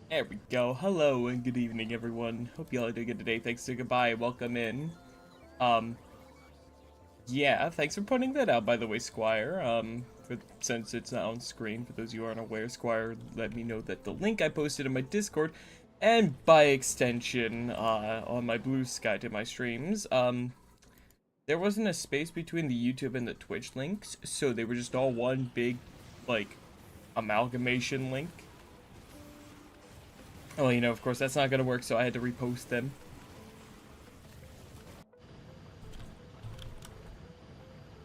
There we go. Hello and good evening, everyone. Hope y'all are doing good today. Thanks to goodbye. Welcome in. Um, yeah, thanks for putting that out, by the way, Squire. Since it's not on screen, for those of you who aren't aware, Squire let me know that the link I posted in my Discord, and by extension, on my Blue Sky to my streams, there wasn't a space between the YouTube and the Twitch links, so they were just all one big, like, amalgamation link. Well, of course, that's not gonna work, so I had to repost them.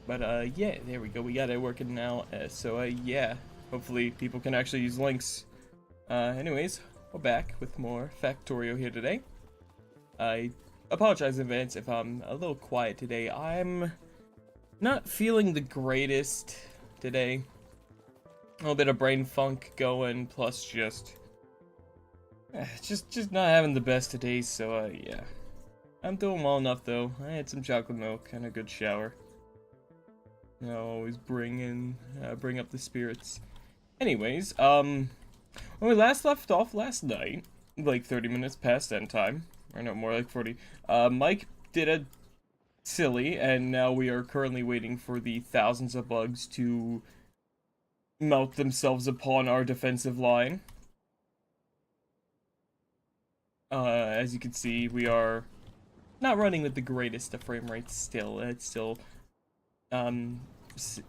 But, yeah, there we go. We got it working now. Yeah. Hopefully people can actually use links. Anyways, we're back with more Factorio here today. I apologize in advance if I'm a little quiet today. I'm not feeling the greatest today. A little bit of brain funk going, plus just not having the best of days, so, yeah. I'm doing well enough, though. I had some chocolate milk and a good shower. Always bring up the spirits. Anyways, when we last left off last night, like 30 minutes past end time, or no, more like 40, Mike did a silly, and now we are currently waiting for the thousands of bugs to melt themselves upon our defensive line. As you can see, we are not running with the greatest of frame rates still. It's still,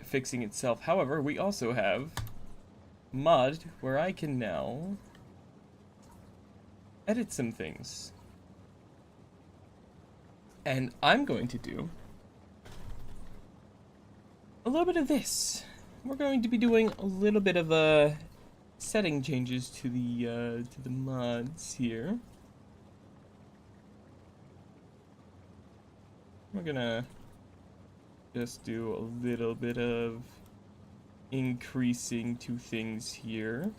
fixing itself. However, we also have mod where I can now edit some things. And I'm going to do a little bit of this. We're going to be doing a little bit of setting changes to the mods here. We're gonna just do a little bit of increasing two things here.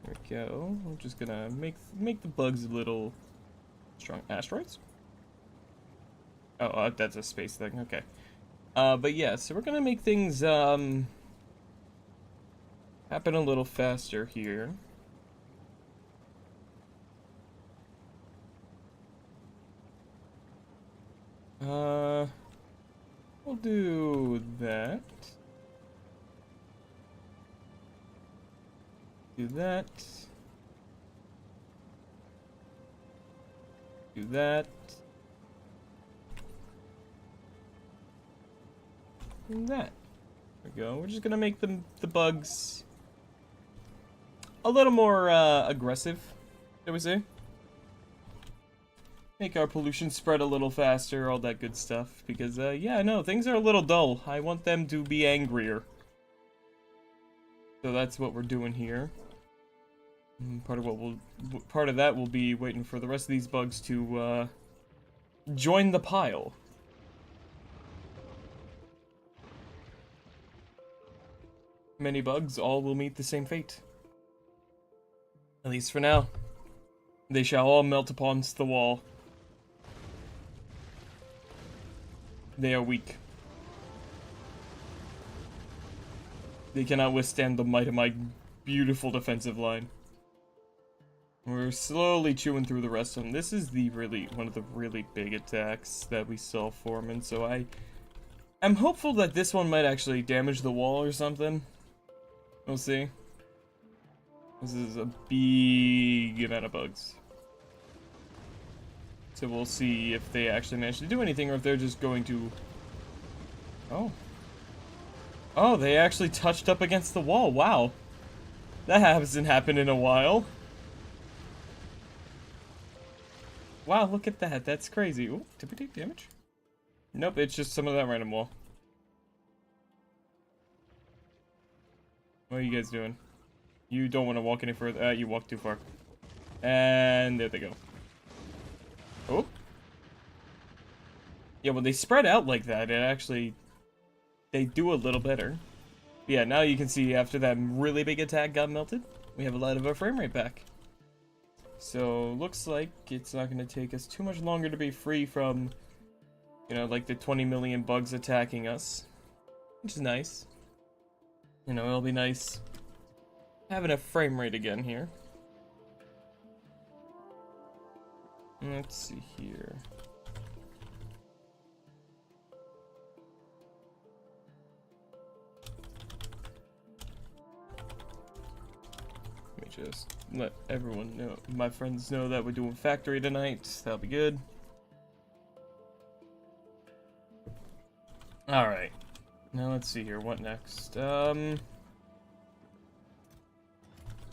There we go. I'm just gonna make the bugs a little strong. Asteroids? Oh, that's a space thing. Okay. But yeah, so we're gonna make things happen a little faster here. We'll do that. Do that. Do that. And that. There we go. We're just gonna make the bugs a little more aggressive, shall we say? Make our pollution spread a little faster, all that good stuff. Because, yeah, no, things are a little dull. I want them to be angrier. So that's what we're doing here. And part of that will be waiting for the rest of these bugs to, join the pile. Many bugs, all will meet the same fate. At least for now. They shall all melt upon the wall. They are weak. They cannot withstand the might of my beautiful defensive line. We're slowly chewing through the rest of them. This is one of the really big attacks that we saw forming, so I'm hopeful that this one might actually damage the wall or something. We'll see. This is a big amount of bugs. So we'll see if they actually manage to do anything, or if they're just going to... Oh. Oh, they actually touched up against the wall. Wow. That hasn't happened in a while. Wow, look at that. That's crazy. Ooh, did we take damage? Nope, it's just some of that random wall. What are you guys doing? You don't want to walk any further. You walked too far. And there they go. Oh. Yeah, when they spread out like that, they do a little better. Yeah, now you can see after that really big attack got melted, we have a lot of our frame rate back. So, looks like it's not going to take us too much longer to be free from, like the 20 million bugs attacking us. Which is nice. It'll be nice having a frame rate again here. Let's see here. Let me just let everyone know, my friends know that we're doing Factory tonight. That'll be good. Alright. Now let's see here. What next?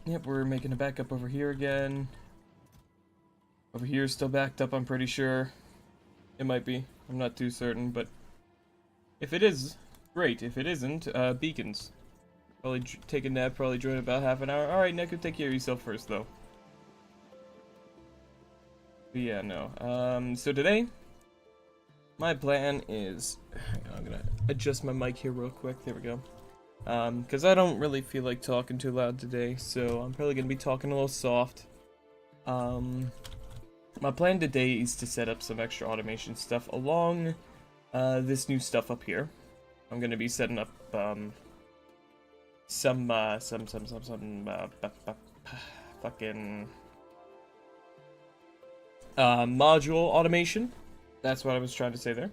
Yep, we're making a backup over here again. Over here is still backed up, I'm pretty sure. It might be. I'm not too certain, but if it is, great. If it isn't, beacons. Probably take a nap, probably join about half an hour. Alright, Neko, take care of yourself first, though. But yeah, no. So today, my plan is... Hang on, I'm gonna adjust my mic here real quick. There we go. Because I don't really feel like talking too loud today, so I'm probably gonna be talking a little soft. My plan today is to set up some extra automation stuff along this new stuff up here. I'm gonna be setting up some fucking module automation. That's what I was trying to say there,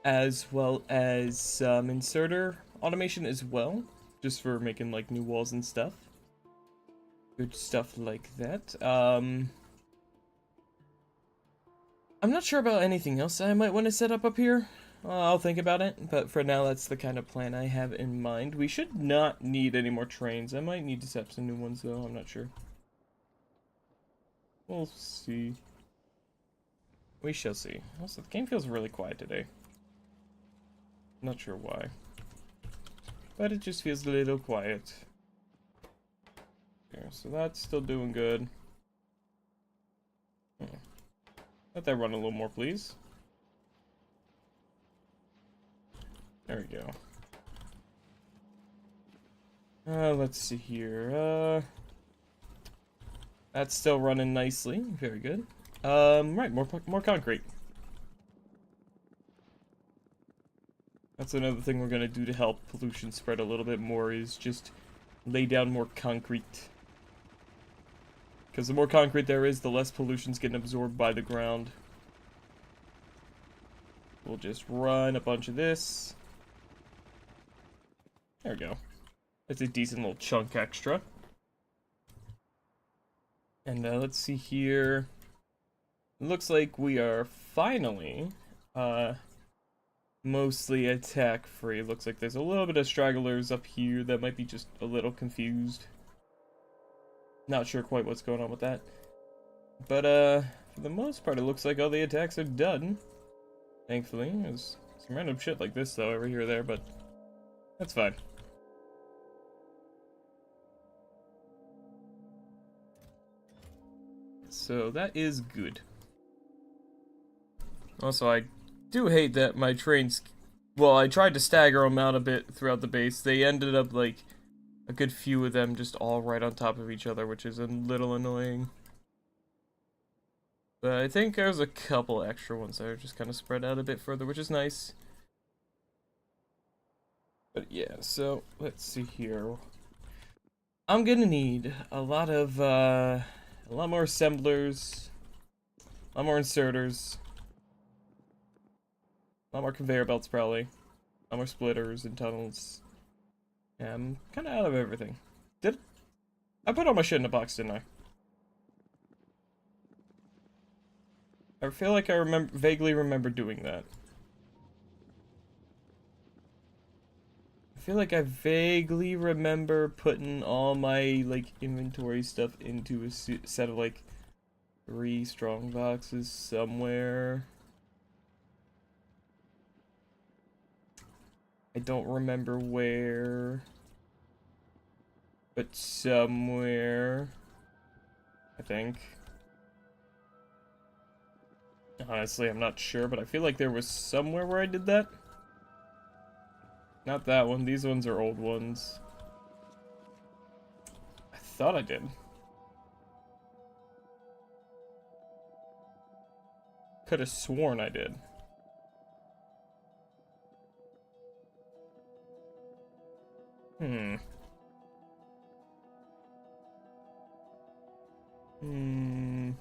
as well as some inserter automation as well, just for making like new walls and stuff. Good stuff like that. I'm not sure about anything else I might want to set up here. I'll think about it, but for now that's the kind of plan I have in mind. We should not need any more trains. I might need to set up some new ones though, I'm not sure. We'll see. We shall see. Also, the game feels really quiet today. Not sure why. But it just feels a little quiet. Okay, so that's still doing good. Let that run a little more, please. There we go. Let's see here. That's still running nicely. Very good. Right, more concrete. That's another thing we're gonna do to help pollution spread a little bit more, is just lay down more concrete. Because the more concrete there is, the less pollution's getting absorbed by the ground. We'll just run a bunch of this. There we go. That's a decent little chunk extra. And let's see here. It looks like we are finally mostly attack free. Looks like there's a little bit of stragglers up here that might be just a little confused. Not sure quite what's going on with that. But for the most part it looks like all the attacks are done. Thankfully. There's some random shit like this though over here or there, but that's fine. So that is good. Also, I do hate that my trains... Well, I tried to stagger them out a bit throughout the base. They ended up, like, a good few of them just all right on top of each other, which is a little annoying. But I think there's a couple extra ones that are just kind of spread out a bit further, which is nice. But yeah, so, let's see here. I'm gonna need a lot more assemblers, a lot more inserters, a lot more conveyor belts probably, a lot more splitters and tunnels. Yeah, I'm kind of out of everything. I put all my shit in a box, didn't I? I feel like I vaguely remember doing that. I feel like I vaguely remember putting all my, like, inventory stuff into a set of, like, 3 strong boxes somewhere. I don't remember where, but somewhere, I think. Honestly, I'm not sure, but I feel like there was somewhere where I did that. Not that one. These ones are old ones. I thought I did. Could have sworn I did. Where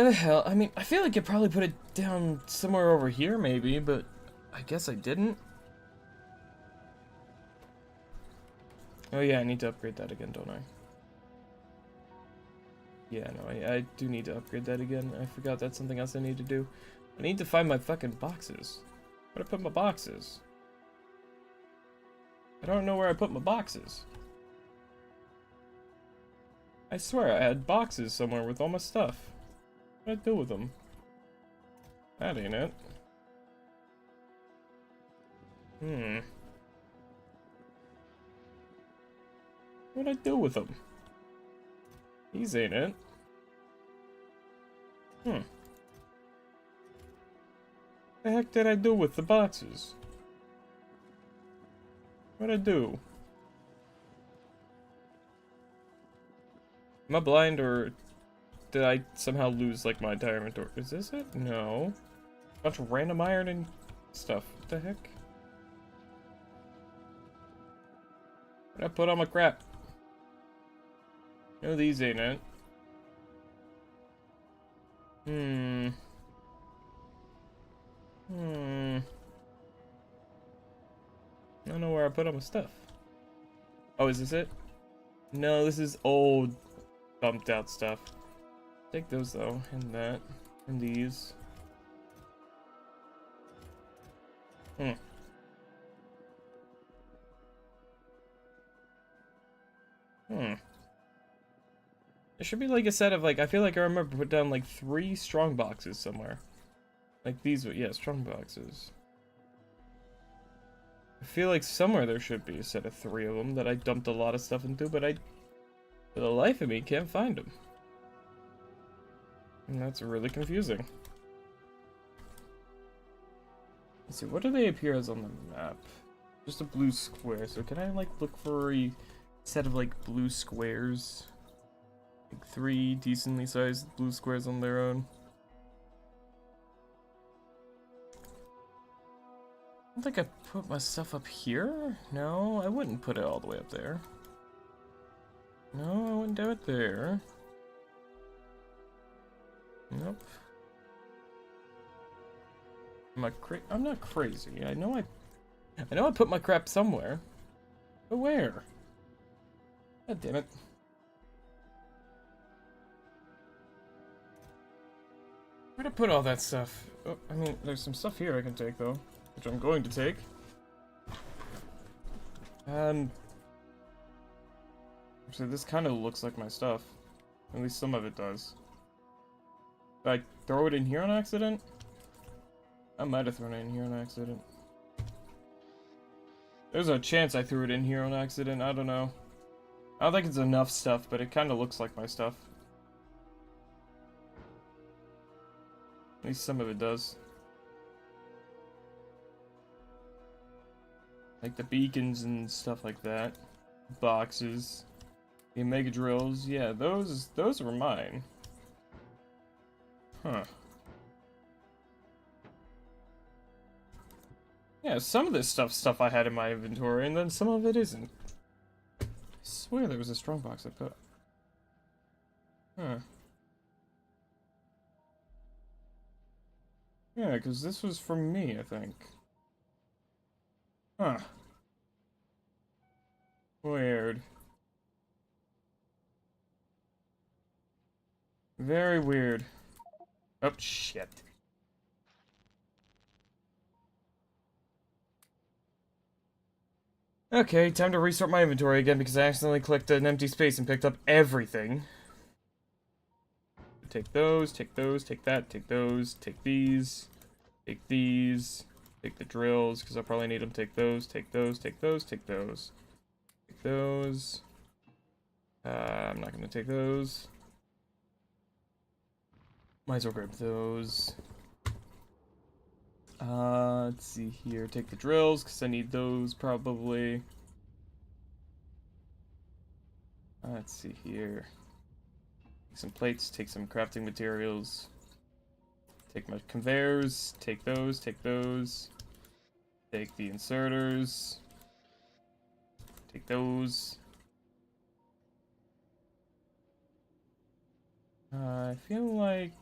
the hell? I mean, I feel like I probably put it down somewhere over here, maybe, but I guess I didn't. Oh yeah, I need to upgrade that again, don't I? Yeah, no, I do need to upgrade that again. I forgot that's something else I need to do. I need to find my fucking boxes. Where'd I put my boxes? I don't know where I put my boxes. I swear I had boxes somewhere with all my stuff. What'd I do with them? That ain't it. What'd I do with them? These ain't it. The heck did I do with the boxes? What'd I do? Am I blind, or did I somehow lose, like, my entire inventory? Is this it? No. Bunch of random iron and stuff. What the heck? Where'd I put all my crap? No, these ain't it. I don't know where I put all my stuff. Oh, is this it? No, this is old, bumped out stuff. Take those though, and that, and these. There should be like a set of, like, I feel like I remember put down like 3 strong boxes somewhere. Like these, yeah, strong boxes. I feel like somewhere there should be a set of 3 of them that I dumped a lot of stuff into, but I, for the life of me, can't find them. And that's really confusing. Let's see, what do they appear as on the map? Just a blue square, so can I, like, look for a set of, like, blue squares? Like 3 decently sized blue squares on their own. I don't think I put my stuff up here. No, I wouldn't put it all the way up there. No, I wouldn't do it there. Nope. I'm not crazy. I know I put my crap somewhere. But where? God damn it. Where'd I put all that stuff? Oh, I mean, there's some stuff here I can take, though. Which I'm going to take. So this kind of looks like my stuff. At least some of it does. Did I throw it in here on accident? I might have thrown it in here on accident. There's a chance I threw it in here on accident, I don't know. I don't think it's enough stuff, but it kind of looks like my stuff. At least some of it does. Like the beacons and stuff like that. Boxes. The Omega drills. Yeah, those were mine. Huh. Yeah, some of this stuff I had in my inventory, and then some of it isn't. I swear there was a strong box I put. Huh. Yeah, because this was from me, I think. Huh. Weird. Very weird. Oh, shit. Okay, time to restart my inventory again because I accidentally clicked an empty space and picked up everything. Take those, take those, take that, take those, take these, take these, take the drills because I'll probably need them. Take those, take those, take those, take those, take those. I'm not gonna take those. Might as well grab those. Let's see here. Take the drills because I need those probably. Let's see here. Take some plates, take some crafting materials. Take my conveyors, take those, take those. Take the inserters. Take those. I feel like...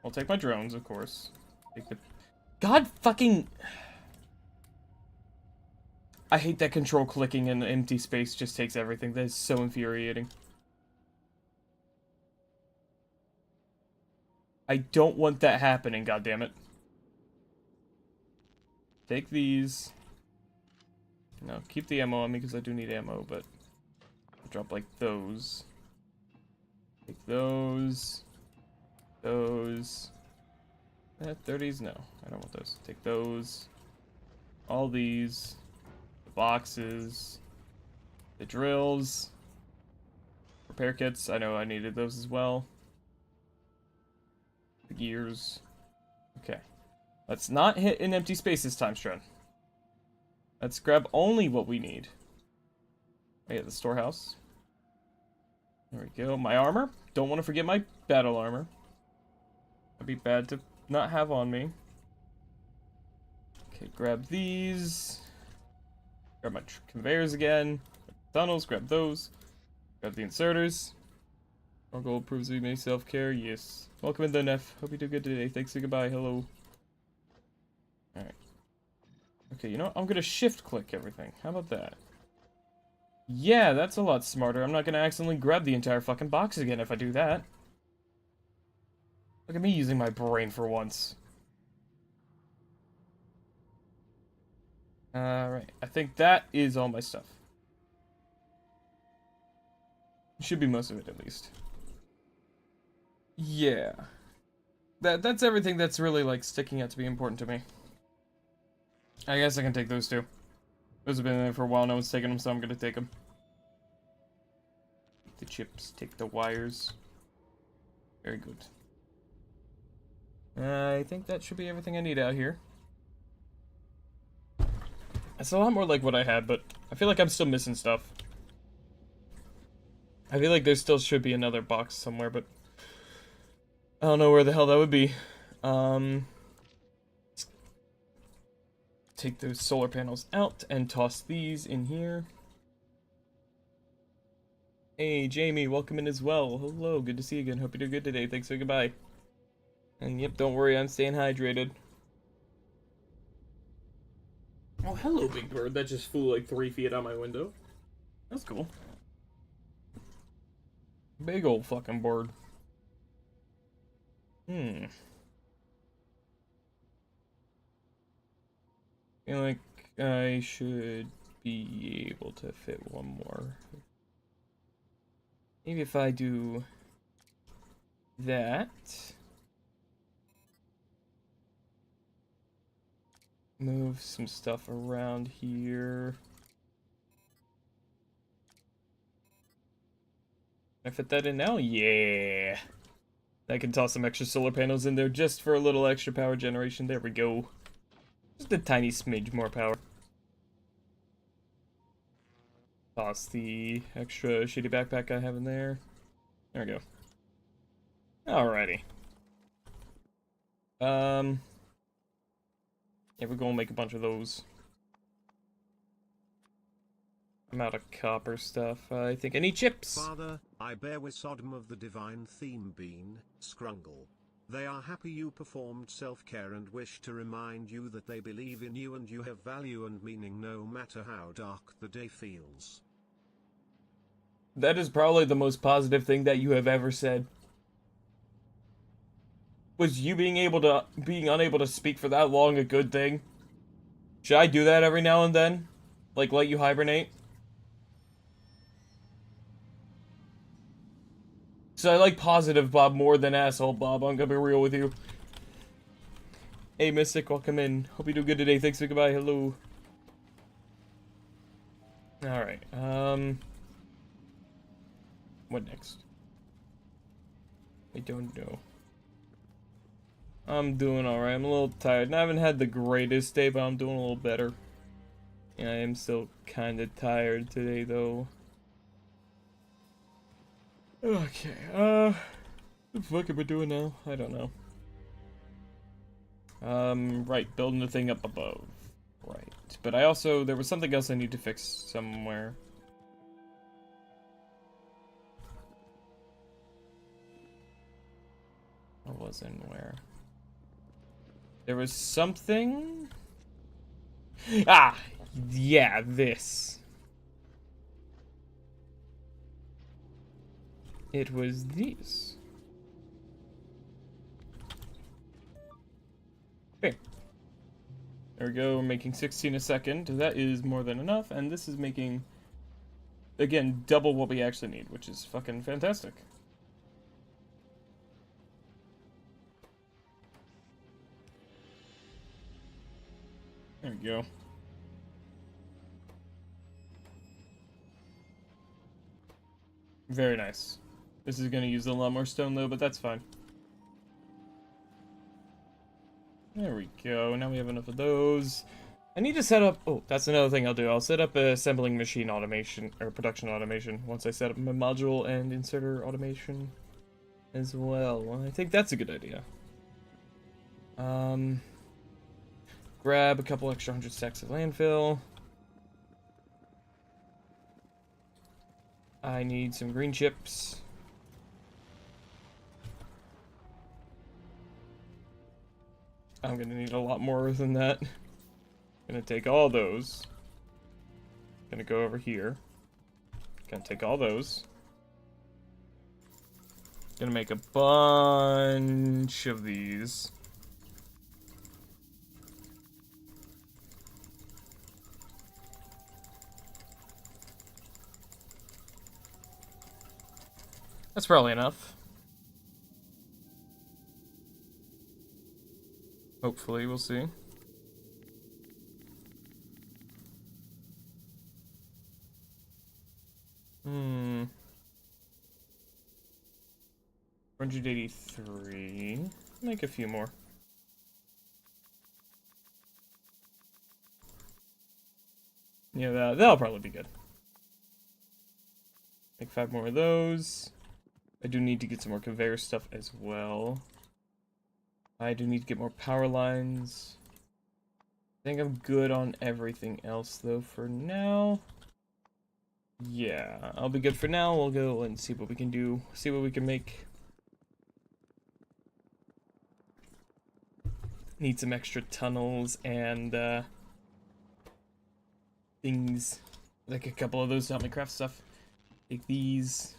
I'll take my drones, of course. Take the... God fucking... I hate that control clicking in empty space just takes everything. That is so infuriating. I don't want that happening, goddammit. Take these. No, keep the ammo on me because I do need ammo, but I'll drop like those. Take those. Those. 30s? No, I don't want those. Take those. All these. The boxes. The drills. Repair kits. I know I needed those as well. The gears. Okay. Let's not hit an empty space this time, Strun. Let's grab only what we need. Oh, yeah, the storehouse. There we go. My armor. Don't want to forget my battle armor. That'd be bad to not have on me. Okay, grab these. Grab my conveyors again. Tunnels, grab those. Grab the inserters. Our goal proves we may self-care. Yes. Welcome in, the Neff. Hope you do good today. Thanks and goodbye. Hello. Alright. Okay, you know what? I'm gonna shift-click everything. How about that? Yeah, that's a lot smarter. I'm not gonna accidentally grab the entire fucking box again if I do that. Look at me using my brain for once. Alright, I think that is all my stuff. Should be most of it, at least. Yeah. That's everything that's really, like, sticking out to be important to me. I guess I can take those two. Those have been there for a while, no one's taking them, so I'm gonna take them. Take the chips, take the wires. Very good. I think that should be everything I need out here. It's a lot more like what I had, but I feel like I'm still missing stuff. I feel like there still should be another box somewhere, but I don't know where the hell that would be. Take those solar panels out and toss these in here. Hey, Jamie, welcome in as well. Hello, good to see you again. Hope you do good today. Thanks for goodbye. And yep, don't worry, I'm staying hydrated. Oh, hello, big bird. That just flew like 3 feet out my window. That's cool. Big old fucking bird. Feel like I should be able to fit one more. Maybe if I do that. Move some stuff around here. Can I fit that in now? Yeah. I can toss some extra solar panels in there just for a little extra power generation. There we go. Just a tiny smidge more power. Toss the extra shitty backpack I have in there. There we go. Alrighty. Yeah, we're gonna make a bunch of those. I'm out of copper stuff. I think I need chips. Father, I bear with Sodom of the divine theme bean, Scrungle. They are happy you performed self-care and wish to remind you that they believe in you and you have value and meaning no matter how dark the day feels. That is probably the most positive thing that you have ever said. Was you being unable to speak for that long a good thing? Should I do that every now and then? Like let you hibernate? So I like positive Bob more than asshole Bob, I'm gonna be real with you. Hey Mystic, welcome in. Hope you do good today. Thanks for goodbye. Hello. Alright, what next? I don't know. I'm doing alright. I'm a little tired. And I haven't had the greatest day, but I'm doing a little better. Yeah, I am still kinda tired today though. Okay, what the fuck am I doing now? I don't know. Right, building the thing up above. Right. But I also, there was something else I need to fix somewhere. wasn't where. There was something. Ah, yeah, this. It was these. Okay. There we go, we're making 16 a second. That is more than enough, and this is making, again, double what we actually need, which is fucking fantastic. There we go. Very nice. This is going to use a lot more stone, though, but that's fine. There we go. Now we have enough of those. I need to set up... Oh, that's another thing I'll do. I'll set up a assembling machine automation, or production automation, once I set up my module and inserter automation as well. I think that's a good idea. Grab a couple extra 100 stacks of landfill. I need some green chips. I'm gonna need a lot more than that. Gonna take all those. Gonna go over here. Gonna take all those. Gonna make a bunch of these. That's probably enough. Hopefully, we'll see. Hmm. 183. Make a few more. Yeah, that'll probably be good. Make 5 more of those. I do need to get some more conveyor stuff as well. I do need to get more power lines. I think I'm good on everything else, though, for now. Yeah, I'll be good for now. We'll go and see what we can do. See what we can make. Need some extra tunnels and, things. Like a couple of those to help me craft stuff. Take these.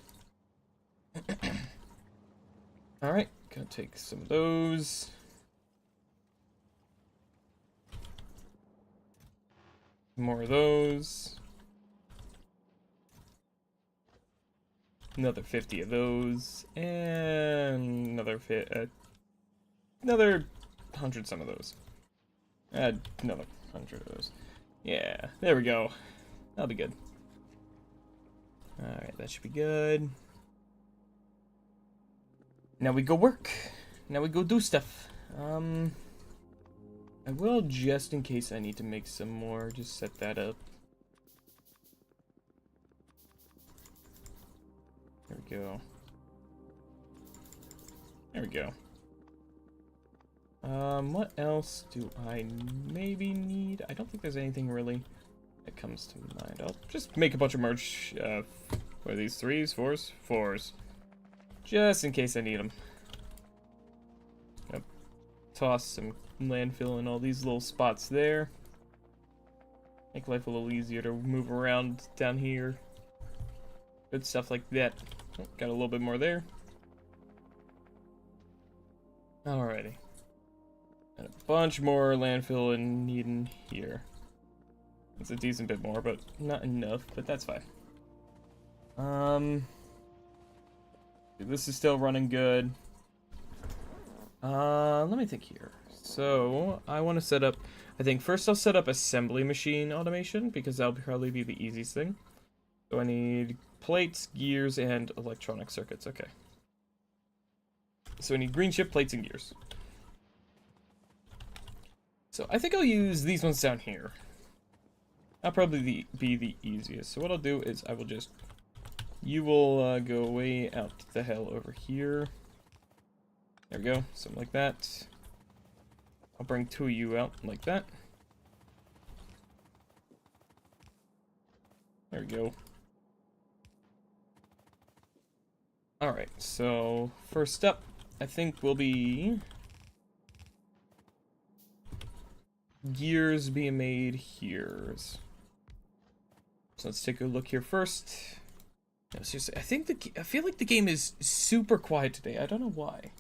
Alright, gonna take some of those. More of those. Another 50 of those. And another another 100 some of those. Add another 100 of those. Yeah, there we go. That'll be good. Alright, that should be good. Now we go work. Now we go do stuff. I will, just in case I need to make some more, just set that up. There we go. There we go. What else do I maybe need? I don't think there's anything really that comes to mind. I'll just make a bunch of merch. What are these? 3s? 4s? 4s. Just in case I need them. Yep. Toss some landfill in all these little spots there. Make life a little easier to move around down here. Good stuff like that. Oh, got a little bit more there. Alrighty. And a bunch more landfill in needing here. It's a decent bit more, but not enough, but that's fine. This is still running good. Let me think here. So, I want to set up, I think first I'll set up assembly machine automation, because that'll probably be the easiest thing. So I need plates, gears, and electronic circuits. Okay. So I need green chip, plates, and gears. So I think I'll use these ones down here. That'll probably be the easiest. So what I'll do is I will just... You will go way out the hell over here. There we go. Something like that. I'll bring 2 of you out like that. There we go. Alright, so first up, I think will be gears being made here. So let's take a look here first. No, seriously, I feel like the game is super quiet today. I don't know why.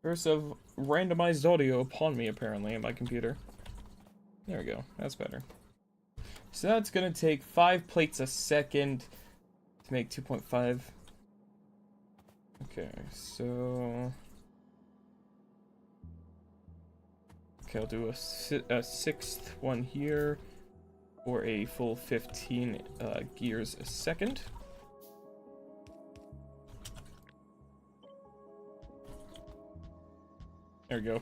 Curse of randomized audio upon me, apparently, on my computer. There we go. That's better. So that's gonna take 5 plates a second to make 2.5. Okay, so... Okay, I'll do a 6th one here, or a full 15 gears a second. There we go.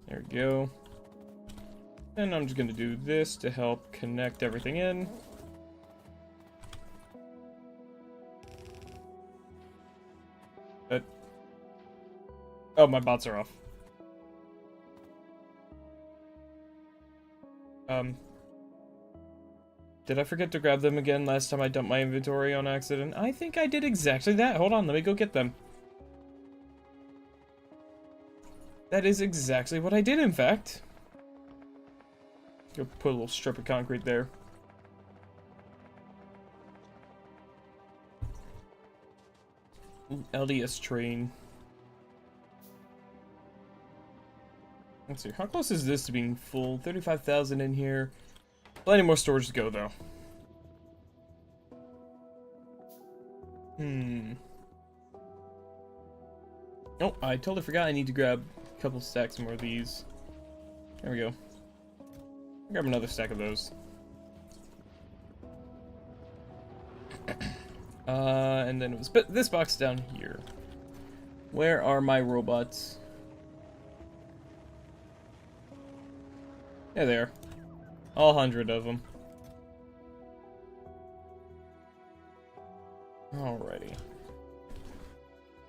There we go. And I'm just gonna do this to help connect everything in. Oh, my bots are off. Did I forget to grab them again last time I dumped my inventory on accident? I think I did exactly that. Hold on, let me go get them. That is exactly what I did, in fact. Go put a little strip of concrete there. LDS train. Let's see, how close is this to being full? 35,000 in here. Plenty more storage to go, though. Oh, I totally forgot I need to grab a couple stacks more of these. There we go. Grab another stack of those. And then it was this box down here. Where are my robots? Yeah, there. All 100 of them. Alrighty.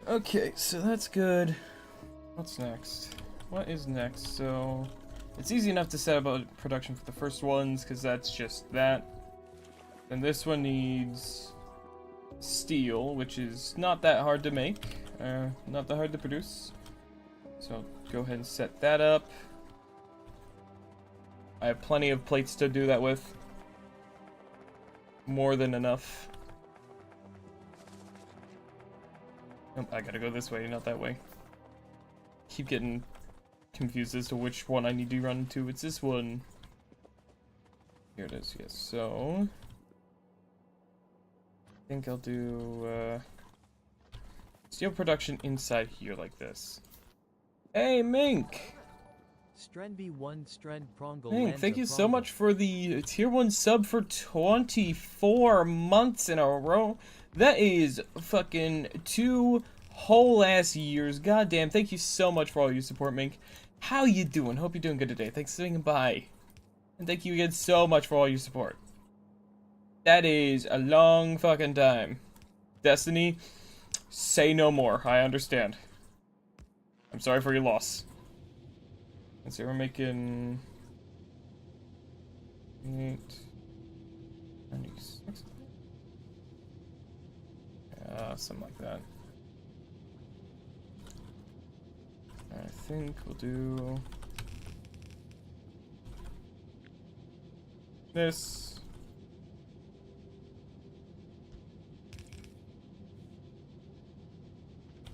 Okay, so that's good. What's next? What is next? So, it's easy enough to set up production for the first ones, because that's just that. And this one needs steel, which is not that hard to make. Not that hard to produce. So, I'll go ahead and set that up. I have plenty of plates to do that with. More than enough. Nope, I gotta go this way, not that way. Keep getting confused as to which one I need to run to. It's this one. Here it is, yes. So... I think I'll do, steel production inside here like this. Hey, Mink! Strand V1 Strand Prongle. Mink, thank you so much for the tier 1 sub for 24 months in a row. That is fucking 2 whole ass years. Goddamn, thank you so much for all your support, Mink. How you doing? Hope you're doing good today. Thanks for saying bye. And thank you again so much for all your support. That is a long fucking time. Destiny, say no more. I understand. I'm sorry for your loss. Let's see, we're making 8, 96. Something like that. I think we'll do this.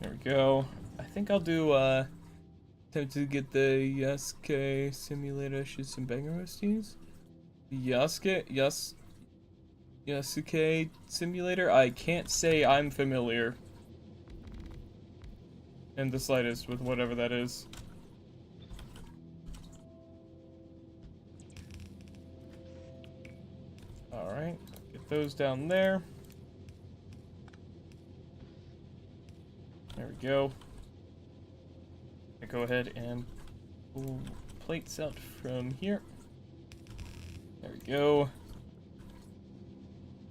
There we go. I think I'll do, attempt to get the Yasuke simulator. Should some banger roasties? Yasuke simulator? I can't say I'm familiar in the slightest with whatever that is. Alright, get those down there. There we go. I go ahead and pull plates out from here. There we go.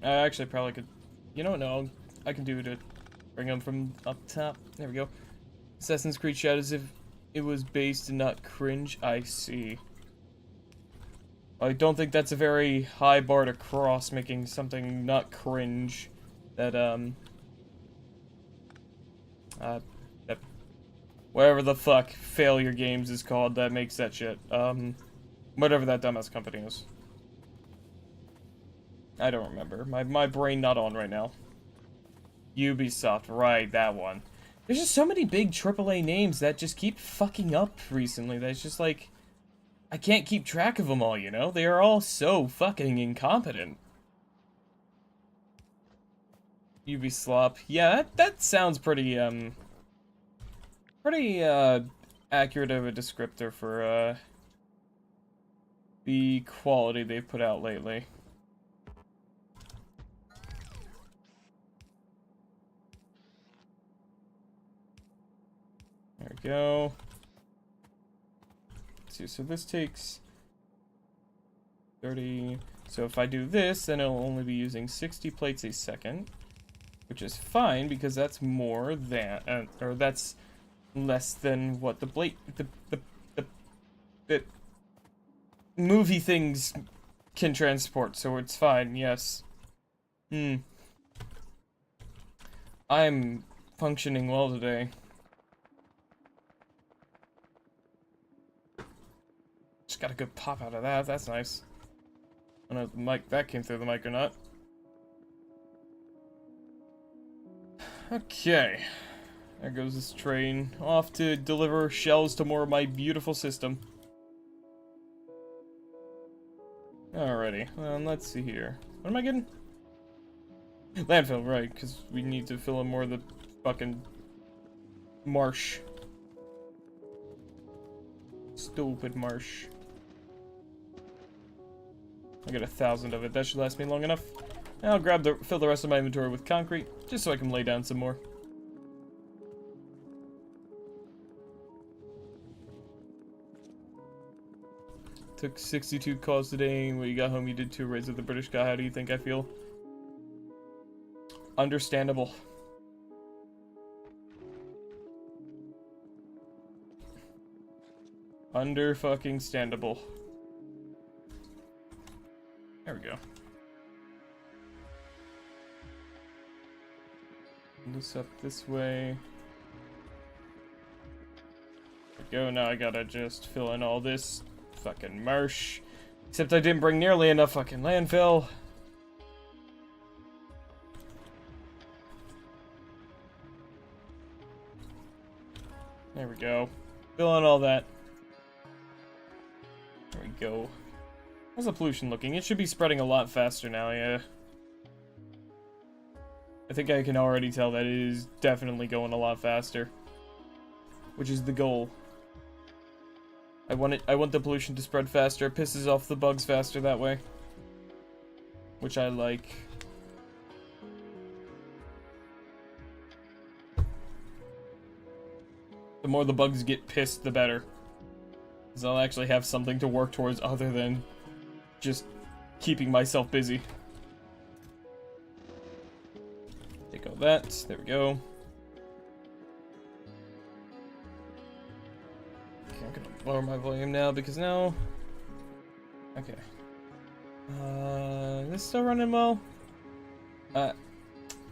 I actually probably could, you know what, no, I can do it to bring them from up top. There we go. Assassin's Creed shot as if it was based and not cringe. I see. I don't think that's a very high bar to cross, making something not cringe. That, that whatever the fuck Failure Games is called that makes that shit. Whatever that dumbass company is. I don't remember. My brain not on right now. Ubisoft, right, that one. There's just so many big AAA names that just keep fucking up recently. That's just like, I can't keep track of them all, you know? They are all so fucking incompetent. Ubislop. Yeah, that sounds pretty, pretty, accurate of a descriptor for, the quality they've put out lately. There we go. Let's see, so this takes 30. So if I do this, then it'll only be using 60 plates a second, which is fine because that's more than, or that's less than what the movie things can transport, so it's fine, yes. I'm functioning well today. Just got a good pop out of that, that's nice. I don't know if the mic, that came through the mic or not. Okay. There goes this train, off to deliver shells to more of my beautiful system. Alrighty, let's see here. What am I getting? Landfill, right, because we need to fill in more of the fucking marsh. Stupid marsh. I got 1,000 of it, that should last me long enough. I'll fill the rest of my inventory with concrete, just so I can lay down some more. Took 62 calls today. When you got home, you did 2 raids with the British guy. How do you think I feel? Understandable. Under-fucking-standable. There we go. This up this way. There we go. Now I gotta just fill in all this fucking marsh. Except I didn't bring nearly enough fucking landfill. There we go. Fill in all that. There we go. How's the pollution looking? It should be spreading a lot faster now, yeah. I think I can already tell that it is definitely going a lot faster. Which is the goal. I want the pollution to spread faster. It pisses off the bugs faster that way. Which I like. The more the bugs get pissed, the better. Because I'll actually have something to work towards other than just keeping myself busy. Take all that. There we go. Okay, I'm gonna lower my volume now because now... Okay. This still running well?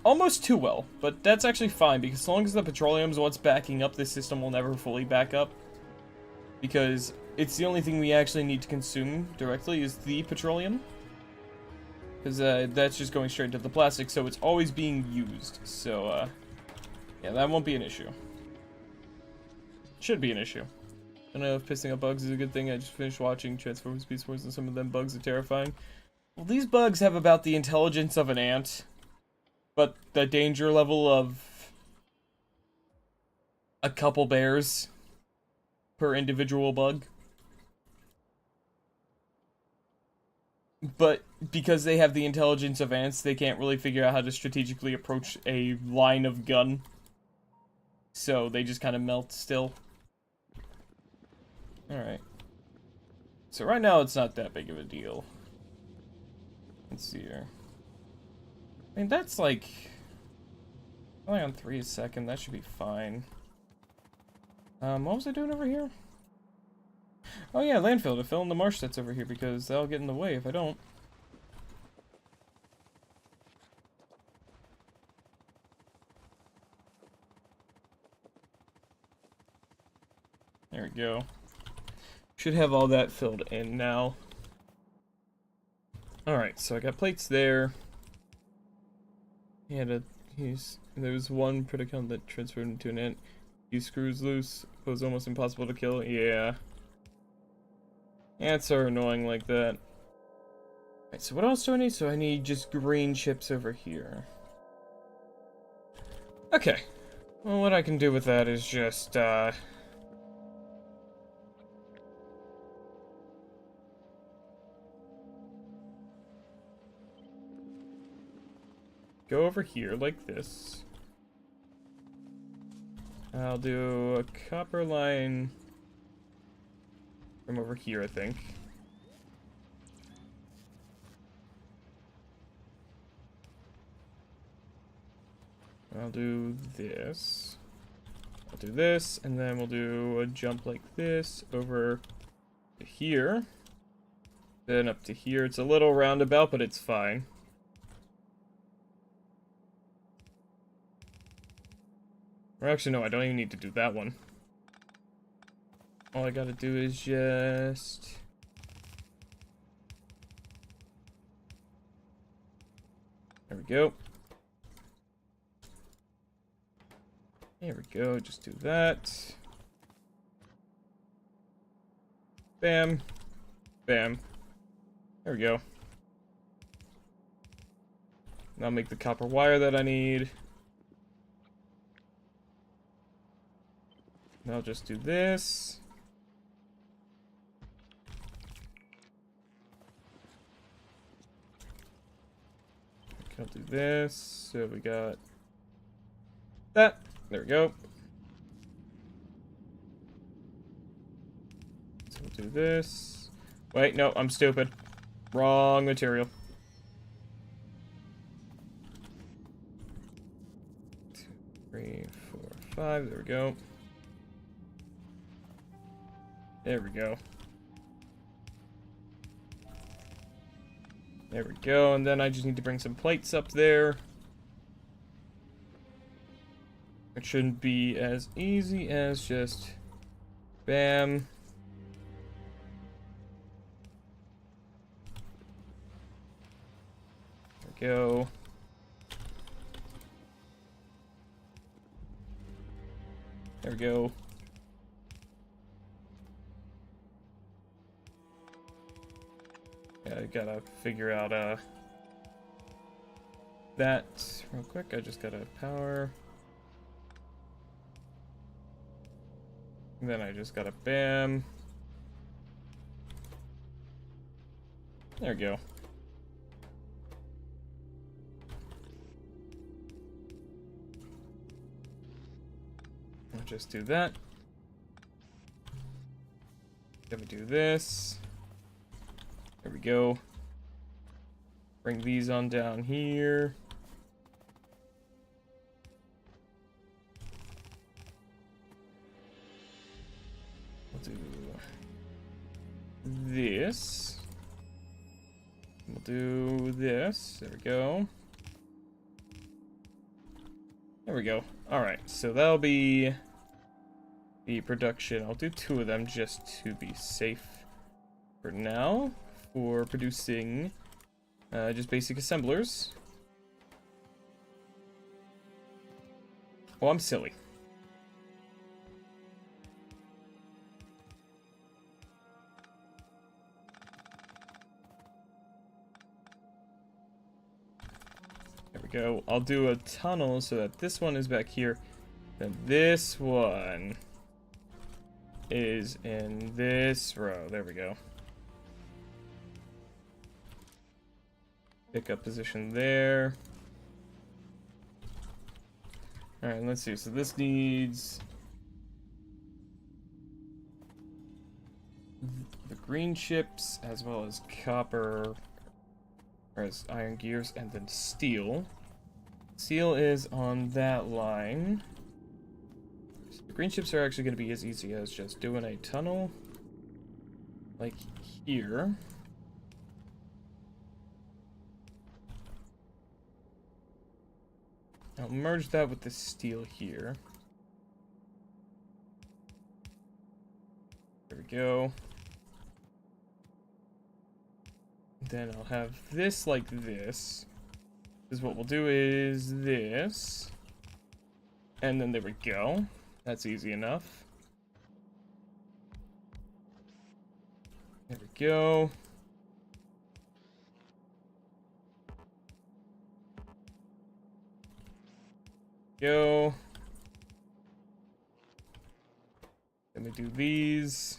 Almost too well, but that's actually fine because as long as the petroleum's what's backing up, this system will never fully back up. Because it's the only thing we actually need to consume directly is the petroleum. Because that's just going straight to the plastic, so it's always being used. So, yeah, that won't be an issue. Should be an issue. I don't know if pissing up bugs is a good thing. I just finished watching Transformers Beast Wars and some of them bugs are terrifying. Well, these bugs have about the intelligence of an ant, but the danger level of a couple bears per individual bug. But because they have the intelligence of ants, they can't really figure out how to strategically approach a line of gun. So they just kind of melt still. Alright. So right now it's not that big of a deal. Let's see here. I mean, that's like... only on 3 a second, that should be fine. What was I doing over here? Oh yeah, landfill to fill in the marsh that's over here because that'll get in the way if I don't. There we go. Should have all that filled in now. Alright, so I got plates there. There was one Predacon that transferred into an ant. He screws loose. It was almost impossible to kill. Yeah. Ants are annoying like that. Alright, so what else do I need? So I need just green chips over here. Okay. Well, what I can do with that is just, go over here like this. I'll do a copper line from over here, I think. I'll do this. I'll do this, and then we'll do a jump like this over to here. Then up to here. It's a little roundabout, but it's fine. Or actually, no, I don't even need to do that one. All I gotta do is just... There we go. There we go, just do that. Bam. Bam. There we go. Now make the copper wire that I need. And I'll just do this. Okay, I'll do this. So we got that. There we go. So we'll do this. Wait, no, I'm stupid. Wrong material. 2, 3, 4, 5. There we go. There we go. There we go, and then I just need to bring some plates up there. It shouldn't be as easy as just bam. There we go. There we go. Yeah, I gotta figure out that real quick. I just gotta power. And then I just gotta bam. There we go. I'll just do that. Then we do this. There we go. Bring these on down here. We'll do this. We'll do this. There we go. There we go. Alright, so that'll be the production. I'll do 2 of them just to be safe for now. For producing just basic assemblers. Oh, I'm silly. There we go. I'll do a tunnel so that this one is back here. Then this one is in this row. There we go. Pick up position there. Alright, let's see. So this needs the green chips as well as copper, or as iron gears, and then steel. Steel is on that line. So the green chips are actually going to be as easy as just doing a tunnel. like here. I'll merge that with the steel here. There we go. Then I'll have this like this. Because what we'll do is this. And then there we go. That's easy enough. There we go. Go. Then we do these.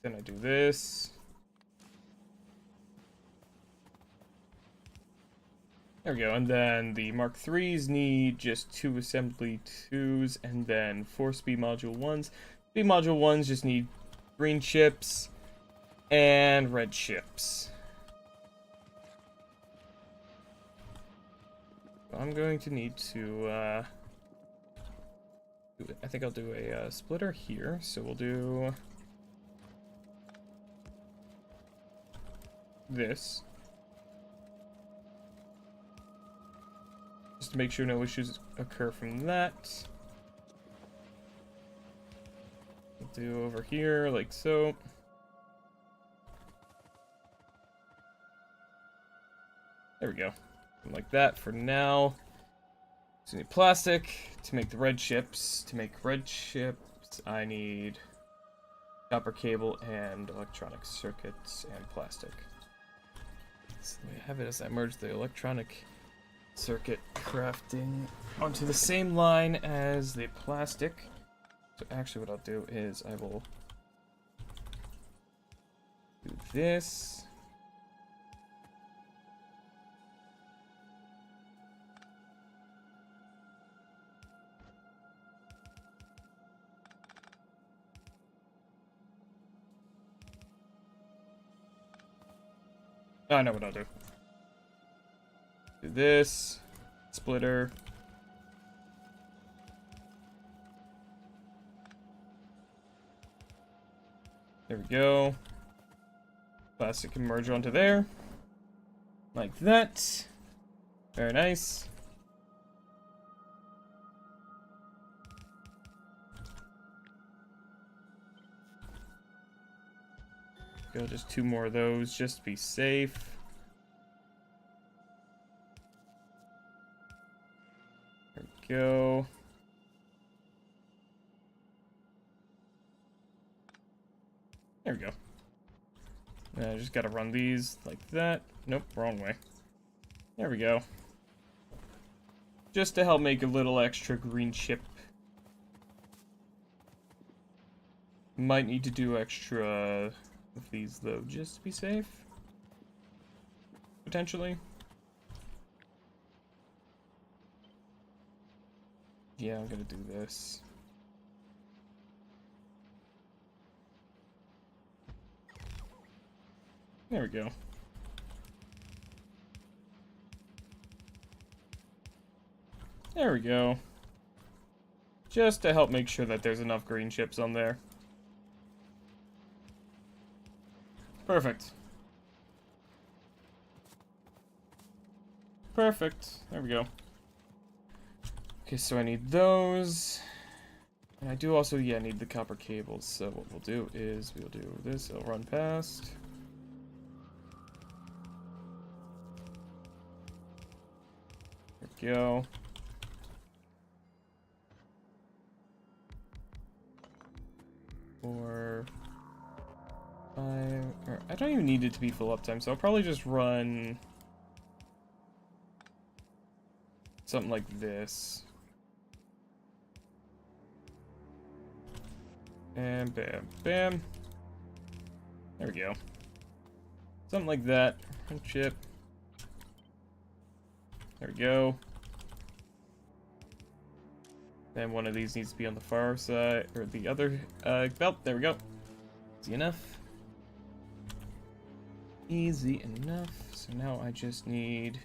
Then I do this. There we go, and then the Mark IIIs need just 2 assembly 2s, and then 4 speed module 1s. Speed module 1s just need green chips and red chips. I'm going to need to, I think I'll do a splitter here, so we'll do this. Just to make sure no issues occur from that. We'll do over here, like so. There we go. Like that for now. So I need plastic to make the red chips. To make red chips, I need copper cable and electronic circuits and plastic. So I have it as I merge the electronic circuit crafting onto the same line as the plastic. So actually what I'll do is I will do this. I know what I'll do. Do this. Splitter. There we go. Plastic can merge onto there. Like that. Very nice. Go just 2 more of those just to be safe. There we go. There we go. I just gotta run these like that. Nope, wrong way. There we go. Just to help make a little extra green chip. Might need to do extra with these though, just to be safe. Potentially. Yeah, I'm gonna do this. There we go. There we go. Just to help make sure that there's enough green chips on there. Perfect. Perfect. There we go. Okay, so I need those. And I do also, yeah, need the copper cables. So what we'll do is we'll do this. It'll run past. There we go. Or I don't even need it to be full uptime, so I'll probably just run something like this. And bam, bam. There we go. Something like that. And chip. There we go. Then one of these needs to be on the far side, or the other belt. There we go. Easy enough. Easy enough. So now I just need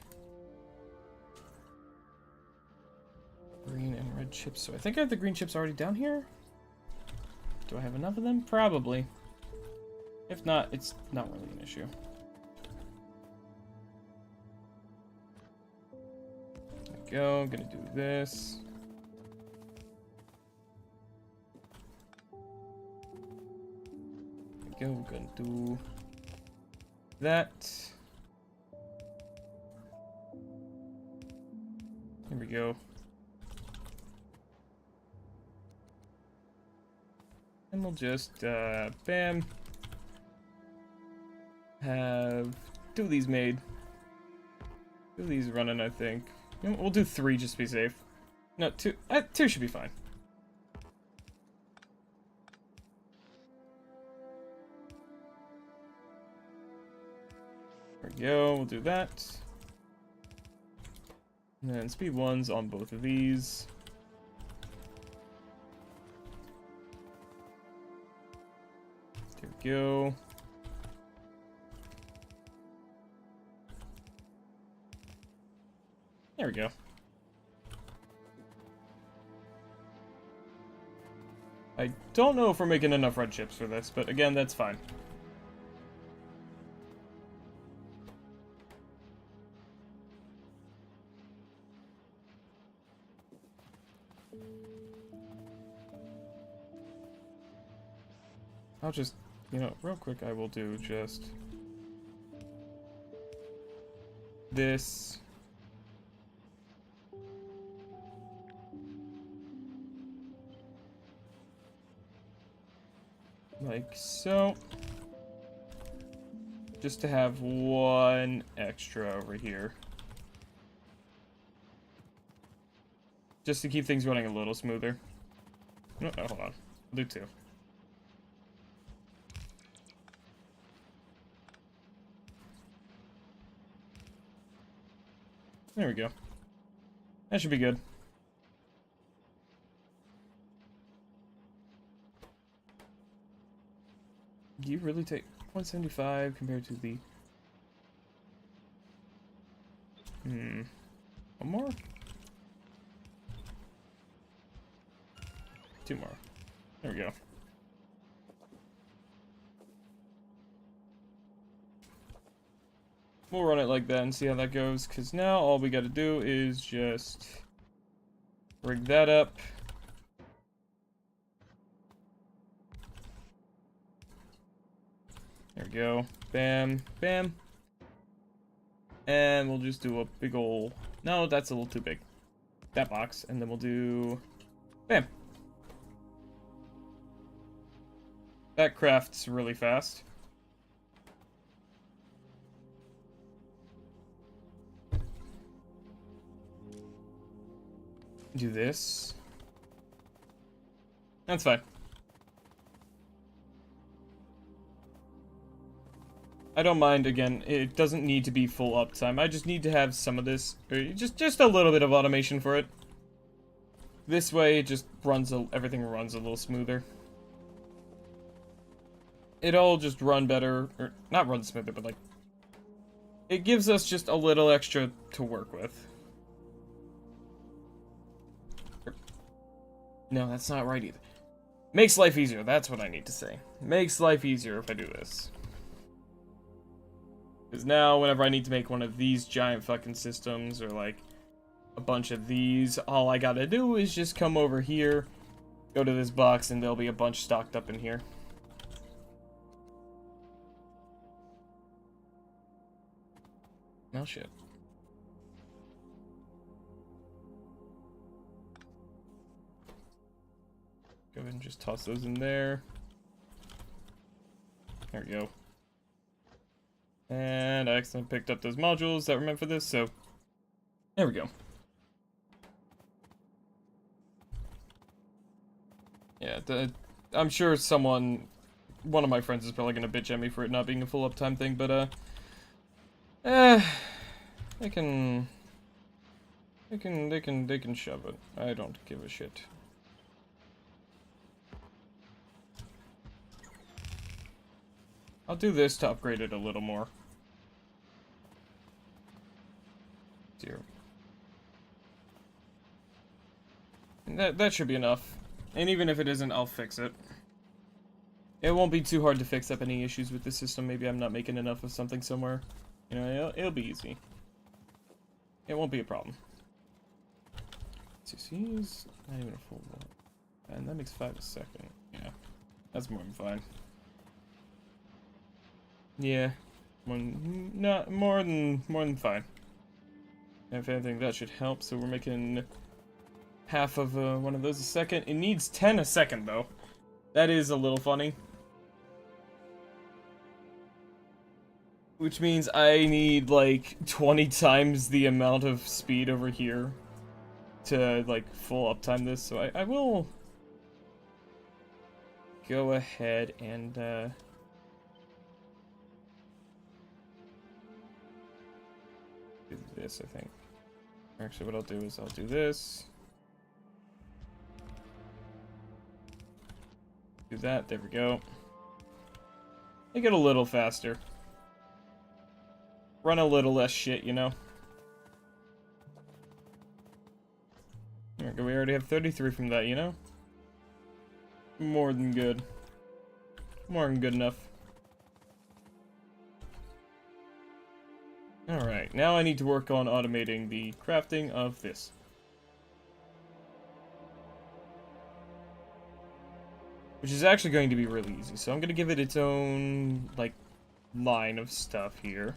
green and red chips. So I think I have the green chips already down here. Do I have enough of them? Probably. If not, it's not really an issue. There we go. I'm gonna do this. There we go. We're gonna do that. Here we go. And we'll just, bam. Have 2 of these made. 2 of these running, I think. You know, we'll do 3 just to be safe. No, 2. 2 should be fine. There we go. We'll do that. And then speed 1's on both of these. There we go. There we go. I don't know if we're making enough red chips for this, but again, that's fine. I'll just, you know, real quick, I will do just this. Like so. Just to have 1 extra over here. Just to keep things running a little smoother. No, hold on. I'll do 2. There we go. That should be good. Do you really take 175 compared to the... One more? 2 more. There we go. We'll run it like that and see how that goes, because now all we gotta do is just rig that up. There we go. Bam, bam. And we'll just do a big ol'... No, that's a little too big. That box, and then we'll do... Bam. That crafts really fast. Do this. That's fine. I don't mind, again, it doesn't need to be full uptime. I just need to have some of this, or just a little bit of automation for it. This way, it just runs, everything runs a little smoother. It'll just run better, or not run smoother, but like, it gives us just a little extra to work with. No, that's not right either. Makes life easier, that's what I need to say. Makes life easier if I do this. Because now, whenever I need to make one of these giant fucking systems, or like a bunch of these, all I gotta do is just come over here, go to this box, and there'll be a bunch stocked up in here. Oh shit. Go ahead and just toss those in there. There we go. And I accidentally picked up those modules that were meant for this, so there we go. Yeah, I'm sure one of my friends is probably gonna bitch at me for it not being a full uptime thing, but they can shove it. I don't give a shit. I'll do this to upgrade it a little more. 0. And that should be enough. And even if it isn't, I'll fix it. It won't be too hard to fix up any issues with the system. Maybe I'm not making enough of something somewhere. You know, it'll be easy. It won't be a problem. CC's not even a full one. And that makes 5 a second. Yeah, that's more than fine. Yeah, not more than fine. And if anything, that should help. So we're making half of one of those a second. It needs 10 a second though. That is a little funny. Which means I need like 20 times the amount of speed over here to like full uptime this. So I will go ahead and do this, I think. Actually, what I'll do is I'll do this. Do that, there we go. Make it a little faster. Run a little less shit, you know? There we go, we already have 33 from that, you know? More than good. More than good enough. Alright, now I need to work on automating the crafting of this. Which is actually going to be really easy, so I'm going to give it its own, like, line of stuff here.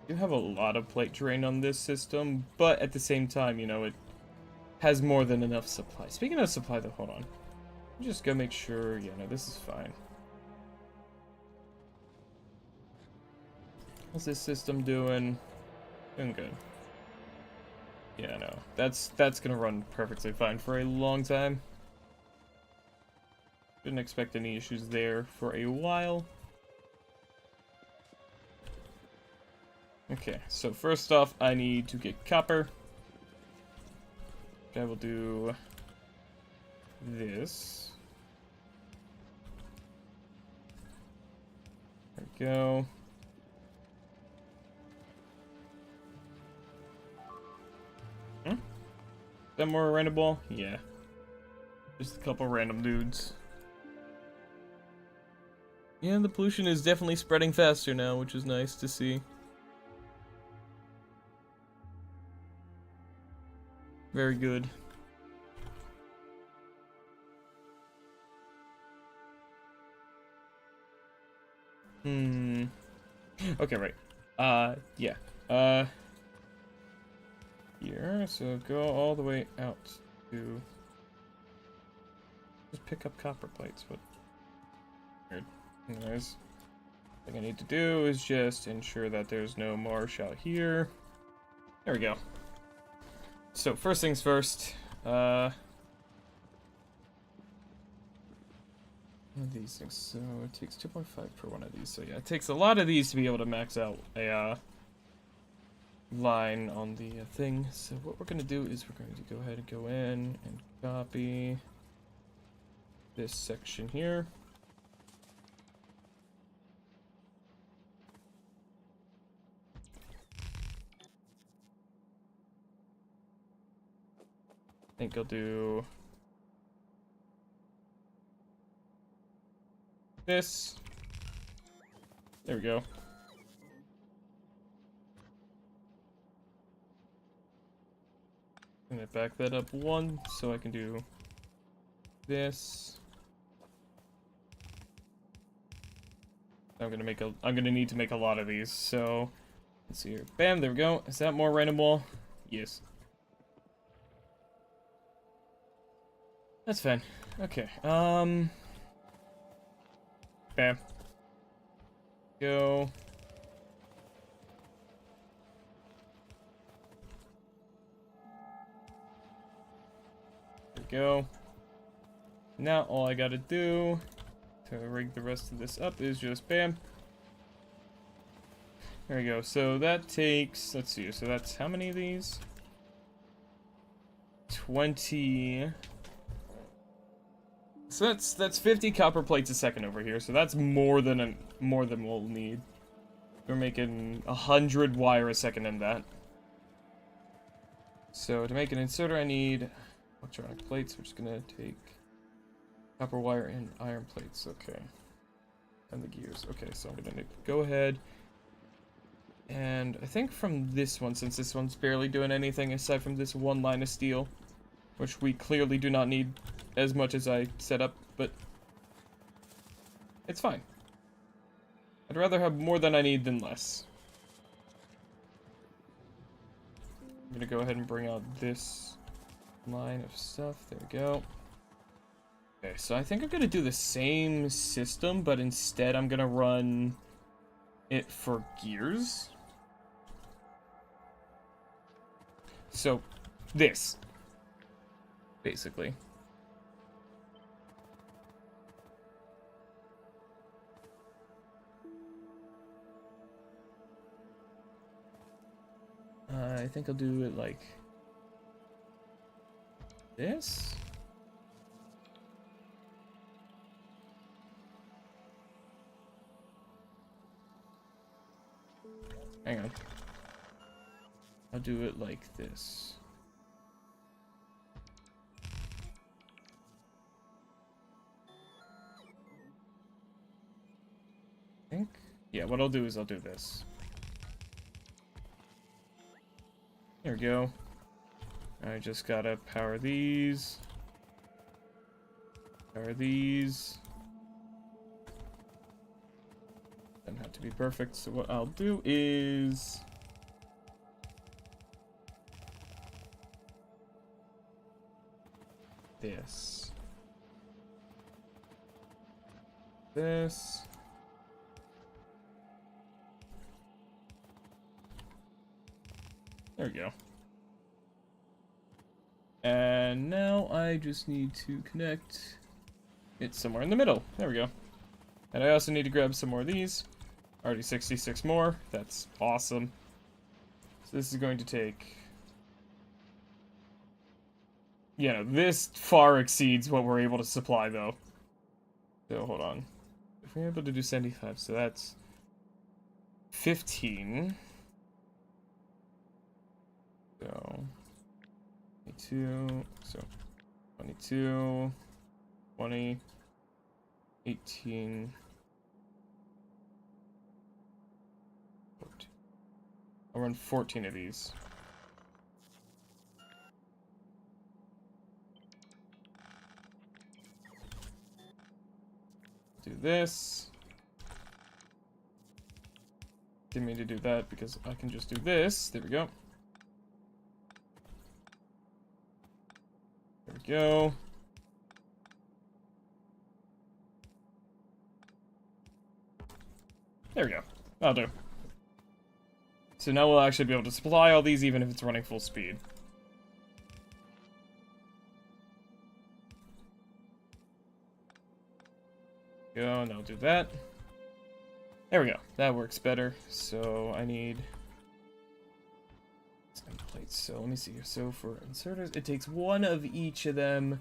I do have a lot of plate drain on this system, but at the same time, you know, it has more than enough supply. Speaking of supply, though, hold on. Just go make sure, yeah, no, this is fine. How's this system doing? Doing good. Yeah, no, that's gonna run perfectly fine for a long time. Didn't expect any issues there for a while. Okay, so first off, I need to get copper. I will do this. There we go. Is that more randomable? Yeah. Just a couple random dudes. Yeah, the pollution is definitely spreading faster now, which is nice to see. Very good. Okay, right. Yeah. Here, so go all the way out to... Just pick up copper plates, but... Weird. Anyways. Thing I need to do is just ensure that there's no marsh out here. There we go. So, first things first, one of these things, so it takes 2.5 per one of these, so yeah, it takes a lot of these to be able to max out a, line on the thing. So what we're going to do is we're going to go ahead and go in and copy this section here. I think I'll do this. There we go. I'm gonna back that up one so I can do this. I'm gonna need to make a lot of these, so let's see here. Bam, there we go. Is that more randomable? Yes. That's fine. Okay. Bam. Go. There we go. Now all I gotta do to rig the rest of this up is just bam. There we go. So that takes, let's see, so that's how many of these? 20. So that's 50 copper plates a second over here. So that's more than we'll need. We're making 100 wire a second in that. So to make an inserter, I need Electronic plates, we're just gonna take copper wire and iron plates, okay. And the gears, okay, so I'm gonna go ahead. And I think from this one, since this one's barely doing anything aside from this one line of steel, which we clearly do not need as much as I set up, but it's fine. I'd rather have more than I need than less. I'm gonna go ahead and bring out this line of stuff. There we go. Okay, so I think I'm gonna do the same system, but instead I'm gonna run it for gears. So, this. Basically. I think I'll do it like this. Hang on. I'll do it like this. I think. Yeah, what I'll do is I'll do this. There we go. I just gotta power these. Power these. Doesn't have to be perfect, so what I'll do is... this. This. There we go. And now I just need to connect it somewhere in the middle. There we go. And I also need to grab some more of these. Already 66 more. That's awesome. So this is going to take... yeah, this far exceeds what we're able to supply, though. So, hold on. If we're able to do 75, so that's 15. So, 22, so 22, 20, 18, 14. I'll run 14 of these. Do this. Didn't mean to do that because I can just do this. There we go. There we go. There we go. That'll do. So now we'll actually be able to supply all these even if it's running full speed. Go, and I'll do that. There we go. That works better. So I need some plates. So let me see here. So for inserters, it takes one of each of them.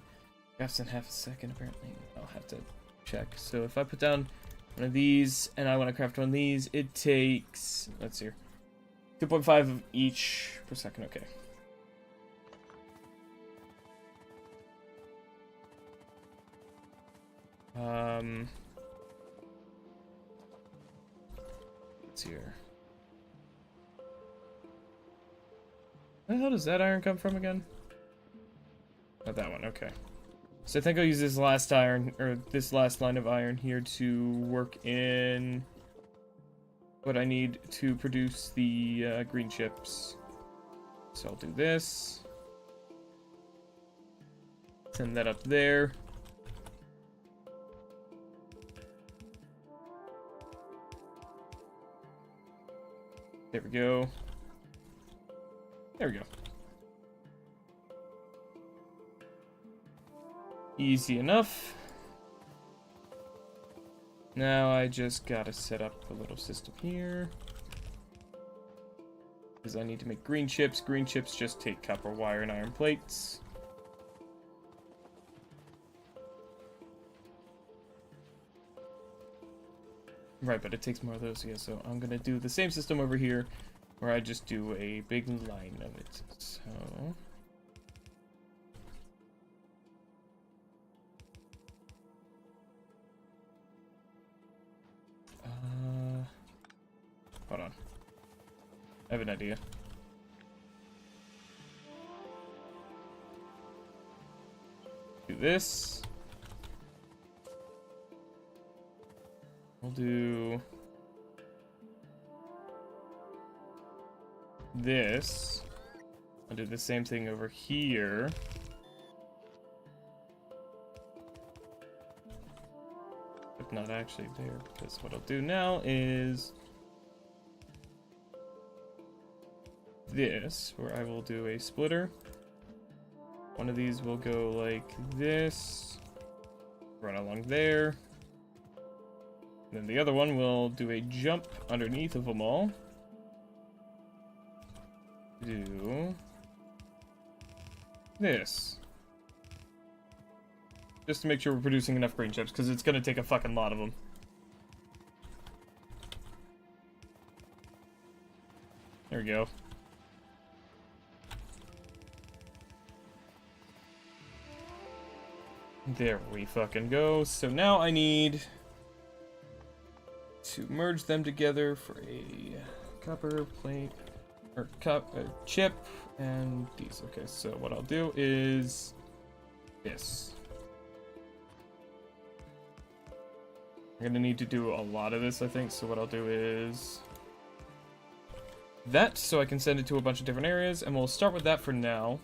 Crafts in half a second, apparently. I'll have to check. So if I put down one of these and I want to craft one of these, it takes, let's see here, 2.5 of each per second. Okay. Let's see here. Where the hell does that iron come from again? Not that one, okay. So I think I'll use this last iron, or this last line of iron here to work in what I need to produce the green chips. So I'll do this. Send that up there. There we go. There we go. Easy enough. Now I just gotta set up a little system here. Because I need to make green chips. Green chips just take copper wire and iron plates. Right, but it takes more of those, yeah, so I'm gonna do the same system over here, where I just do a big line of it. So... hold on. I have an idea. Do this. We'll do this. I'll do the same thing over here. But not actually there, because what I'll do now is this, where I will do a splitter. One of these will go like this, run along there. And then the other one will do a jump underneath of them all. Do this. Just to make sure we're producing enough green chips, because it's going to take a fucking lot of them. There we go. There we fucking go. So now I need to merge them together for a copper plate, or chip, and these. Okay, so what I'll do is this. I'm gonna need to do a lot of this, I think, so what I'll do is that, so I can send it to a bunch of different areas, and we'll start with that for now.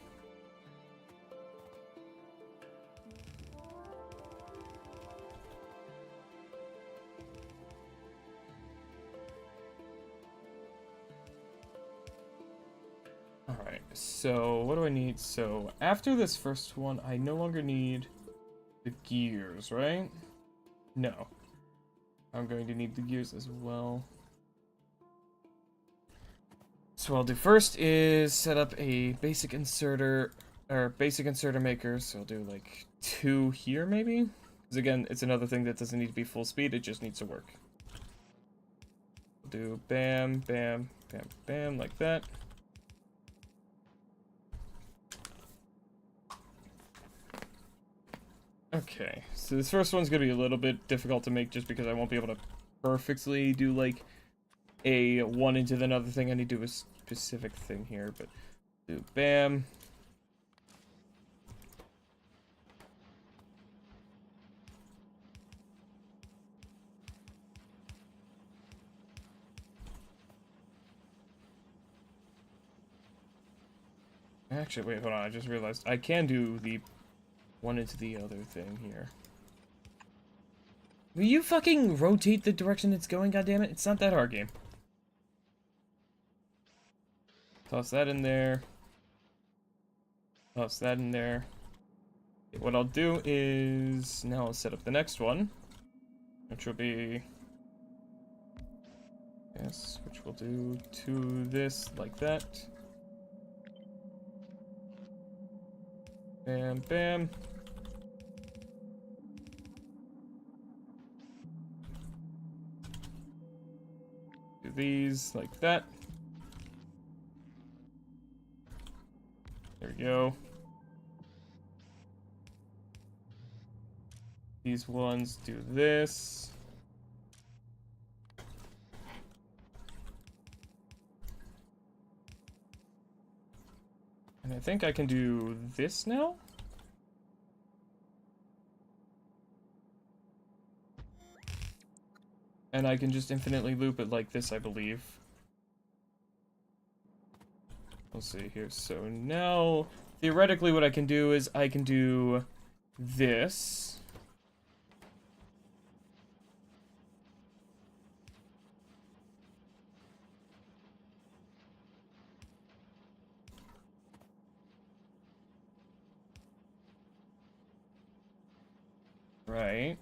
Alright, so what do I need? So after this first one, I no longer need the gears, right? No. I'm going to need the gears as well. So what I'll do first is set up a basic inserter, or basic inserter maker. So I'll do like 2 here maybe? Because again, it's another thing that doesn't need to be full speed, it just needs to work. I'll do bam, bam, bam, bam, like that. Okay, so this first one's gonna be a little bit difficult to make just because I won't be able to perfectly do like a one into another thing. I need to do a specific thing here, but do bam. Actually, wait, hold on, I just realized I can do the one into the other thing here. Will you fucking rotate the direction it's going, goddammit? It's not that hard, game. Toss that in there. Toss that in there. Okay, what I'll do is now I'll set up the next one, which will be yes, which we'll do to this like that. Bam, bam. Do these like that. There we go. These ones do this. And I think I can do this now? And I can just infinitely loop it like this, I believe. We'll see here. So now, theoretically what I can do is I can do this. Right.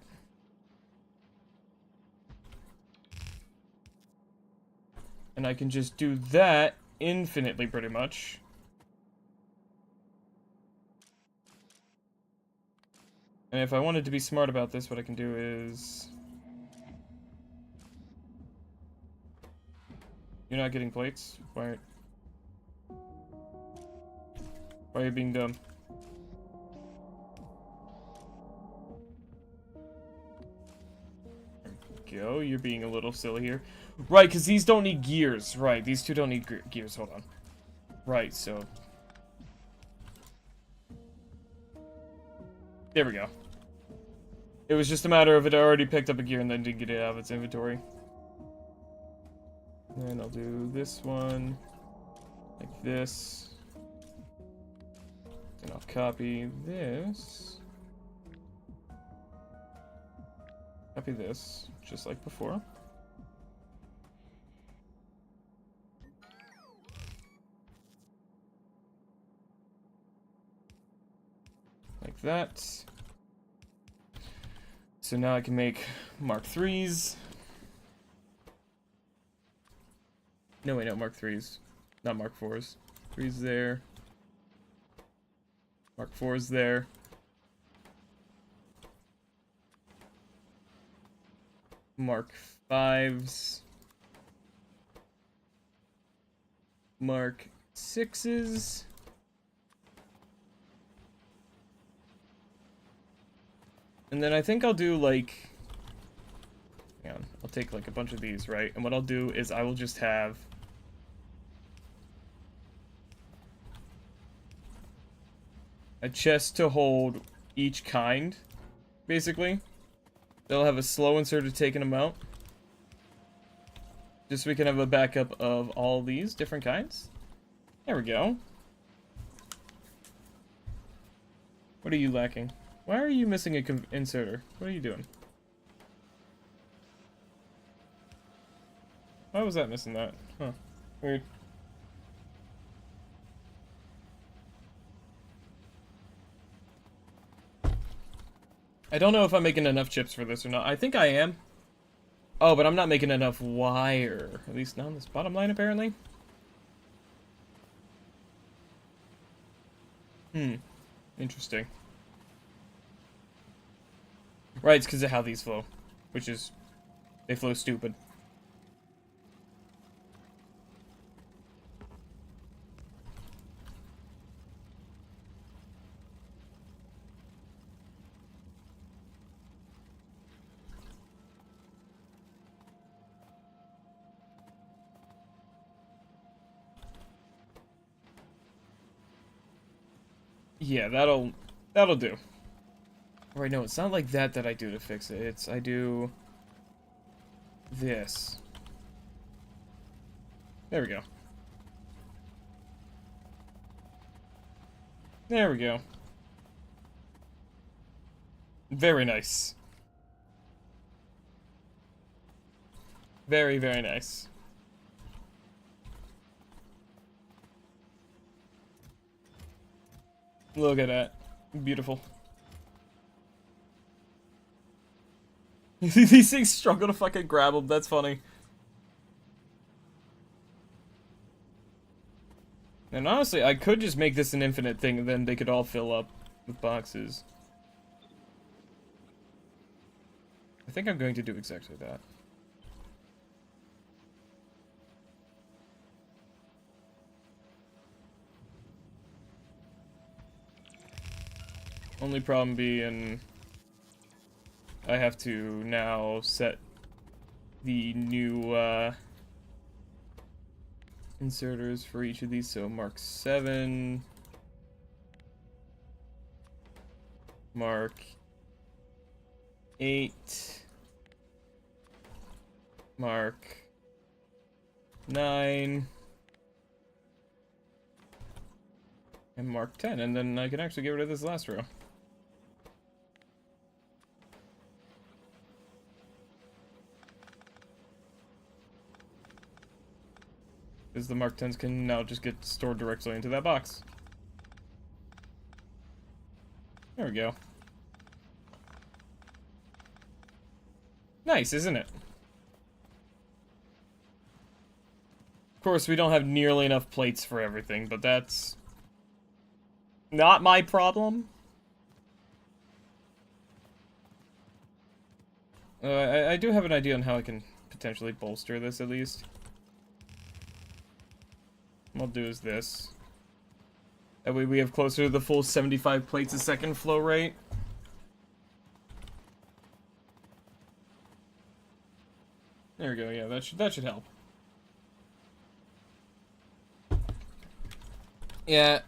And I can just do that infinitely, pretty much. And if I wanted to be smart about this, what I can do is... You're not getting plates? Why are you being dumb? There we go, you're being a little silly here. Right, because these don't need gears. Right, these two don't need gears. Hold on. Right, so... There we go. It was just a matter of it already picked up a gear and then didn't get it out of its inventory. And I'll do this one. Like this. And I'll copy this. Copy this, just like before. Like that. So now I can make Mark 3s. No, wait, no, Mark 3s. Not Mark 4s. 3's there. Mark 4's there. Mark 5s. Mark 6s. And then I think I'll do like... Hang on, I'll take like a bunch of these, right? And what I'll do is I will just have... a chest to hold each kind, basically. They'll have a slow inserter taking them out. Just so we can have a backup of all these different kinds. There we go. What are you lacking? Why are you missing a inserter? What are you doing? Why was that missing that? Huh. Weird. I don't know if I'm making enough chips for this or not. I think I am. Oh, but I'm not making enough wire. At least not on this bottom line, apparently. Interesting. Right, it's because of how these flow. Which is... they flow stupid. Yeah, that'll do. Right, no, it's not like that I do to fix it. It's, I do... this. There we go. There we go. Very nice. Very, very nice. Look at that. Beautiful. These things struggle to fucking grab them. That's funny. And honestly, I could just make this an infinite thing, and then they could all fill up with boxes. I think I'm going to do exactly that. Only problem being... I have to now set the new inserters for each of these. So Mark 7, Mark 8, Mark 9, and Mark 10. And then I can actually get rid of this last row. Because the Mark 10s can now just get stored directly into that box. There we go. Nice, isn't it? Of course, we don't have nearly enough plates for everything, but that's not my problem. I do have an idea on how I can potentially bolster this, at least. What I'll do is this. That way we have closer to the full 75 plates a second flow rate. There we go, yeah, that should help. Yeah,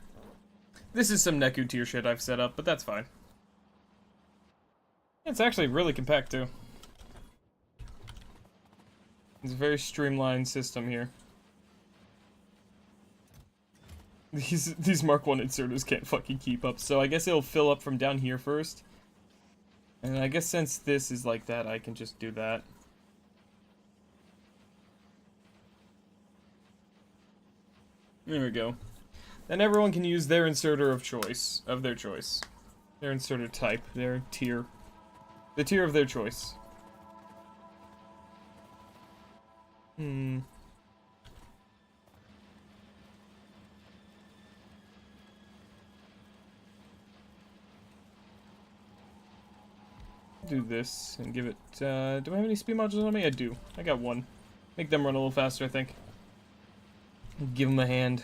this is some Neku tier shit I've set up, but that's fine. It's actually really compact too. It's a very streamlined system here. These Mark 1 inserters can't fucking keep up, so I guess it'll fill up from down here first. And I guess since this is like that, I can just do that. There we go. Then everyone can use their inserter of choice, of their choice. Their inserter type, their tier. The tier of their choice. Do this and give it, do I have any speed modules on me? I do. I got one. Make them run a little faster, I think. Give them a hand.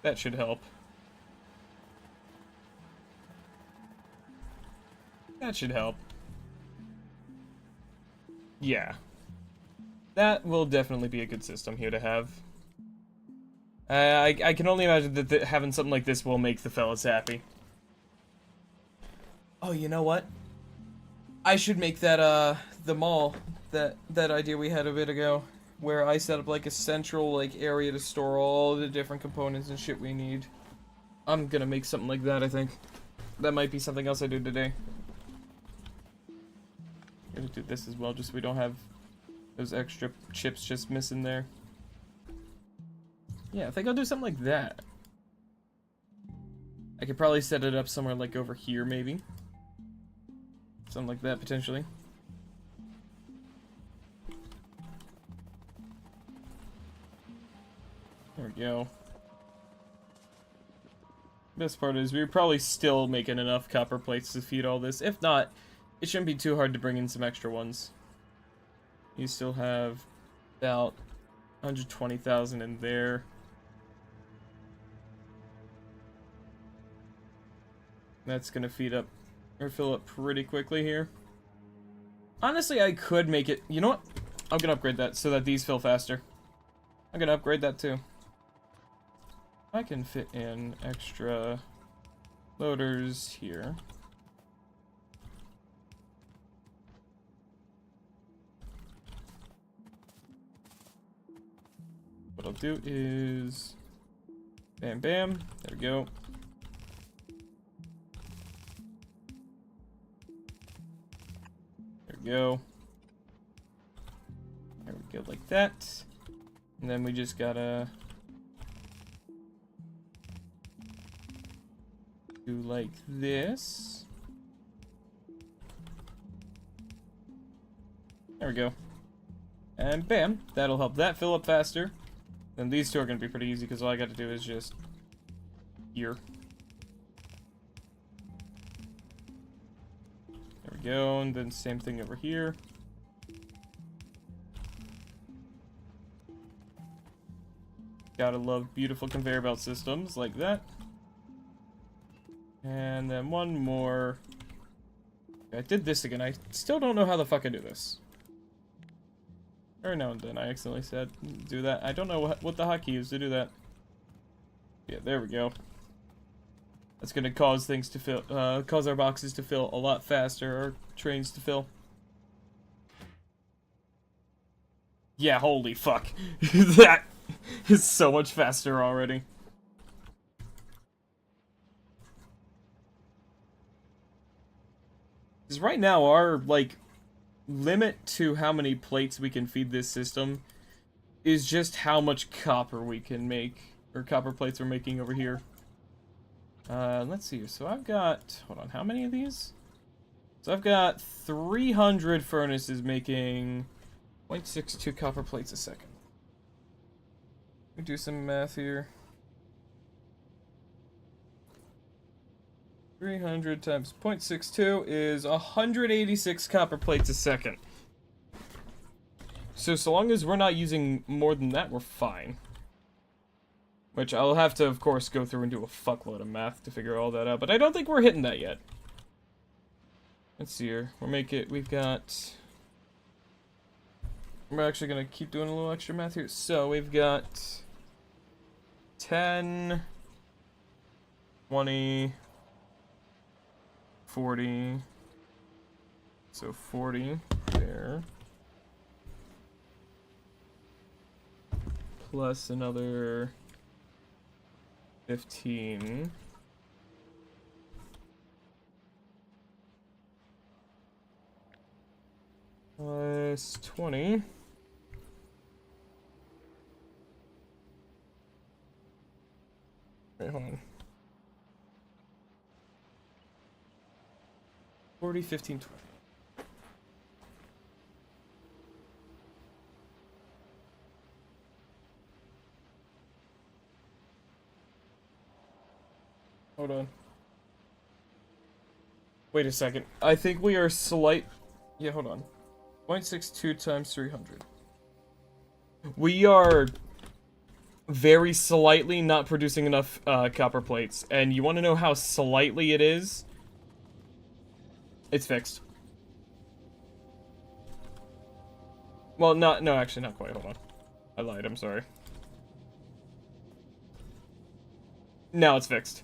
That should help. That should help. Yeah. That will definitely be a good system here to have. I can only imagine that having something like this will make the fellas happy. Oh, you know what? I should make that, the mall, that idea we had a bit ago, where I set up, like, a central, like, area to store all the different components and shit we need. I'm gonna make something like that, I think. That might be something else I do today. Gonna do this as well, just so we don't have those extra chips just missing there. Yeah, I think I'll do something like that. I could probably set it up somewhere like over here, maybe. Something like that, potentially. There we go. Best part is we're probably still making enough copper plates to feed all this. If not, it shouldn't be too hard to bring in some extra ones. You still have about 120,000 in there. That's gonna feed up, or fill up pretty quickly here. Honestly, I could make it, you know what? I'm gonna upgrade that so that these fill faster. I'm gonna upgrade that too. I can fit in extra loaders here. What I'll do is bam bam, there we go. There we go. There we go, like that. And then we just gotta do like this. There we go. And bam, that'll help that fill up faster. Then these two are gonna be pretty easy because all I gotta do is just here. There we go, and then same thing over here. Gotta love beautiful conveyor belt systems like that. And then one more. I did this again. I still don't know how the fuck I do this. Every now and then I accidentally said do that. I don't know what the hotkey is to do that. Yeah, there we go. That's gonna cause things to fill, cause our boxes to fill a lot faster, or trains to fill. Yeah, holy fuck. That is so much faster already. Because right now our, like, limit to how many plates we can feed this system is just how much copper we can make, or copper plates we're making over here. Let's see, so I've got, hold on, how many of these? So I've got 300 furnaces making 0.62 copper plates a second. Let me do some math here. 300 times 0.62 is 186 copper plates a second. So long as we're not using more than that, we're fine. Which I'll have to, of course, go through and do a fuckload of math to figure all that out, but I don't think we're hitting that yet. Let's see here. We've got... We're actually gonna keep doing a little extra math here. So we've got 10, 20, 40. So 40 there. Plus another 15. Plus 20. Wait, hold on. 40, 15, 20. Hold on. Wait a second. I think we are Yeah, hold on. 0.62 times 300. We are very slightly not producing enough copper plates. And you want to know how slightly it is? It's fixed. Well, no, actually not quite. Hold on. I lied, I'm sorry. Now it's fixed.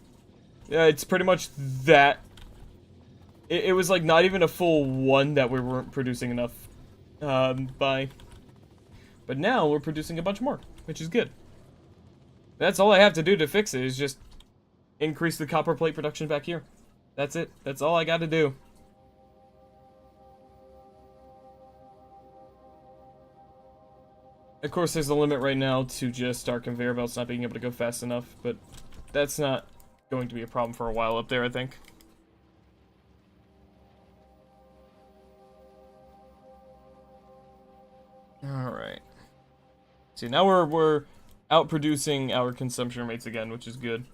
It's pretty much that. It was like not even a full 1 that we weren't producing enough by. But now we're producing a bunch more, which is good. That's all I have to do to fix it, is just increase the copper plate production back here. That's it. That's all I gotta do. Of course, there's a limit right now to just our conveyor belts not being able to go fast enough, but that's not going to be a problem for a while up there, I think. Alright. See, now we're outproducing our consumption rates again, which is good.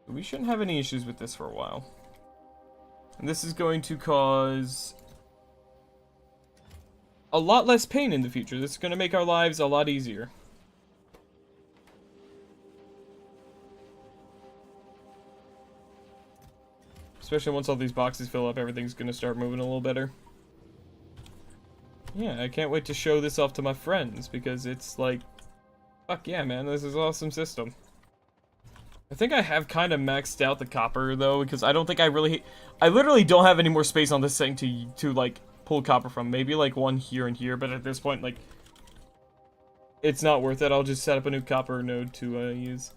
We shouldn't have any issues with this for a while. And this is going to cause a lot less pain in the future. This is going to make our lives a lot easier. Especially once all these boxes fill up, everything's going to start moving a little better. Yeah, I can't wait to show this off to my friends, because it's like, fuck yeah, man, this is an awesome system. I think I have kind of maxed out the copper, though, because I don't think I literally don't have any more space on this thing to like, pull copper from. Maybe, like, one here and here, but at this point, like, it's not worth it. I'll just set up a new copper node to, use.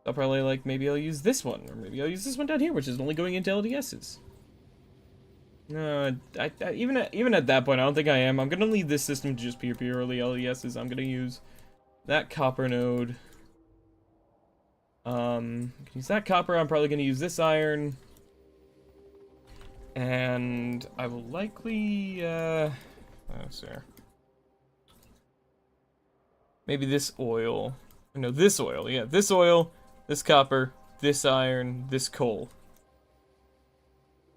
I'll probably, like, maybe I'll use this one, or maybe I'll use this one down here, which is only going into LDSs. Even at that point, I don't think I am. I'm gonna leave this system to just purely LESs. I'm gonna use that copper node. Can use that copper. I'm probably gonna use this iron, and I will likely let's see here. Maybe this oil. No, this oil. Yeah, this oil, this copper, this iron, this coal.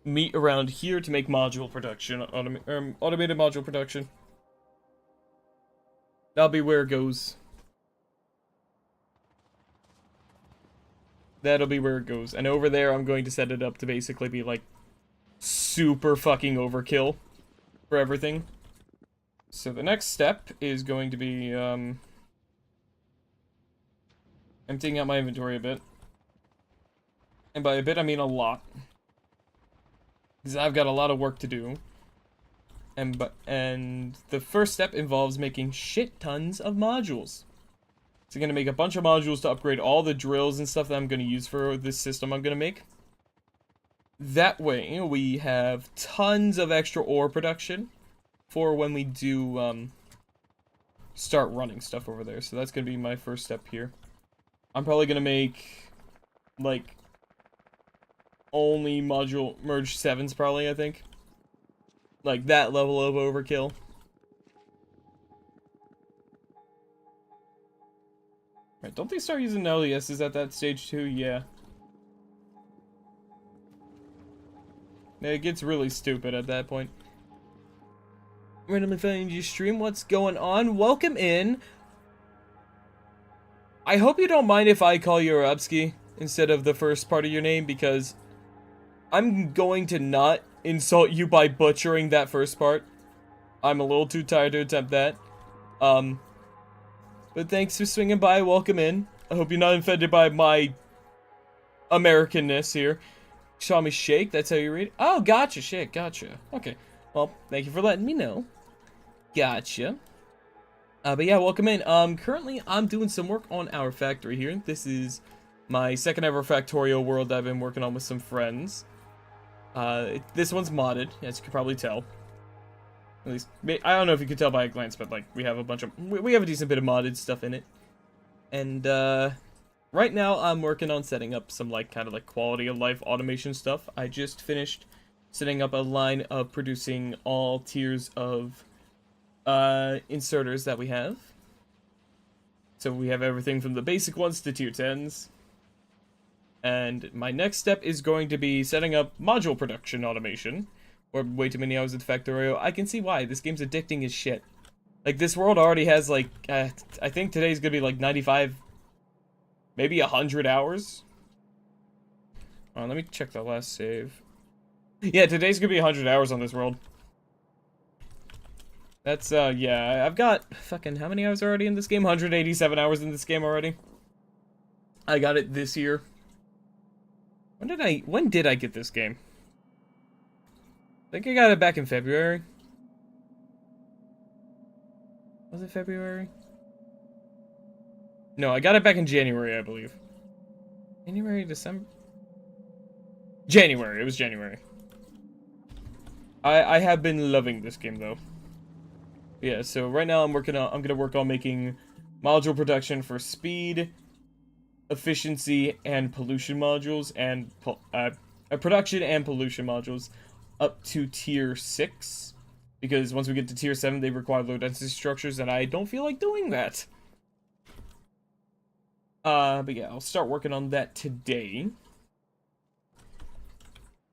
Meet around here to make module production, automated module production. That'll be where it goes. That'll be where it goes. And over there, I'm going to set it up to basically be, like, super fucking overkill for everything. So the next step is going to be, emptying out my inventory a bit. And by a bit, I mean a lot. Because I've got a lot of work to do. And the first step involves making shit tons of modules. So I'm going to make a bunch of modules to upgrade all the drills and stuff that I'm going to use for this system I'm going to make. That way, we have tons of extra ore production for when we do start running stuff over there. So that's going to be my first step here. I'm probably going to make, like, only module merge 7s probably, I think. Like, that level of overkill. Right, don't they start using LESs at that stage too? Yeah. It gets really stupid at that point. Randomly finding your stream, what's going on? Welcome in. I hope you don't mind if I call you Arabski instead of the first part of your name, because I'm going to not insult you by butchering that first part. I'm a little too tired to attempt that. Um, but thanks for swinging by. Welcome in. I hope you're not offended by my Americanness here. Xiaomi Shake, that's how you read it? Oh, gotcha, Shake, gotcha. Okay. Well, thank you for letting me know. Gotcha. But yeah, welcome in. Currently, I'm doing some work on our factory here. This is my second ever Factorio world that I've been working on with some friends. This one's modded, as you can probably tell. At least, I don't know if you could tell by a glance, but, like, we have a bunch of, we have a decent bit of modded stuff in it. And, right now I'm working on setting up some, like, kind of, like, quality of life automation stuff. I just finished setting up a line of producing all tiers of, inserters that we have. So we have everything from the basic ones to tier 10s. And my next step is going to be setting up module production automation. Or way too many hours at Factorio. I can see why. This game's addicting as shit. Like, this world already has, like, I think today's gonna be, like, 95, maybe 100 hours. Let me check the last save. Yeah, today's gonna be 100 hours on this world. That's, yeah, I've got fucking, how many hours already in this game? 187 hours in this game already. I got it this year. When did I get this game? I think I got it back in February. Was it February? No, I got it back in January, I believe. January, December? January, it was January. I have been loving this game, though. Yeah, so right now I'm gonna work on making module production for speed, efficiency, and pollution modules, and production and pollution modules up to tier 6. Because once we get to tier 7, they require low density structures, and I don't feel like doing that. But yeah, I'll start working on that today.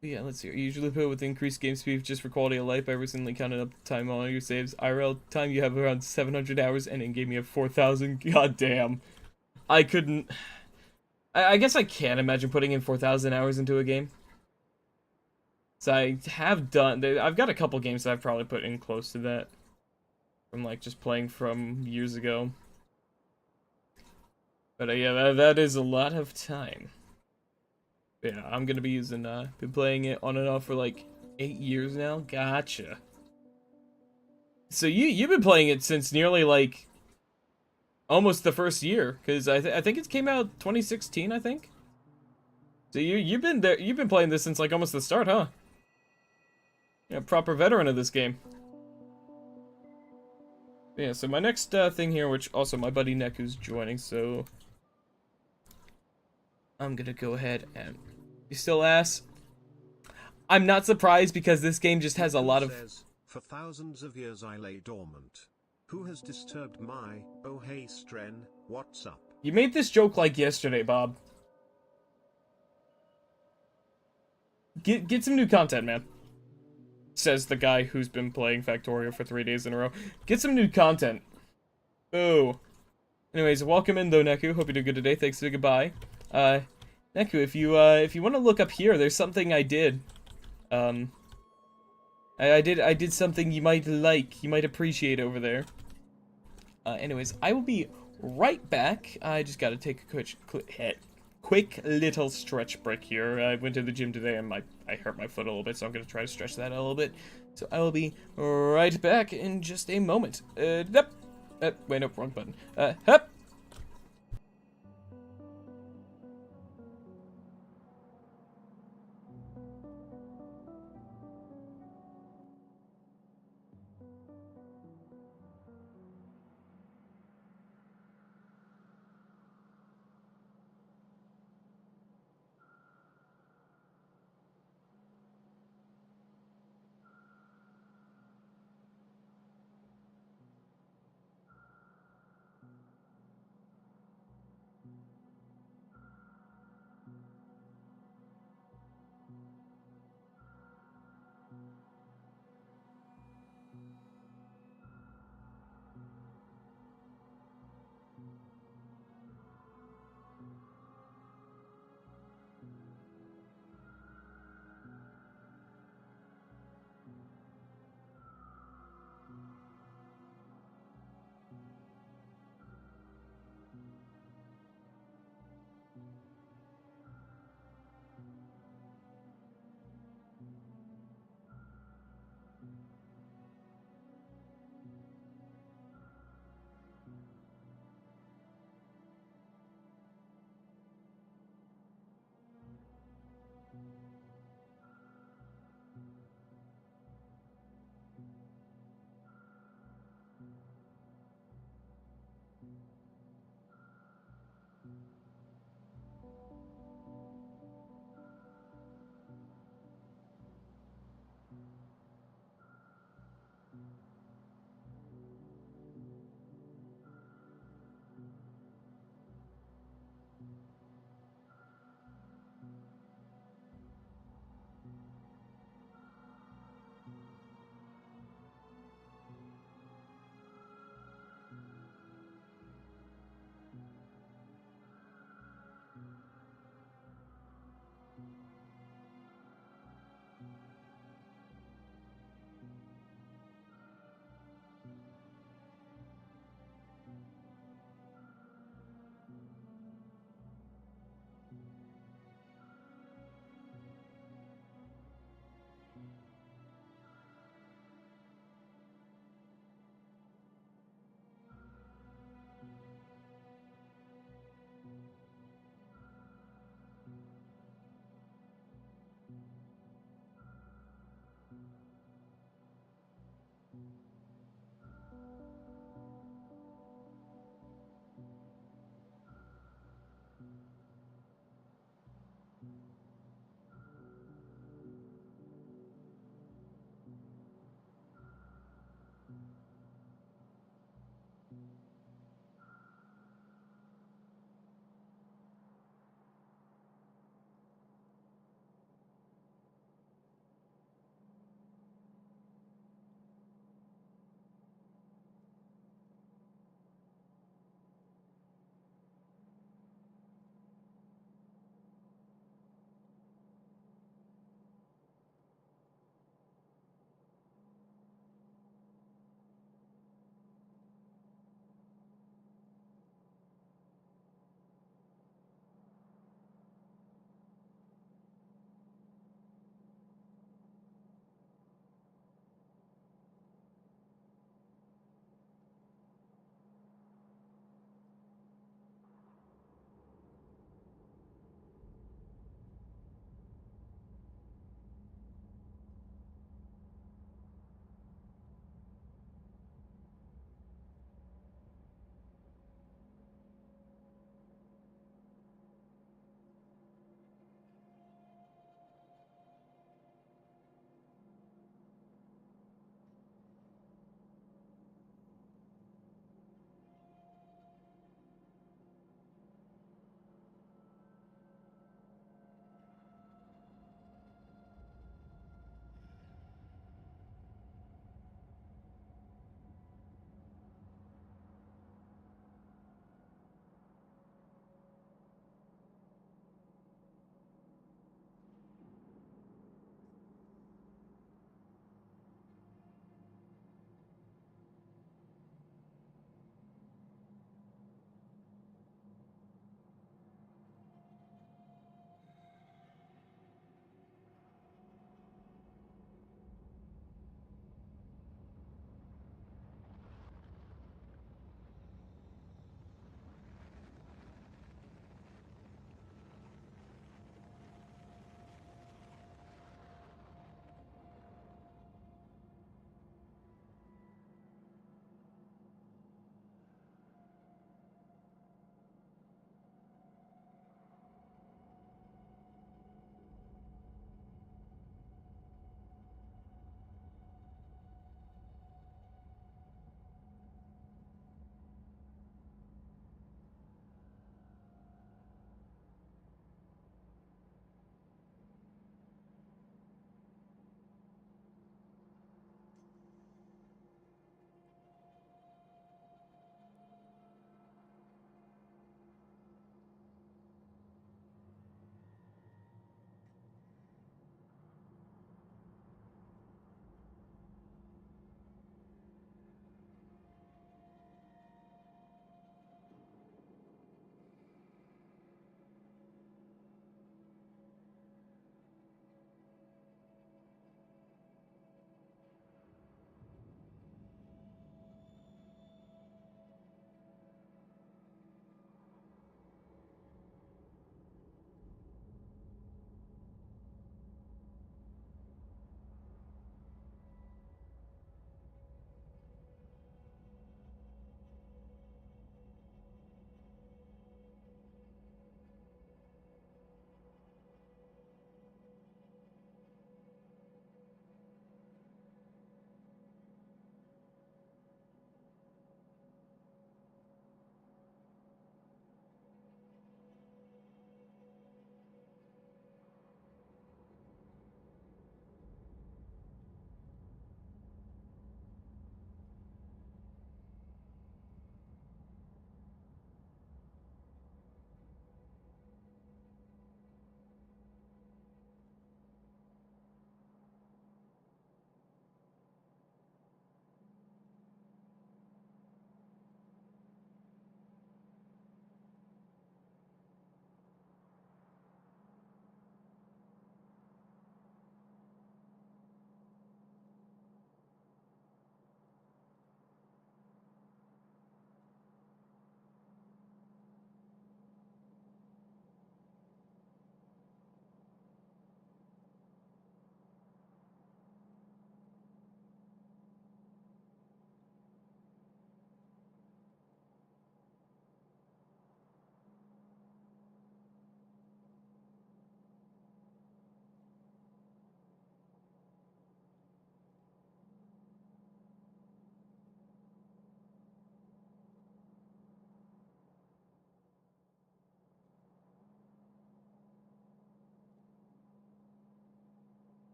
Yeah, let's see. I usually put with increased game speed just for quality of life. I recently counted up the time on all your saves. IRL time you have around 700 hours, and in game you have 4,000. God damn. I couldn't. I guess I can't imagine putting in 4,000 hours into a game. So I have done. I've got a couple games that I've probably put in close to that. From, like, just playing from years ago. But yeah, that is a lot of time. Yeah, I'm gonna be using, been playing it on and off for like 8 years now. Gotcha. So you've been playing it since nearly, like, almost the first year, because I think it came out 2016, I think. So you've been there, you've been playing this since, like, almost the start, huh? Yeah, proper veteran of this game. Yeah, so my next thing here, which also my buddy Neku's joining, so I'm gonna go ahead and... You still ass? I'm not surprised because this game just has a lot of... For thousands of years I lay dormant. Who has disturbed my, oh hey Stren, what's up? You made this joke like yesterday, Bob. Get some new content, man. Says the guy who's been playing Factorio for 3 days in a row. Get some new content. Boo. Anyways, welcome in though, Neku. Hope you do good today. Thanks for goodbye. Neku, if you want to look up here, there's something I did. I did something you might like, you might appreciate over there. Anyways, I will be right back. I just gotta take a quick little stretch break here. I went to the gym today and I hurt my foot a little bit, so I'm gonna try to stretch that a little bit. So I will be right back in just a moment. Yep. Wait, no, wrong button. Hup.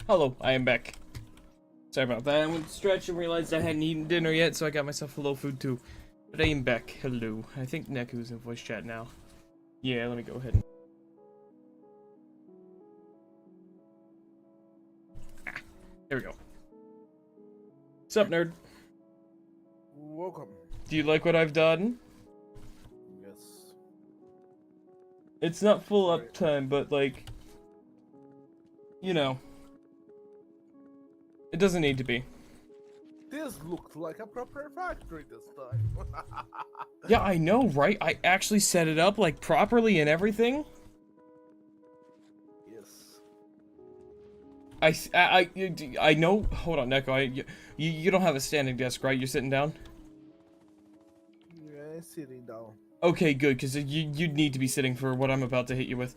Hello, I am back. Sorry about that. I went to stretch and realized I hadn't eaten dinner yet, so I got myself a little food too. But I am back. Hello. I think Neku's in voice chat now. Yeah, let me go ahead and... There we go. What's up, nerd? Welcome. Do you like what I've done? Yes. It's not full uptime, but like... You know. It doesn't need to be. This looked like a proper factory this time. Yeah, I know, right? I actually set it up, like, properly and everything. Yes. I know... Hold on, Neko. You don't have a standing desk, right? You're sitting down? Yeah, sitting down. Okay, good, because you'd need to be sitting for what I'm about to hit you with.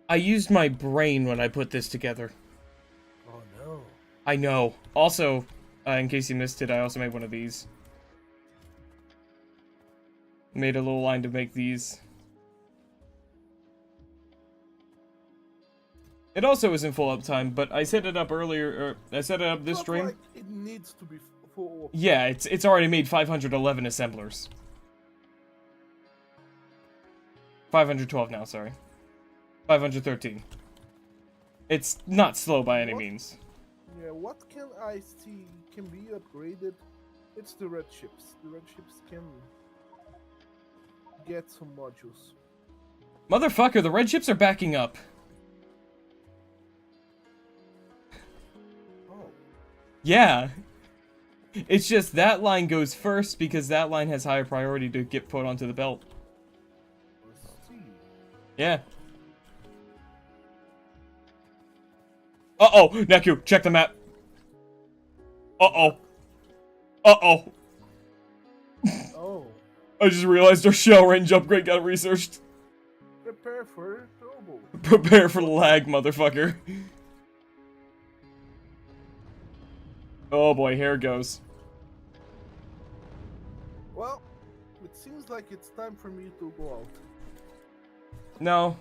I used my brain when I put this together. Oh no. I know. Also, in case you missed it, I also made one of these. Made a little line to make these. It also isn't full uptime, but I set it up earlier, or I set it up this Not stream. like it needs to be full. Yeah, it's already made 511 assemblers. 512 now, sorry. 513. It's not slow by any means. Yeah, what can I see can be upgraded? It's the red chips. The red chips can get some modules. Motherfucker, the red chips are backing up. Oh. Yeah. It's just that line goes first because that line has higher priority to get put onto the belt. Let's see. Yeah. Uh-oh, Neku, check the map. Uh-oh. Uh-oh. Oh. I just realized our shell range upgrade got researched. Prepare for trouble. Prepare for lag, motherfucker. Oh boy, here it goes. Well, it seems like it's time for me to go out. No.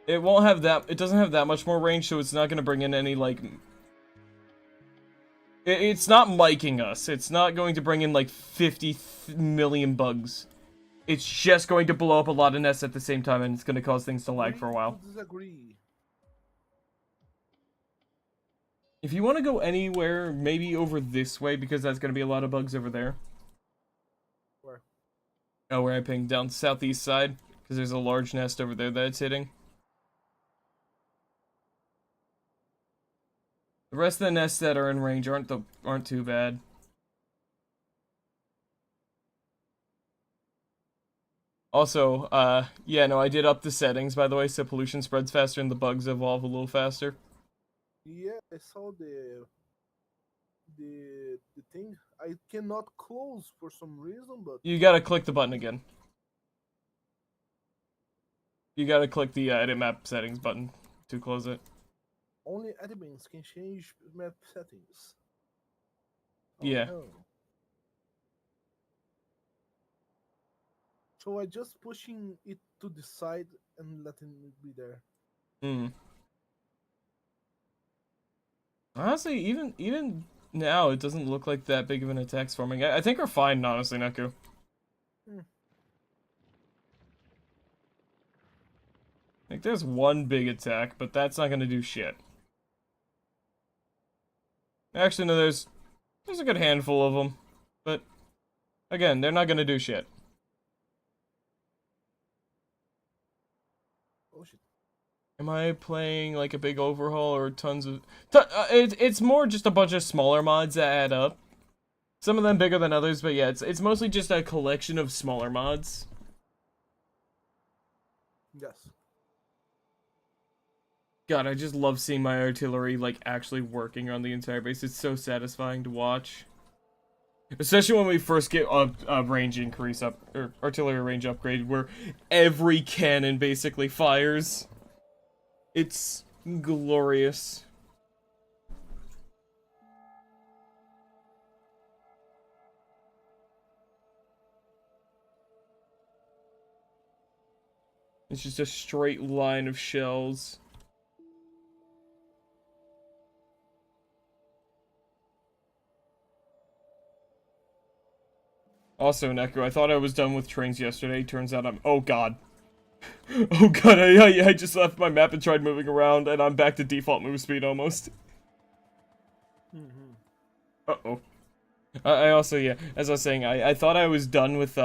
It won't have that, it doesn't have that much more range, so it's not gonna bring in any, like... It's not miking us. It's not going to bring in, like, 50 million bugs. It's just going to blow up a lot of nests at the same time, and it's gonna cause things to lag for a while. Disagree. If you want to go anywhere, maybe over this way, because that's gonna be a lot of bugs over there. Where? Oh, where I pinged down southeast side, because there's a large nest over there that it's hitting. The rest of the nests that are in range aren't too bad. Also, yeah, no, I did up the settings, by the way, so pollution spreads faster and the bugs evolve a little faster. Yeah, I saw the thing. I cannot close for some reason, but You gotta click the button again. You gotta click the edit map settings button to close it. only admins can change map settings. Oh, Yeah. no. So I just pushing it to the side and letting it be there. Hmm. Honestly, even now, it doesn't look like that big of an attack's forming. I think we're fine, honestly, Neku. Hmm. Like, there's one big attack, but that's not gonna do shit. Actually, no, there's a good handful of them, but again, they're not gonna do shit. Oh shit. Am I playing like a big overhaul or tons of... it's more just a bunch of smaller mods that add up. Some of them bigger than others, but yeah, it's mostly just a collection of smaller mods. Yes. God, I just love seeing my artillery like actually working on the entire base. It's so satisfying to watch. Especially when we first get a range increase up, or artillery range upgrade, where every cannon basically fires. It's glorious. It's just a straight line of shells. Also, Neko, I thought I was done with trains yesterday. Turns out I'm... Oh, God. Oh, God, I just left my map and tried moving around, and I'm back to default move speed almost. Mm-hmm. Uh-oh. I also, yeah, as I was saying, I thought I was done with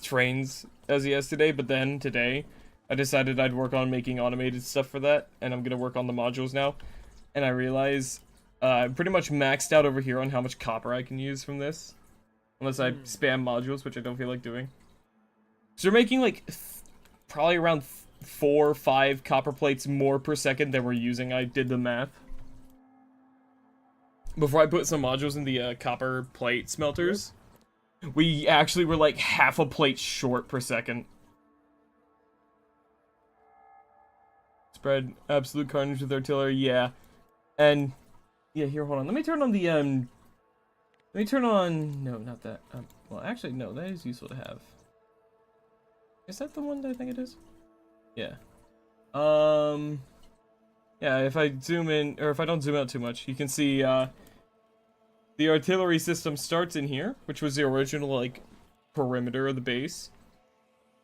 trains as of yesterday, but then today, I decided I'd work on making automated stuff for that, and I'm gonna work on the modules now. And I realize, I'm pretty much maxed out over here on how much copper I can use from this. Unless I spam modules, which I don't feel like doing. So we're making, like, probably around 4 or 5 copper plates more per second than we're using. I did the math. Before I put some modules in the copper plate smelters, we actually were like half a plate short per second. Spread absolute carnage with artillery, yeah. And, yeah, here, hold on. Let me turn on the, Let me turn on... No, not that. Well, actually, no, that is useful to have. Is that the one that I think it is? Yeah. Yeah, if I zoom in, or if I don't zoom out too much, you can see, the artillery system starts in here, which was the original, like, perimeter of the base.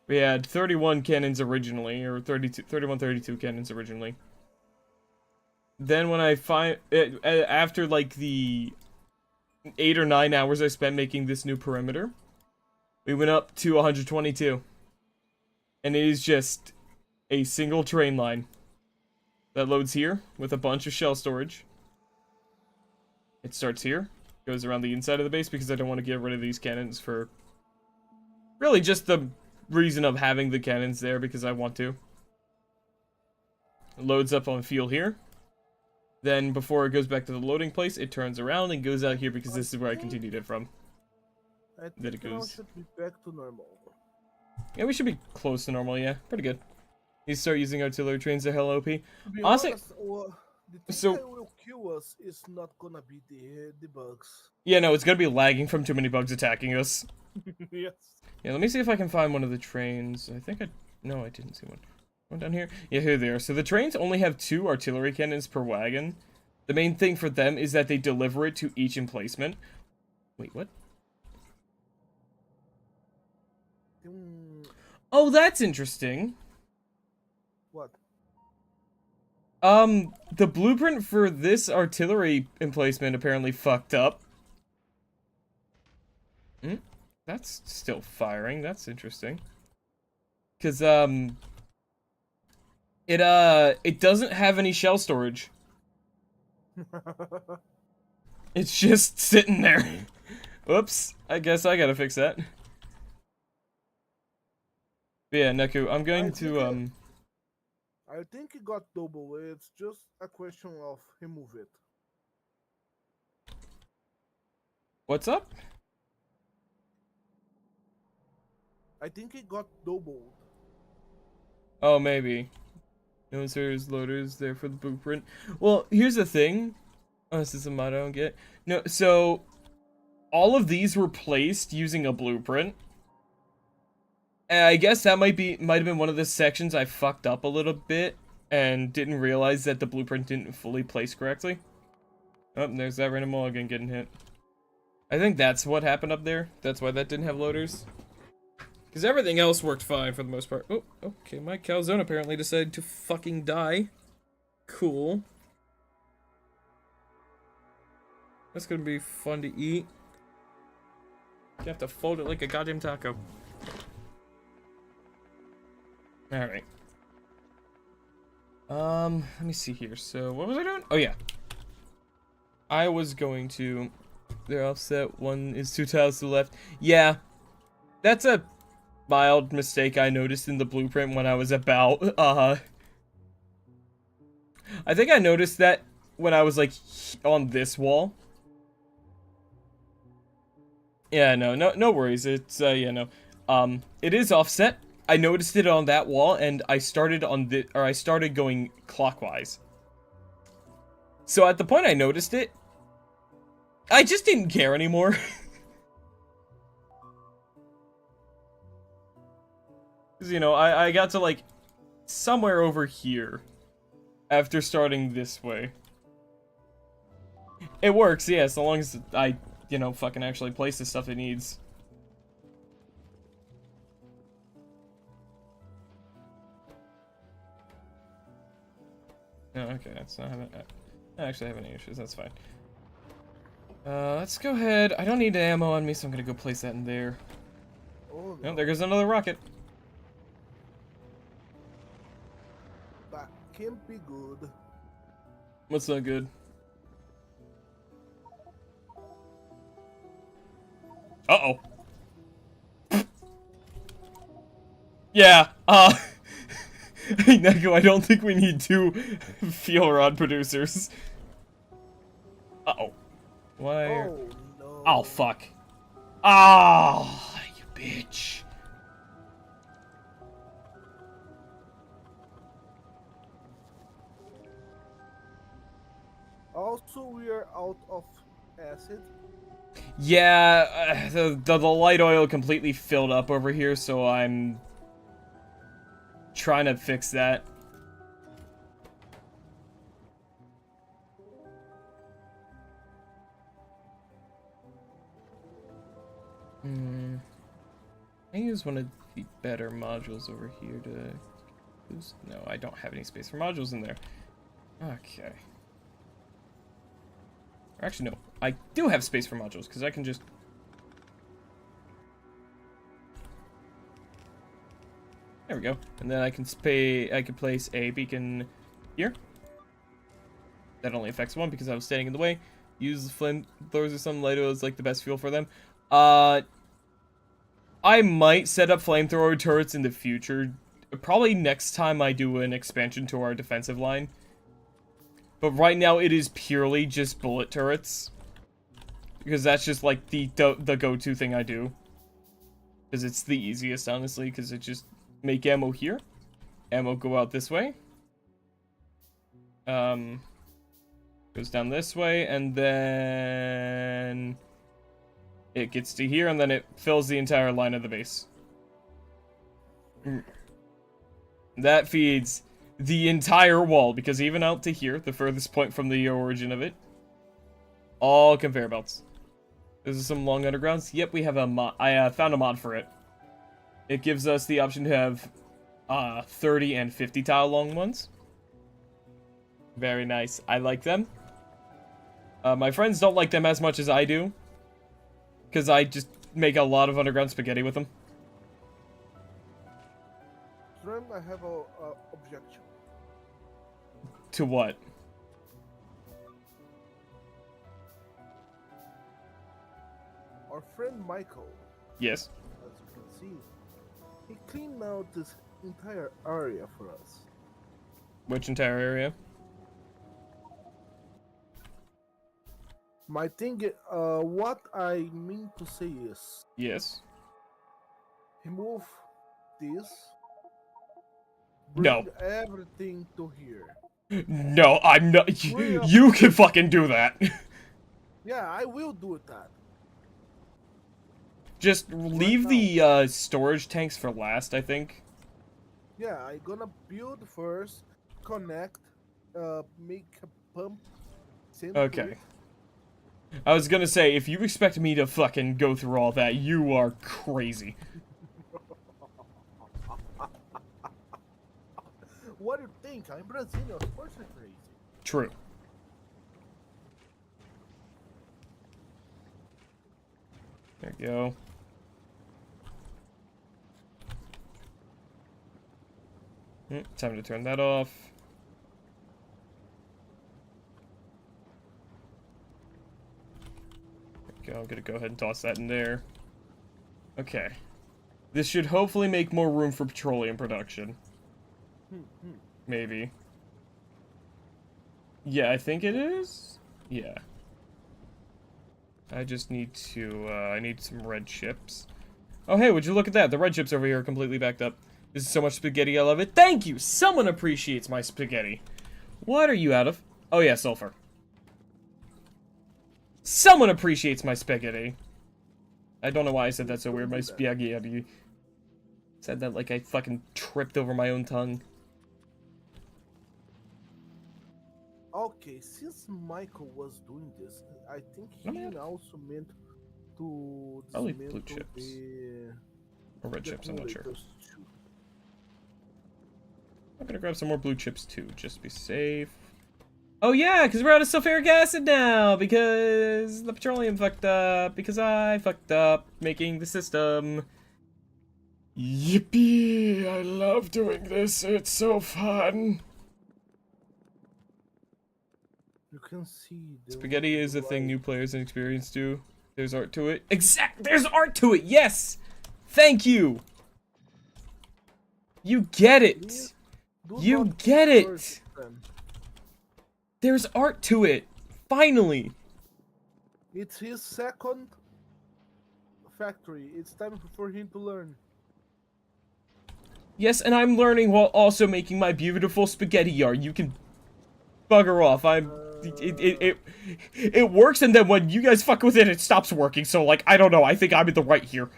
We had 31 cannons originally, or 31, 32 cannons originally. Then when I find, after, like, the 8 or 9 hours I spent making this new perimeter, we went up to 122. And it is just a single train line that loads here with a bunch of shell storage. It starts here. Goes around the inside of the base because I don't want to get rid of these cannons for really just the reason of having the cannons there because I want to. It loads up on fuel here. Then before it goes back to the loading place, it turns around and goes out here because this is where I continued it from. I Then it think now goes. should be back to normal. Yeah, we should be close to normal, yeah. Pretty good. You start using artillery trains to hell OP. To be Honestly, honest, the thing so- that will kill us is not gonna be the bugs. yeah, no, it's gonna be lagging from too many bugs attacking us. Yes. Yeah, let me see if I can find one of the trains. I think no, I didn't see one. One down here? Yeah, here they are. So the trains only have 2 artillery cannons per wagon. The main thing for them is that they deliver it to each emplacement. Wait, what? Oh, that's interesting. What? The blueprint for this artillery emplacement apparently fucked up. That's still firing. That's interesting. Cause, it doesn't have any shell storage. It's just sitting there. Whoops. I guess I gotta fix that. But yeah, Neku, I'm going to, I think it got double. It's just a question of remove it. what's up? I think it got doubled. Oh, maybe. No serious loaders there for the blueprint. Well, here's the thing. Oh, this is a mod I don't get. No, so all of these were placed using a blueprint. And I guess that might have been one of the sections I fucked up a little bit and didn't realize that the blueprint didn't fully place correctly. Oh, there's that random mulligan getting hit. I think that's what happened up there. That's why that didn't have loaders. Because everything else worked fine for the most part. Oh, okay, my calzone apparently decided to fucking die. Cool. That's gonna be fun to eat. You have to fold it like a goddamn taco. Alright. Let me see here. So, what was I doing? Oh, yeah. I was going to... They're offset. One is 2 tiles to the left. Yeah. That's a mild mistake I noticed in the blueprint when I was about, I think I noticed that when I was, like, on this wall. Yeah, no worries. It's, yeah, no. It is offset. I noticed it on that wall, and I started going clockwise. So at the point I noticed it, I just didn't care anymore. Because, you know, I got to, like, somewhere over here after starting this way. It works, yeah, so long as you know, fucking actually place the stuff it needs. Oh, okay, that's not having. I actually have any issues. That's fine. Let's go ahead. I don't need ammo on me, so I'm gonna go place that in there. Oh, no. Oh, there goes another rocket. That can't be good. What's not good? Uh-oh. Yeah, hey, Neko, I don't think we need two fuel rod producers. Uh-oh. Why? Oh, no. Oh, fuck. Ah, you bitch. Also, we are out of acid. Yeah, the light oil completely filled up over here, so I'm trying to fix that. I use one of the better modules over here to boost. No, I don't have any space for modules in there. Okay. Actually, no. I do have space for modules, because I can just... There we go. And then I can place a beacon here. That only affects one because I was standing in the way. Use the flamethrowers or some light oil is like the best fuel for them. I might set up flamethrower turrets in the future. Probably next time I do an expansion to our defensive line. But right now it is purely just bullet turrets. Because that's just like the go-to thing I do. Because it's the easiest, honestly, because it just make ammo here. Ammo go out this way. Goes down this way, and then it gets to here, and then it fills the entire line of the base. That feeds the entire wall, because even out to here, the furthest point from the origin of it, all conveyor belts. There's some long undergrounds. Yep, we have a mod. I found a mod for it. It gives us the option to have 30 and 50 tile long ones. Very nice. I like them. My friends don't like them as much as I do, because I just make a lot of underground spaghetti with them. Then I have a objection. To what? Our friend Michael, Yes. as you can see, he cleaned out this entire area for us. Which entire area? My thing, what I mean to say is, Yes. he moved this, No. bring everything to here. No, I'm not. You can fucking do that. Yeah, I will do that. Just leave the storage tanks for last, I think. Yeah, I gonna build first, connect, make a pump. Send to Okay. it. I was gonna say, if you expect me to fucking go through all that, you are crazy. What do you think? I'm Brazilian, of course I'm crazy. True. There you go. Time to turn that off. There we go. I'm gonna go ahead and toss that in there. Okay. This should hopefully make more room for petroleum production. Maybe. Yeah, I think it is. Yeah. I just need to, I need some red chips. Oh, hey, would you look at that? The red chips over here are completely backed up. This is so much spaghetti, I love it. Thank you! Someone appreciates my spaghetti. What are you out of? Oh, yeah, sulfur. Someone appreciates my spaghetti. I don't know why I said that so weird. My spaghetti. Said that like I fucking tripped over my own tongue. Okay, since Michael was doing this, I think No, he man. also meant to Probably blue dismantle chips. Or red the chips, I'm not sure. accumulators too. I'm gonna grab some more blue chips too, just to be safe. Oh yeah, because we're out of sulfuric acid now, because the petroleum fucked up, because I fucked up making the system. Yippee! I love doing this, it's so fun. You can see Spaghetti is the a thing light. new players and experience do. There's art to it. There's art to it, yes! Thank you! You get Please it! do You not get curse it! them. There's art to it! Finally! It's his second factory. It's time for him to learn. Yes, and I'm learning while also making my beautiful spaghetti yard. You can bugger off. Uh, It works, and then when you guys fuck with it, it stops working. So, like, I don't know. I think I'm in the right here.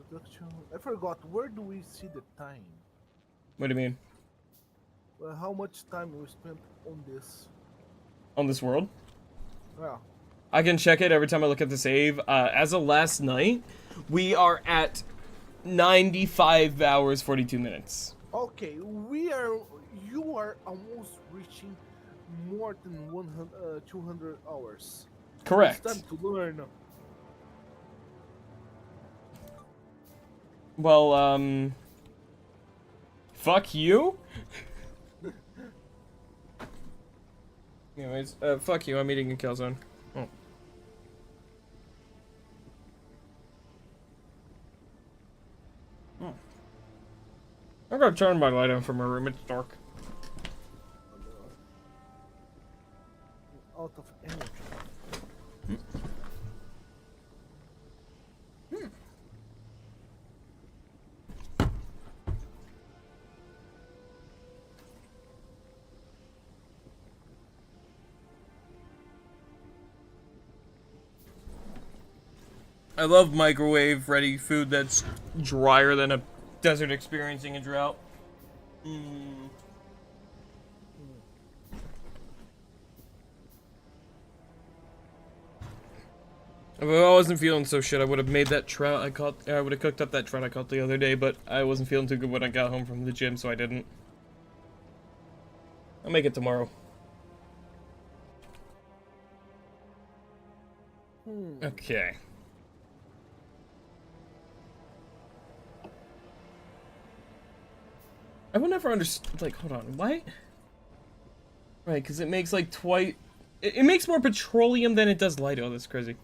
Production. I forgot. Where do we see the time? What do you mean? How much time we spent on this? On this world? Well, I can check it every time I look at the save. As of last night, we are at 95 hours, 42 minutes. okay. We are. You are almost reaching more than 200 hours. Correct. It's time to learn. Well, fuck you? Anyways, fuck you, I'm eating a calzone. Oh. I'm gonna turn my light on from my room, it's dark. Out of energy. I love microwave ready food that's drier than a desert experiencing a drought. If I wasn't feeling so shit, I would have made that trout I caught. I would have cooked up that trout I caught the other day, but I wasn't feeling too good when I got home from the gym, so I didn't. I'll make it tomorrow. Okay. I will never understand. Like, hold on, why? Right, because it makes like twice. It makes more petroleum than it does light. Oh, that's crazy.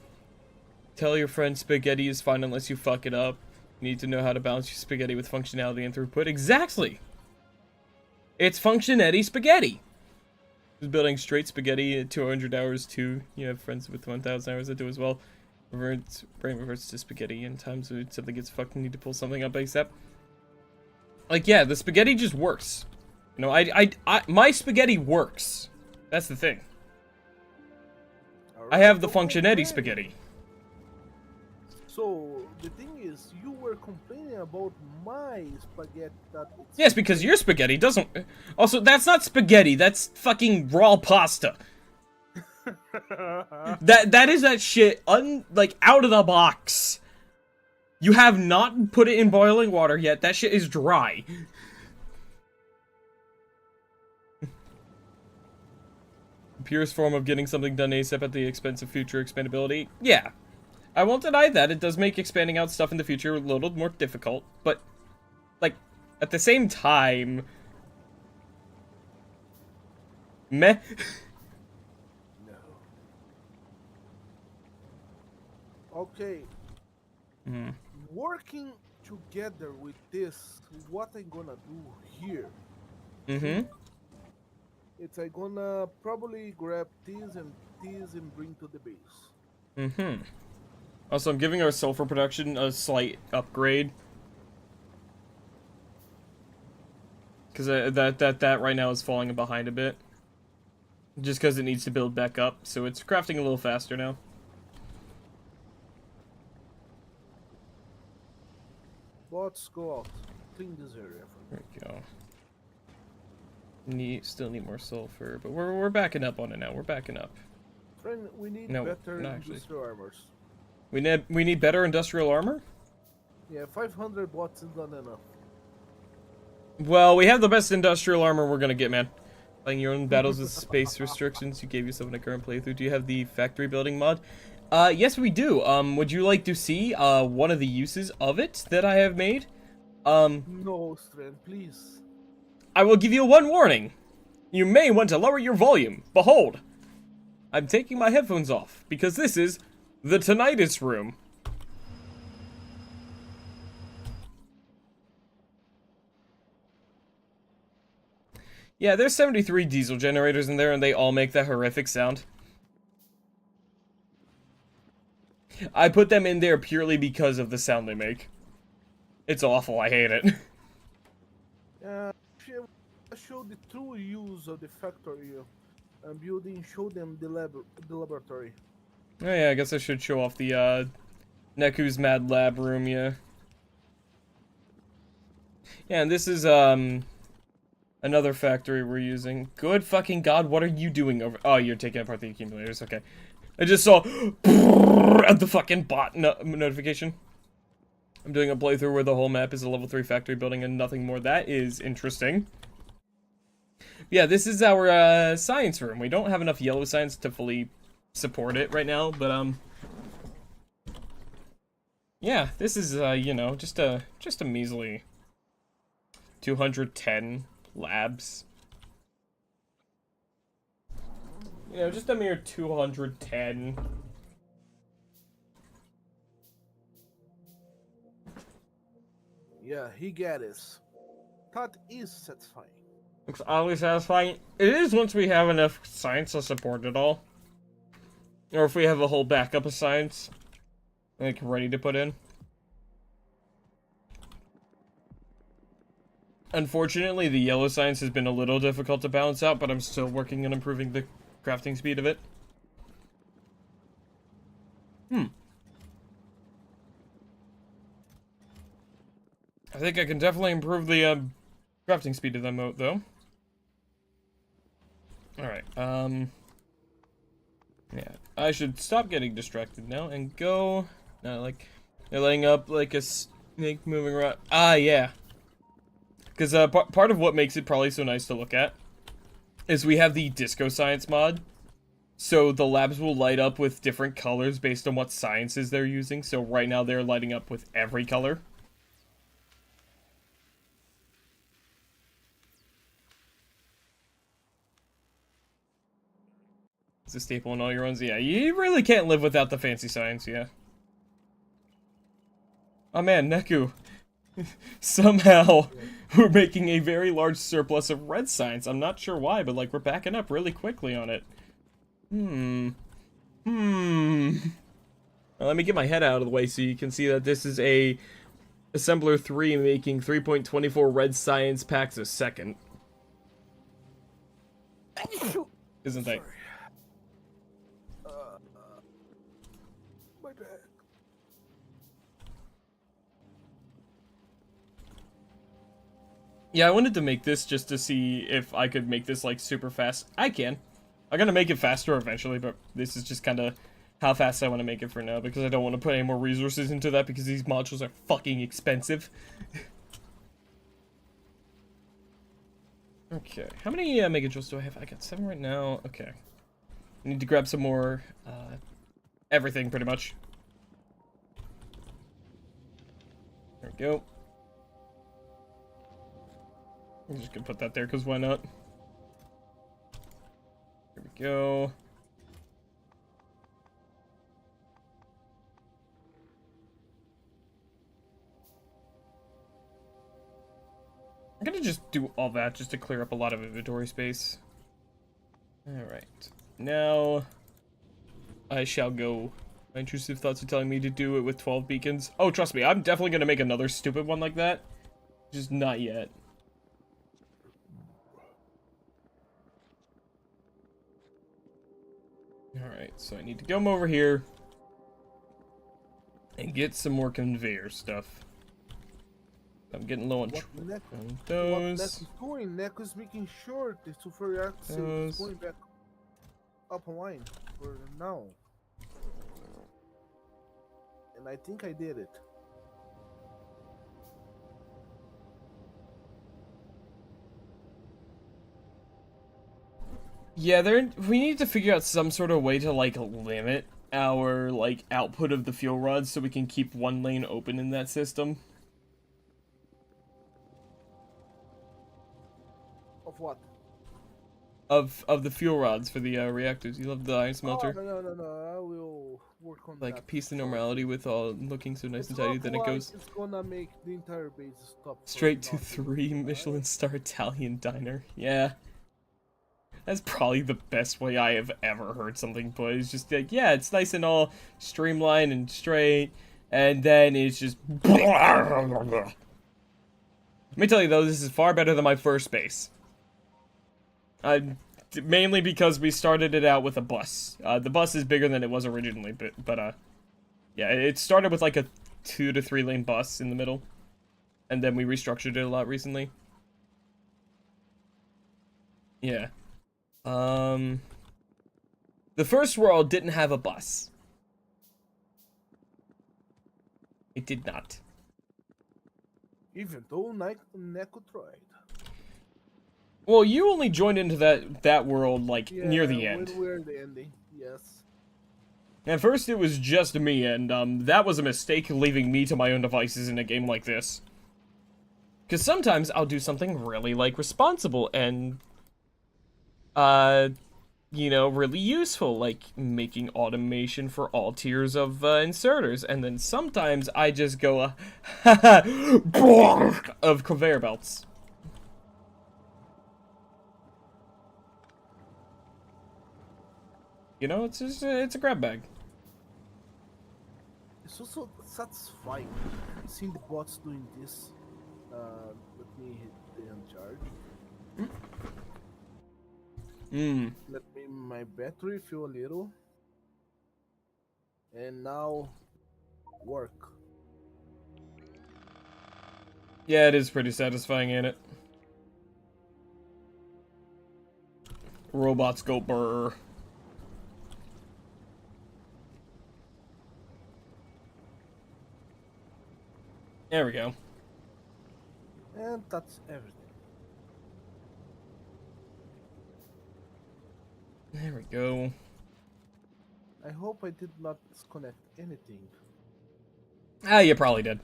Tell your friend spaghetti is fine unless you fuck it up. You need to know how to balance your spaghetti with functionality and throughput. Exactly! It's Functionetti spaghetti! Just building straight spaghetti at 200 hours too. You have friends with 1,000 hours that do as well. Brain reverts to spaghetti in times when something gets fucked and need to pull something up ASAP. Like, yeah, the spaghetti just works. You know, my spaghetti works. That's the thing. I have the Functionetti spaghetti. So the thing is, you were complaining about my spaghetti that it's Yes, because your spaghetti doesn't... Also, that's not spaghetti, that's fucking raw pasta. That is that shit, like, out of the box. You have not put it in boiling water yet, that shit is dry. The purest form of getting something done ASAP at the expense of future expandability? Yeah. I won't deny that, it does make expanding out stuff in the future a little more difficult, but, like, at the same time... Meh. No. Okay. Working together with this, what I'm gonna do here, it's I'm gonna probably grab these and bring to the base. Also, I'm giving our sulfur production a slight upgrade. Because that right now is falling behind a bit. Just because it needs to build back up, so it's crafting a little faster now. Let's go out. Clean this area for me. There we go. Still need more sulfur, but we're backing up on it now. We're backing up. Friend, we need No, better not actually. industrial armors. We need better industrial armor? Yeah, 500 watts is not enough. Well, we have the best industrial armor we're gonna get, man. Playing your own battles with space restrictions you gave yourself in a current playthrough. Do you have the factory building mod? Yes we do. Would you like to see, one of the uses of it that I have made? No, Strand, please. I will give you one warning. You may want to lower your volume. Behold, I'm taking my headphones off, because this is the tinnitus room. Yeah, there's 73 diesel generators in there, and they all make that horrific sound. I put them in there purely because of the sound they make. It's awful, I hate it. Show the true use of the Factorio building, show them the laboratory. Oh yeah, I guess I should show off the, Neku's Mad Lab room, yeah. Yeah, and this is, another factory we're using. Good fucking god, what are you doing over- Oh, you're taking apart the accumulators, okay. I just saw at the fucking bot notification. I'm doing a playthrough where the whole map is a level 3 factory building and nothing more. That is interesting. Yeah, this is our, science room. We don't have enough yellow science to fully support it right now, but, yeah, this is, you know, just a measly 210 labs. You know, just a mere 210. Yeah, he get it. That is satisfying. Looks oddly satisfying. It is once we have enough science to support it all. Or if we have a whole backup of science, like, ready to put in. Unfortunately, the yellow science has been a little difficult to balance out, but I'm still working on improving the crafting speed of it. I think I can definitely improve the, crafting speed of them, though. Alright, yeah, I should stop getting distracted now and go, like, they're laying up like a snake moving around. Ah, yeah. Because, part of what makes it probably so nice to look at is we have the disco science mod. So the labs will light up with different colors based on what sciences they're using. So right now they're lighting up with every color. It's a staple in all your ones. Yeah, you really can't live without the fancy science, yeah. Oh man, Neku. Somehow, we're making a very large surplus of red science. I'm not sure why, but, like, we're backing up really quickly on it. Now, let me get my head out of the way so you can see that this is a Assembler 3 making 3.24 red science packs a second. Isn't that... My bad. Yeah, I wanted to make this just to see if I could make this, like, super fast. I can. I'm gonna make it faster eventually, but this is just kind of how fast I want to make it for now, because I don't want to put any more resources into that, because these modules are fucking expensive. Okay, how many Mega Joules do I have? I got 7 right now. Okay. I need to grab some more, everything, pretty much. There we go. I'm just gonna put that there, because why not? Here we go. I'm gonna just do all that just to clear up a lot of inventory space. Alright. Now, I shall go. My intrusive thoughts are telling me to do it with 12 beacons. Oh, trust me, I'm definitely gonna make another stupid one like that. Just not yet. Alright, so I need to come over here and get some more conveyor stuff. I'm getting low on What Neko? on What those. Neko's doing? Neko's making sure the super axis is going back up online for now. And I think I did it. Yeah, we need to figure out some sort of way to, like, limit our, like, output of the fuel rods so we can keep one lane open in that system. Of what? Of the fuel rods for the reactors. You love the iron Oh, smelter? no. I will work on that. Like, peace and shortly. normality with all looking so nice It's and tidy, not then it like goes it's gonna make the entire base stop. for straight to nothing, 3 Michelin star Italian diner. Yeah. That's probably the best way I have ever heard something put. It's just like, yeah, it's nice and all streamlined and straight, and then it's just... Let me tell you though, this is far better than my first base. Mainly because we started it out with a bus. The bus is bigger than it was originally, but yeah, it started with like a 2 to 3 lane bus in the middle, and then we restructured it a lot recently. Yeah. The first world didn't have a bus. It did not. Even though Neko tried. Well, you only joined into that world, like, near the end. When we're the ending, yes. At first, it was just me, and, that was a mistake leaving me to my own devices in a game like this. Because sometimes I'll do something really, like, responsible and, you know, really useful, like making automation for all tiers of inserters, and then sometimes I just go of conveyor belts. You know, it's just it's a grab bag. It's also satisfying seeing the bots doing this. Let me hit the uncharge. Let me my battery fill a little. And now work. Yeah, it is pretty satisfying, ain't it? Robots go brr. There we go. And that's everything. There we go. I hope I did not disconnect anything. Ah, you probably did.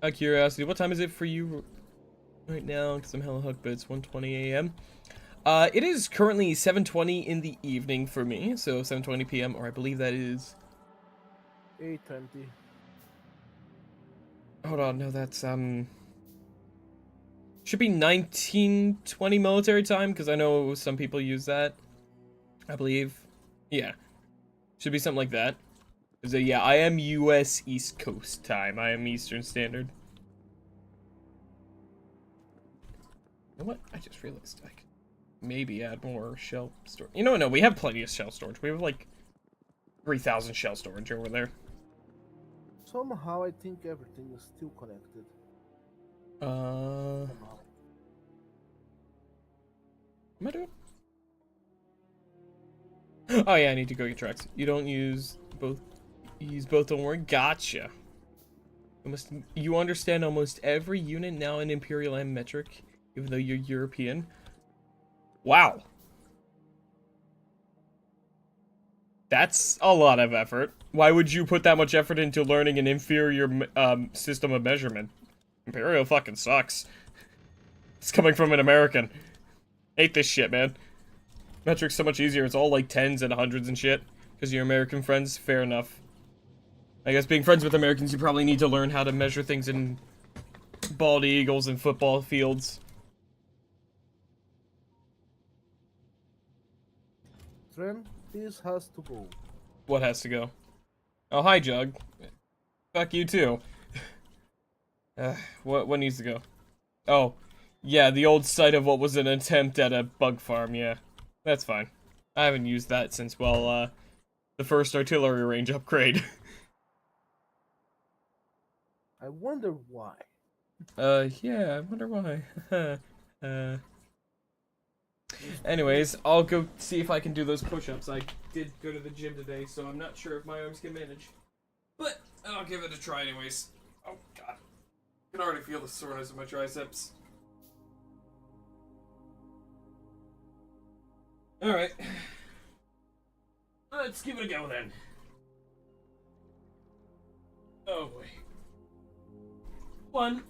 Out of curiosity, what time is it for you right now? Because I'm hella hooked, but it's 1:20 a.m. It is currently 7:20 in the evening for me, so 7:20 p.m., or I believe that is... 8:20. Hold on, no, that's, should be 1920 military time, because I know some people use that. I believe. Yeah. Should be something like that. So, yeah, I am US East Coast time. I am Eastern Standard. You know what? I just realized I could maybe add more shell storage. You know, no, we have plenty of shell storage. We have, like, 3,000 shell storage over there. Somehow I think everything is still connected. Am Somehow. I doing? Oh yeah, I need to go get tracks. You don't use both. Use both. Don't worry. Gotcha. You understand almost every unit now in Imperial and metric, even though you're European. Wow. That's a lot of effort. Why would you put that much effort into learning an inferior system of measurement? Imperial fucking sucks. It's coming from an American. Hate this shit, man. Metric's so much easier. It's all like tens and hundreds and shit. Because you're American friends, fair enough. I guess being friends with Americans, you probably need to learn how to measure things in bald eagles and football fields. Tren, this has to go. What has to go? Oh, hi, Jug. Fuck you, too. What needs to go? Oh, yeah, the old site of what was an attempt at a bug farm, yeah. That's fine. I haven't used that since, well, the first artillery range upgrade. I wonder why. Yeah, I wonder why. Anyways, I'll go see if I can do those push-ups. I did go to the gym today, so I'm not sure if my arms can manage. But I'll give it a try anyways. Oh, God. I can already feel the soreness in my triceps. Alright. Let's give it a go then. Oh, boy. 1,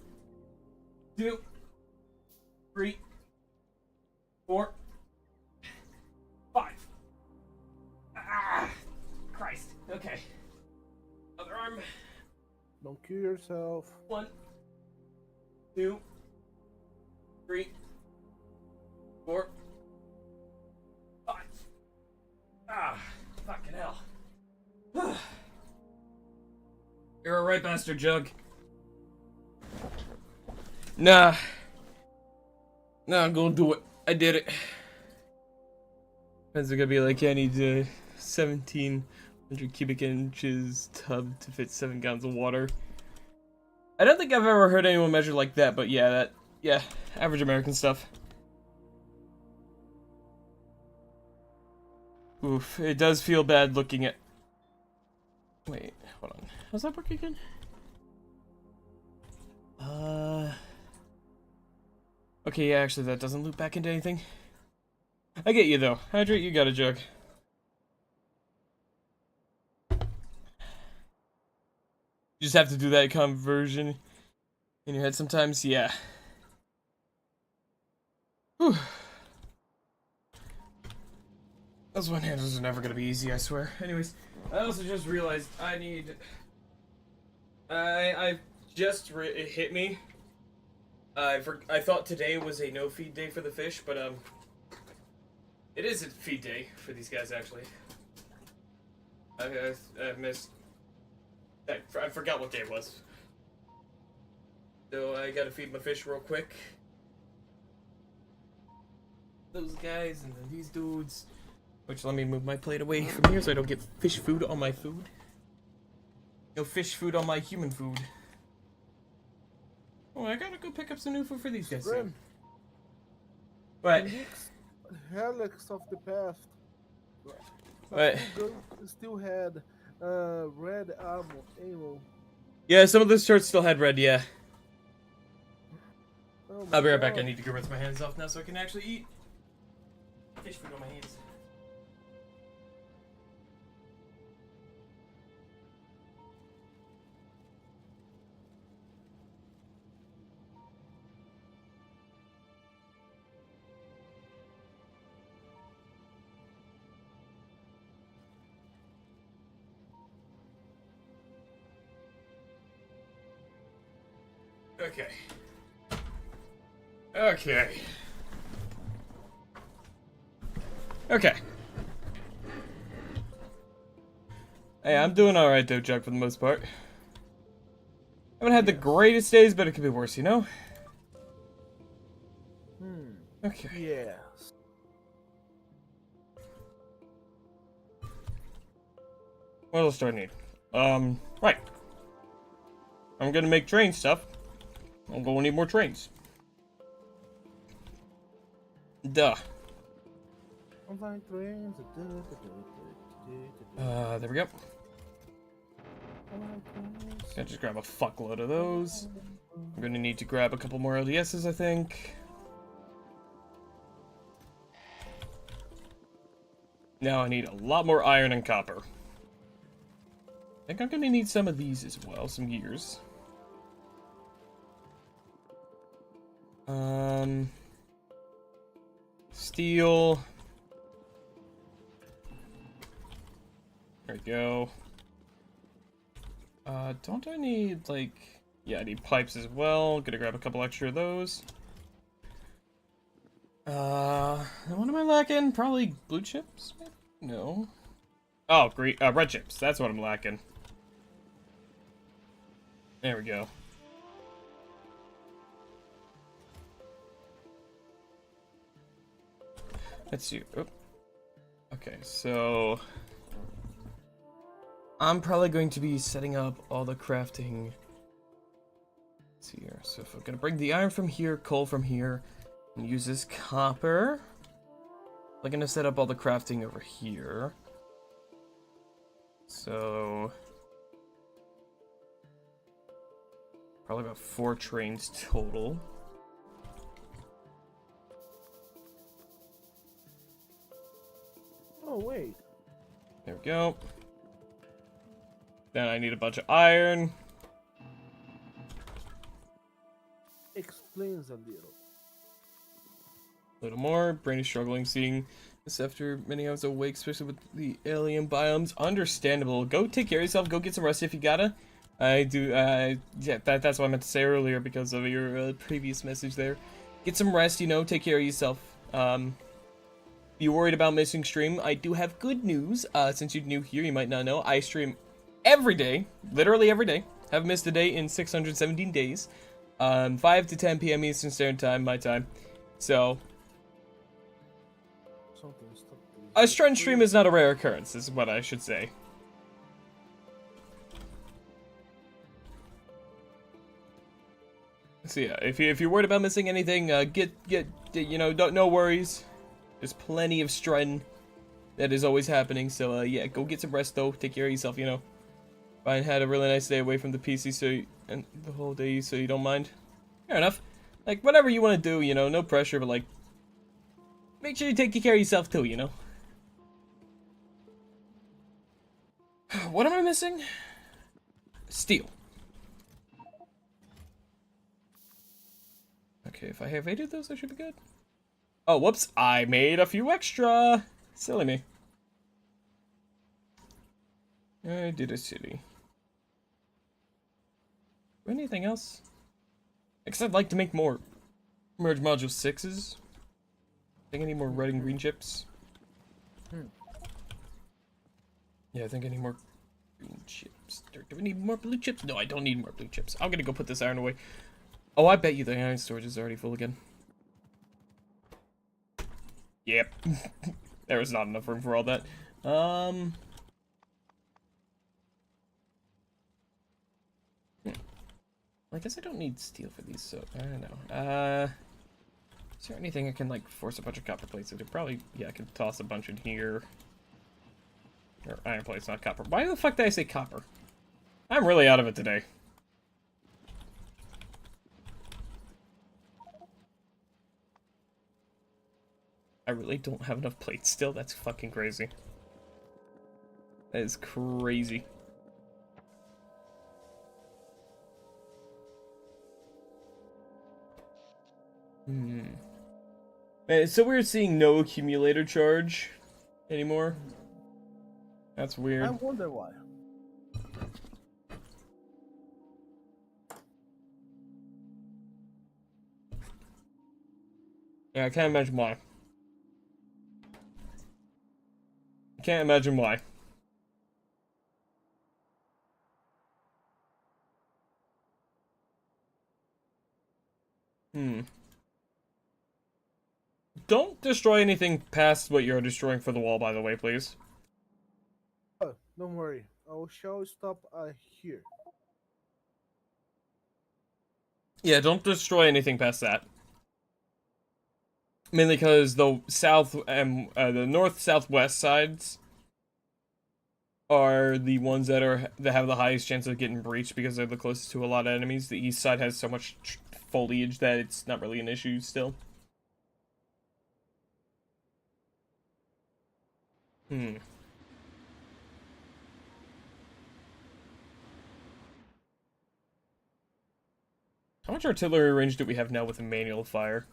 2, 3, 4, 5. Ah, Christ. Okay. Other arm. Don't kill yourself. 1, 2, 3, 4, 5. Ah, fucking hell. You're a right bastard, Jug. Nah. Nah, I'm gonna do it. I did it. It's gonna be like, I need 1,700 cubic inches tub to fit 7 gallons of water. I don't think I've ever heard anyone measure like that, but yeah, average American stuff. Oof, it does feel bad looking at... Wait, hold on. How's that work again? Okay, yeah, actually that doesn't loop back into anything. I get you though. Hydrate, you got a Jug. You just have to do that conversion in your head sometimes, yeah. Whew. Those one-handers are never gonna be easy, I swear. Anyways, I also just realized I need... it hit me. I thought today was a no-feed day for the fish, but, it is a feed day for these guys, actually. I missed... I forgot what day it was. So I gotta feed my fish real quick. Those guys and then these dudes. Which, let me move my plate away from here so I don't get fish food on my food. No fish food on my human food. Oh, I gotta go pick up some new food for these guys soon. What? Helix of the past. What? Still had red ammo. Yeah, some of the shirts still had red, yeah. Oh I'll be right God. back. I need to go rinse my hands off now so I can actually eat. Fish food on my hands. Okay. Okay. Okay. Hey, I'm doing alright though, Jug, for the most part. I haven't had the greatest days, but it could be worse, you know? Okay. Yes. What else do I need? Right. I'm gonna make train stuff. I'm gonna need more trains. Duh. Online trains. There we go. Gotta just grab a fuckload of those. I'm gonna need to grab a couple more LDSs, I think. Now I need a lot more iron and copper. I think I'm gonna need some of these as well, some gears. Steel. There we go. Don't I need, like... Yeah, I need pipes as well. Gonna grab a couple extra of those. What am I lacking? Probably blue chips? No. Oh, green, red chips. That's what I'm lacking. There we go. Let's see. Oh. Okay, so... I'm probably going to be setting up all the crafting Let's see here. So if I'm gonna bring the iron from here, coal from here, and use this copper, I'm gonna set up all the crafting over here. So probably about 4 trains total. Oh wait. There we go. Then I need a bunch of iron. Explains a little. A little more. Brain is struggling seeing this after many hours awake, especially with the alien biomes. Understandable. Go take care of yourself. Go get some rest if you gotta. I do, yeah, that's what I meant to say earlier because of your previous message there. Get some rest, you know, take care of yourself. You worried about missing stream? I do have good news. Since you're new here, you might not know, I stream every day, literally every day. Haven't missed a day in 617 days. 5 to 10 p.m. Eastern Standard Time, my time. So, a strength stream is not a rare occurrence, is what I should say. So yeah, if you're worried about missing anything, get you know, no worries. There's plenty of strutting that is always happening. So yeah, go get some rest though. Take care of yourself. You know, Ryan had a really nice day away from the PC, and the whole day, so you don't mind. Fair enough. Like whatever you want to do, you know, no pressure, but like, make sure you take care of yourself too. You know. What am I missing? Steel. Okay, if I have 8 of those, I should be good. Oh, whoops. I made a few extra. Silly me. I did a silly. Anything else? Because I'd like to make more merge module 6s. I think I need more red and green chips. Yeah, I think I need more green chips. Do we need more blue chips? No, I don't need more blue chips. I'm gonna go put this iron away. Oh, I bet you the iron storage is already full again. Yep. There was not enough room for all that. I guess I don't need steel for these, so I don't know. Is there anything I can like force a bunch of copper plates into? Probably, yeah, I can toss a bunch in here. Or iron plates, not copper. Why the fuck did I say copper? I'm really out of it today. I really don't have enough plates still. That's fucking crazy. That is crazy. It's so weird seeing no accumulator charge anymore. That's weird. I wonder why. Yeah, I can't imagine why. I can't imagine why. Don't destroy anything past what you're destroying for the wall, by the way, please. Oh, don't worry. I shall stop here. Yeah, don't destroy anything past that. Mainly because the south and the north-southwest sides are the ones that have the highest chance of getting breached because they're the closest to a lot of enemies. The east side has so much foliage that it's not really an issue still. How much artillery range do we have now with a manual fire?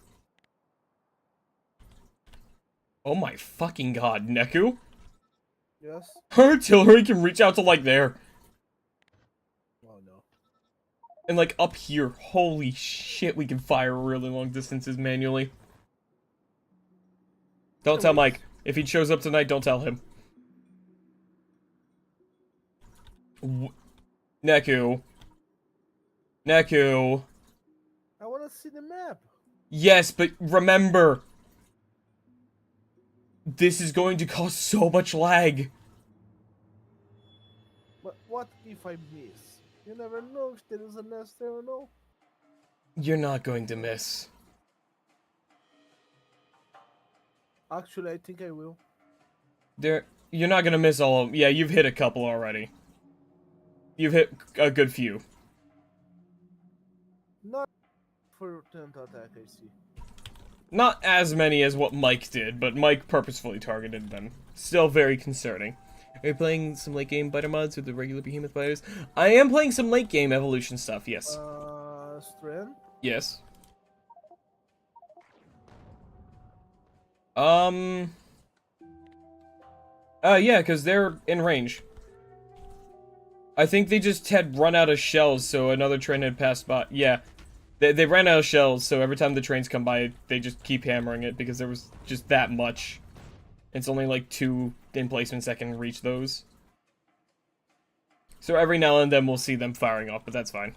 Oh my fucking god, Neku! Yes? Her artillery can reach out to like there. Oh no. And like up here. Holy shit, we can fire really long distances manually. Don't tell Mike. If he shows up tonight, don't tell him. Neku. Neku. I want to see the map. Yes, but remember, this is going to cause so much lag. But what if I miss? You never know if there is a nest there or no. You're not going to miss. Actually, I think I will. You're not gonna miss all of them. Yeah, you've hit a couple already. You've hit a good few. Not for 10 to attack, I see. Not as many as what Mike did, but Mike purposefully targeted them. Still very concerning. Are you playing some late game biter mods with the regular behemoth biters? I am playing some late game evolution stuff, yes. Strand? Yes. Yeah, because they're in range. I think they just had run out of shells, so another train had passed by. Yeah. They ran out of shells, so every time the trains come by, they just keep hammering it, because there was just that much. It's only like 2 emplacements that can reach those. So every now and then we'll see them firing off, but that's fine.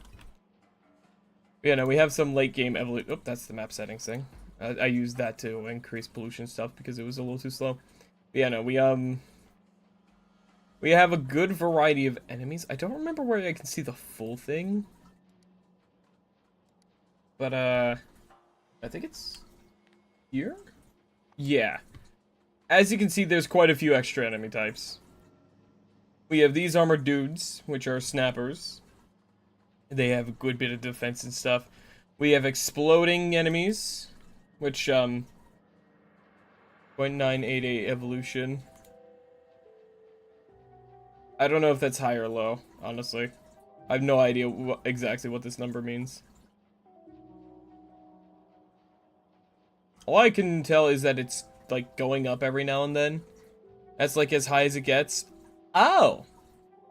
Yeah, no, we have some late game evolution. Oh, that's the map settings thing. I used that to increase pollution stuff because it was a little too slow. But yeah, no, we have a good variety of enemies. I don't remember where I can see the full thing. But, I think it's here? Yeah. As you can see, there's quite a few extra enemy types. We have these armored dudes, which are snappers. They have a good bit of defense and stuff. We have exploding enemies, which, 0.988 evolution. I don't know if that's high or low, honestly. I have no idea exactly what this number means. All I can tell is that it's, like, going up every now and then. That's, like, as high as it gets. Oh!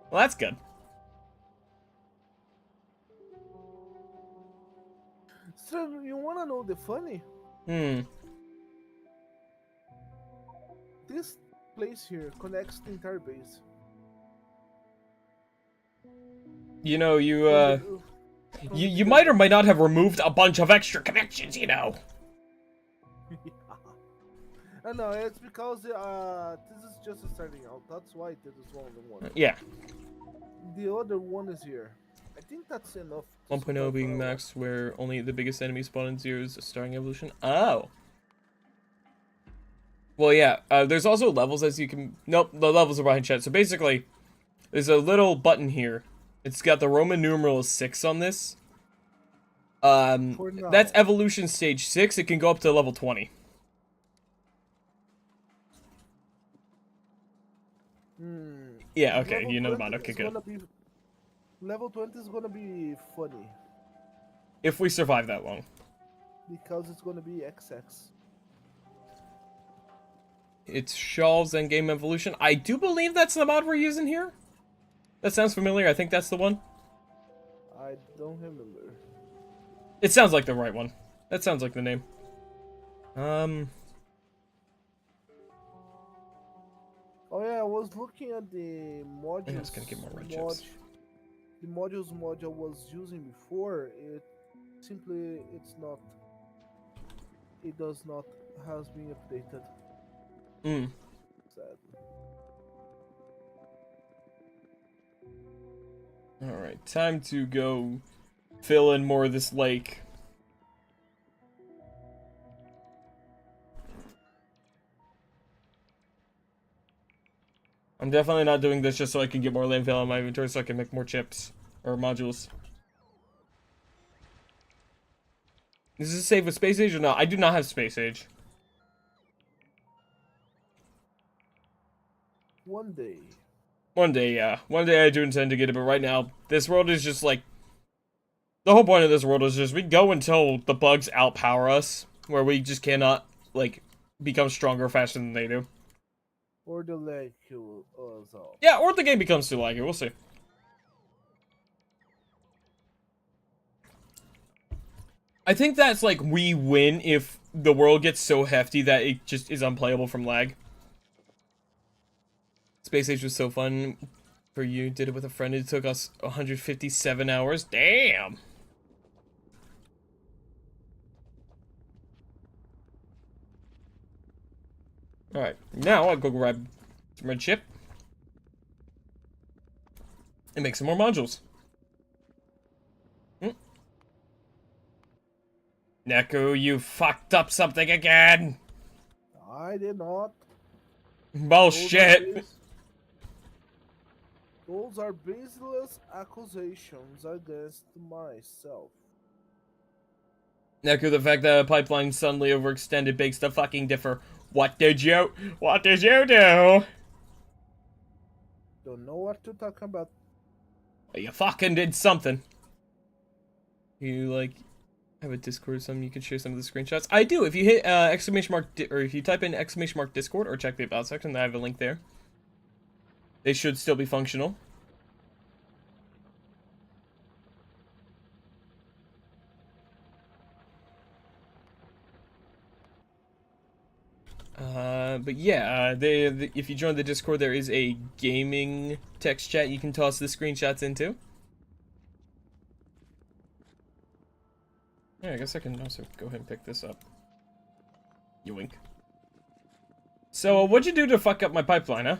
Well, that's good. So, you wanna know the funny? This place here connects the entire base. You know, you From you the might or might not have removed a bunch of extra connections, you know. I know, it's because this is just starting out. That's why this is one of the ones. Yeah. The other one is here. I think that's enough. 1.0 being max, where only the biggest enemy spawn in zeros, starting evolution. Oh. Well, yeah. There's also levels as you can. Nope, the levels are behind chat. So basically, there's a little button here. It's got the Roman numeral 6 on this. For now. That's evolution stage 6. It can go up to level 20. Yeah, okay, Level you know the 20 mod. Okay, is good. Level 20 is gonna be funny. If we survive that long. Because it's gonna be XX. It's Shawl's Endgame Evolution. I do believe that's the mod we're using here. That sounds familiar. I think that's the one. I don't remember. It sounds like the right one. That sounds like the name. Oh yeah, I was looking at the modules. I was gonna get more red chips. The modules mod I was using before, it's not. It does not has been updated. Sadly. Alright, time to go fill in more of this lake. I'm definitely not doing this just so I can get more landfill in my inventory so I can make more chips. Or modules. Is this save with Space Age or not? I do not have Space Age. One day. One day, yeah. One day I do intend to get it, but right now, this world is just like... The whole point of this world is just we go until the bugs outpower us, where we just cannot, like, become stronger faster than they do. Or the leg kill us all. Yeah, or the game becomes too laggy, we'll see. I think that's like we win if the world gets so hefty that it just is unplayable from lag. Space Age was so fun for you. Did it with a friend. It took us 157 hours. Damn! Alright, now I'll go grab some red chip. And make some more modules. Neku, you fucked up something again! I did not. Bullshit! Those are baseless accusations against myself. Neku, the fact that a pipeline suddenly overextended begs to fucking differ. What did you do? Don't know what to talk about. You fucking did something. You, like, have a Discord or something, you can share some of the screenshots. I do, if you hit exclamation mark, or if you type in exclamation mark Discord, or check the about section, I have a link there. They should still be functional. But yeah, if you join the Discord, there is a gaming text chat you can toss the screenshots into. Yeah, I guess I can also go ahead and pick this up. Yoink. So, what'd you do to fuck up my pipeline, huh?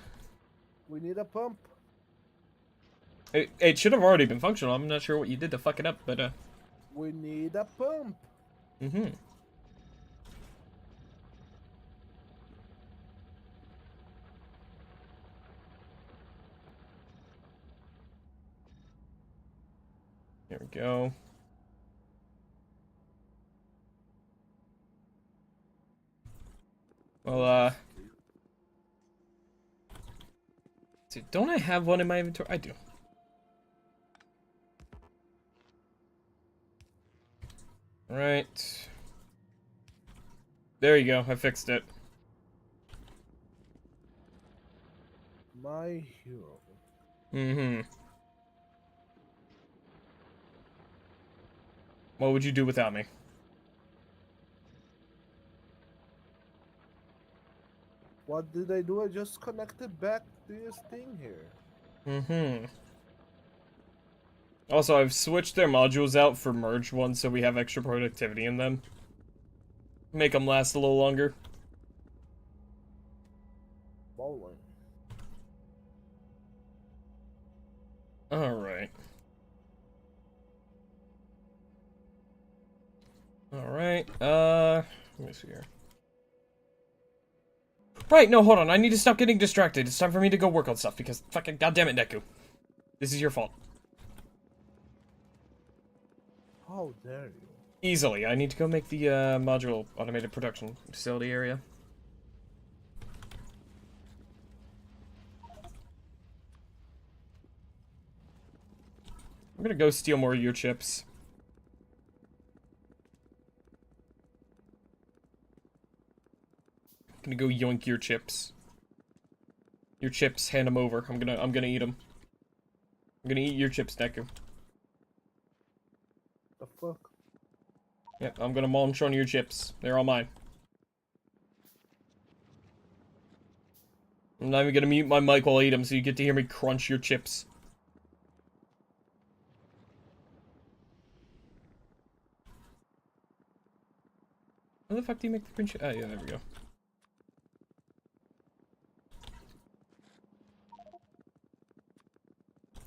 We need a pump. It should have already been functional. I'm not sure what you did to fuck it up, but, We need a pump. Mm-hmm. There we go. Well, see, don't I have one in my inventory? I do. Right. There you go, I fixed it. My hero. Mm-hmm. What would you do without me? What did I do? I just connected back this thing here. Mm-hmm. Also, I've switched their modules out for merged ones so we have extra productivity in them. Make them last a little longer. Bowling. Alright. Alright, let me see here. Right, no, hold on, I need to stop getting distracted. It's time for me to go work on stuff, because fucking goddammit, Neku. This is your fault. How dare you? Easily, I need to go make the, module automated production facility area. I'm gonna go steal more of your chips. I'm gonna go yoink your chips. Your chips, hand them over. I'm gonna eat them. I'm gonna eat your chips, Neku. The fuck? Yep, I'm gonna munch on your chips. They're all mine. I'm not even gonna mute my mic while I eat them, so you get to hear me crunch your chips. How the fuck do you make the green chip? Oh, yeah, there we go.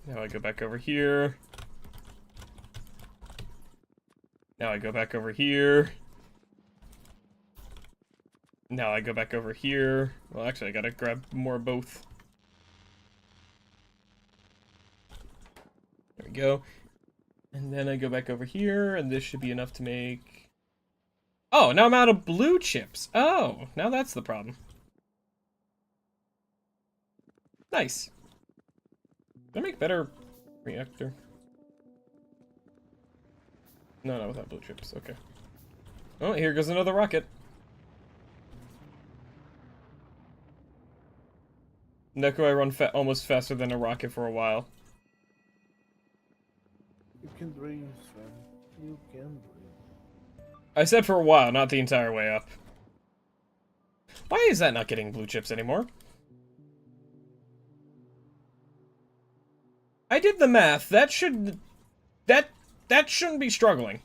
Now I go back over here. Now I go back over here. Now I go back over here. Well, actually, I gotta grab more of both. There we go. And then I go back over here, and this should be enough to make... Oh, now I'm out of blue chips. Oh, now that's the problem. Nice. Can I make better reactor? No, not without blue chips. Okay. Oh, here goes another rocket. Neko, I run almost faster than a rocket for a while. You can dream, Sven. You can dream. I said for a while, not the entire way up. Why is that not getting blue chips anymore? I did the math. That shouldn't be struggling.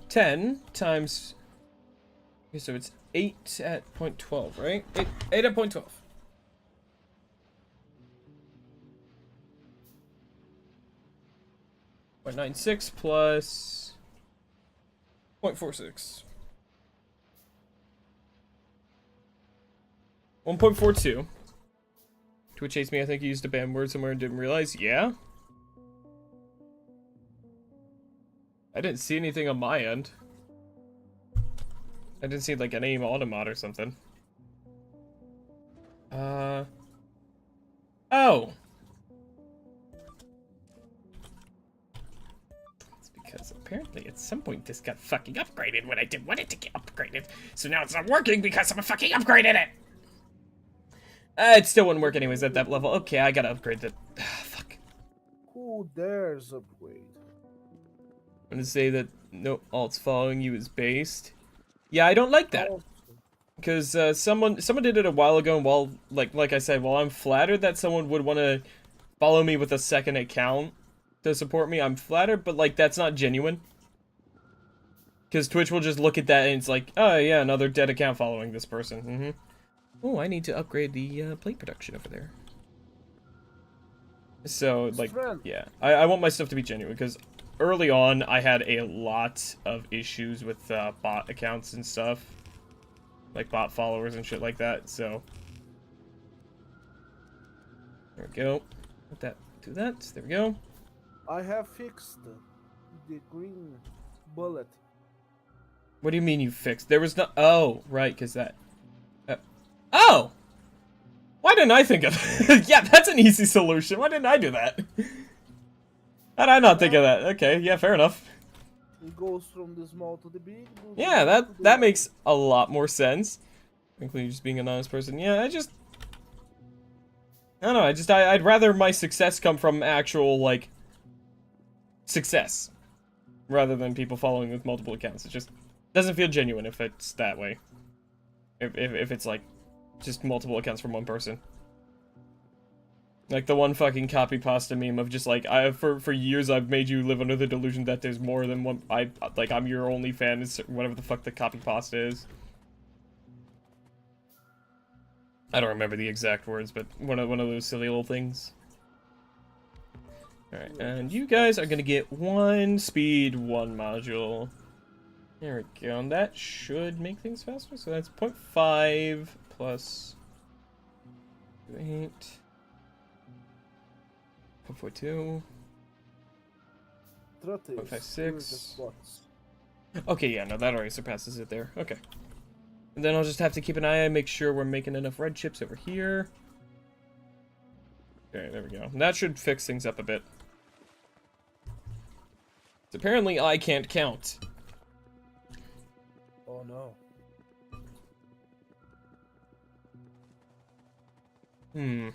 10 times... Okay, so it's 8 at 0.12, right? 8 at 0.12. .96 plus 0.46. 1.42. Twitch hates me. I think he used a banned word somewhere and didn't realize. Yeah? I didn't see anything on my end. I didn't see like an aim automod or something. Oh! It's because apparently at some point this got fucking upgraded when I didn't want it to get upgraded. So now it's not working because someone fucking upgraded it! It still wouldn't work anyways at that level. Okay, I gotta upgrade that. Fuck. Who dares upgrade? I'm gonna say that no alt's following you is based. Yeah, I don't like that. Oh, Because someone did it a while ago, and while like I said, while I'm flattered that someone would want to follow me with a second account to support me, I'm flattered, but like that's not genuine. Because Twitch will just look at that and it's like, oh yeah, another dead account following this person. Oh, I need to upgrade the plate production over there. So like, yeah, I want my stuff to be genuine because early on I had a lot of issues with bot accounts and stuff. Like bot followers and shit like that, so there we go. Let that do that. There we go. I have fixed the green bullet. What do you mean you fixed? There was no. Oh, right, because that. Oh! Why didn't I think of that? Yeah, that's an easy solution. Why didn't I do that? How did I not think of that? Okay, yeah, fair enough. It goes from the small to the big. Yeah, that makes a lot more sense. Including just being an honest person. Yeah, I don't know, I'd rather my success come from actual, like, success. Rather than people following with multiple accounts. It just doesn't feel genuine if it's that way. If it's, like, just multiple accounts from one person. Like the one fucking copy pasta meme of just like, for years I've made you live under the delusion that there's more than one, I'm your only fan, is whatever the fuck the copy pasta is. I don't remember the exact words, but one of those silly little things. Alright, and you guys are gonna get one speed, one module. There we go, and that should make things faster, so that's 0.5 plus 8. 0.42. 0.56. Okay, yeah, no, that already surpasses it there. Okay. And then I'll just have to keep an eye on, make sure we're making enough red chips over here. Okay, there we go. And that should fix things up a bit. Apparently, I can't count. Oh no. Hmm.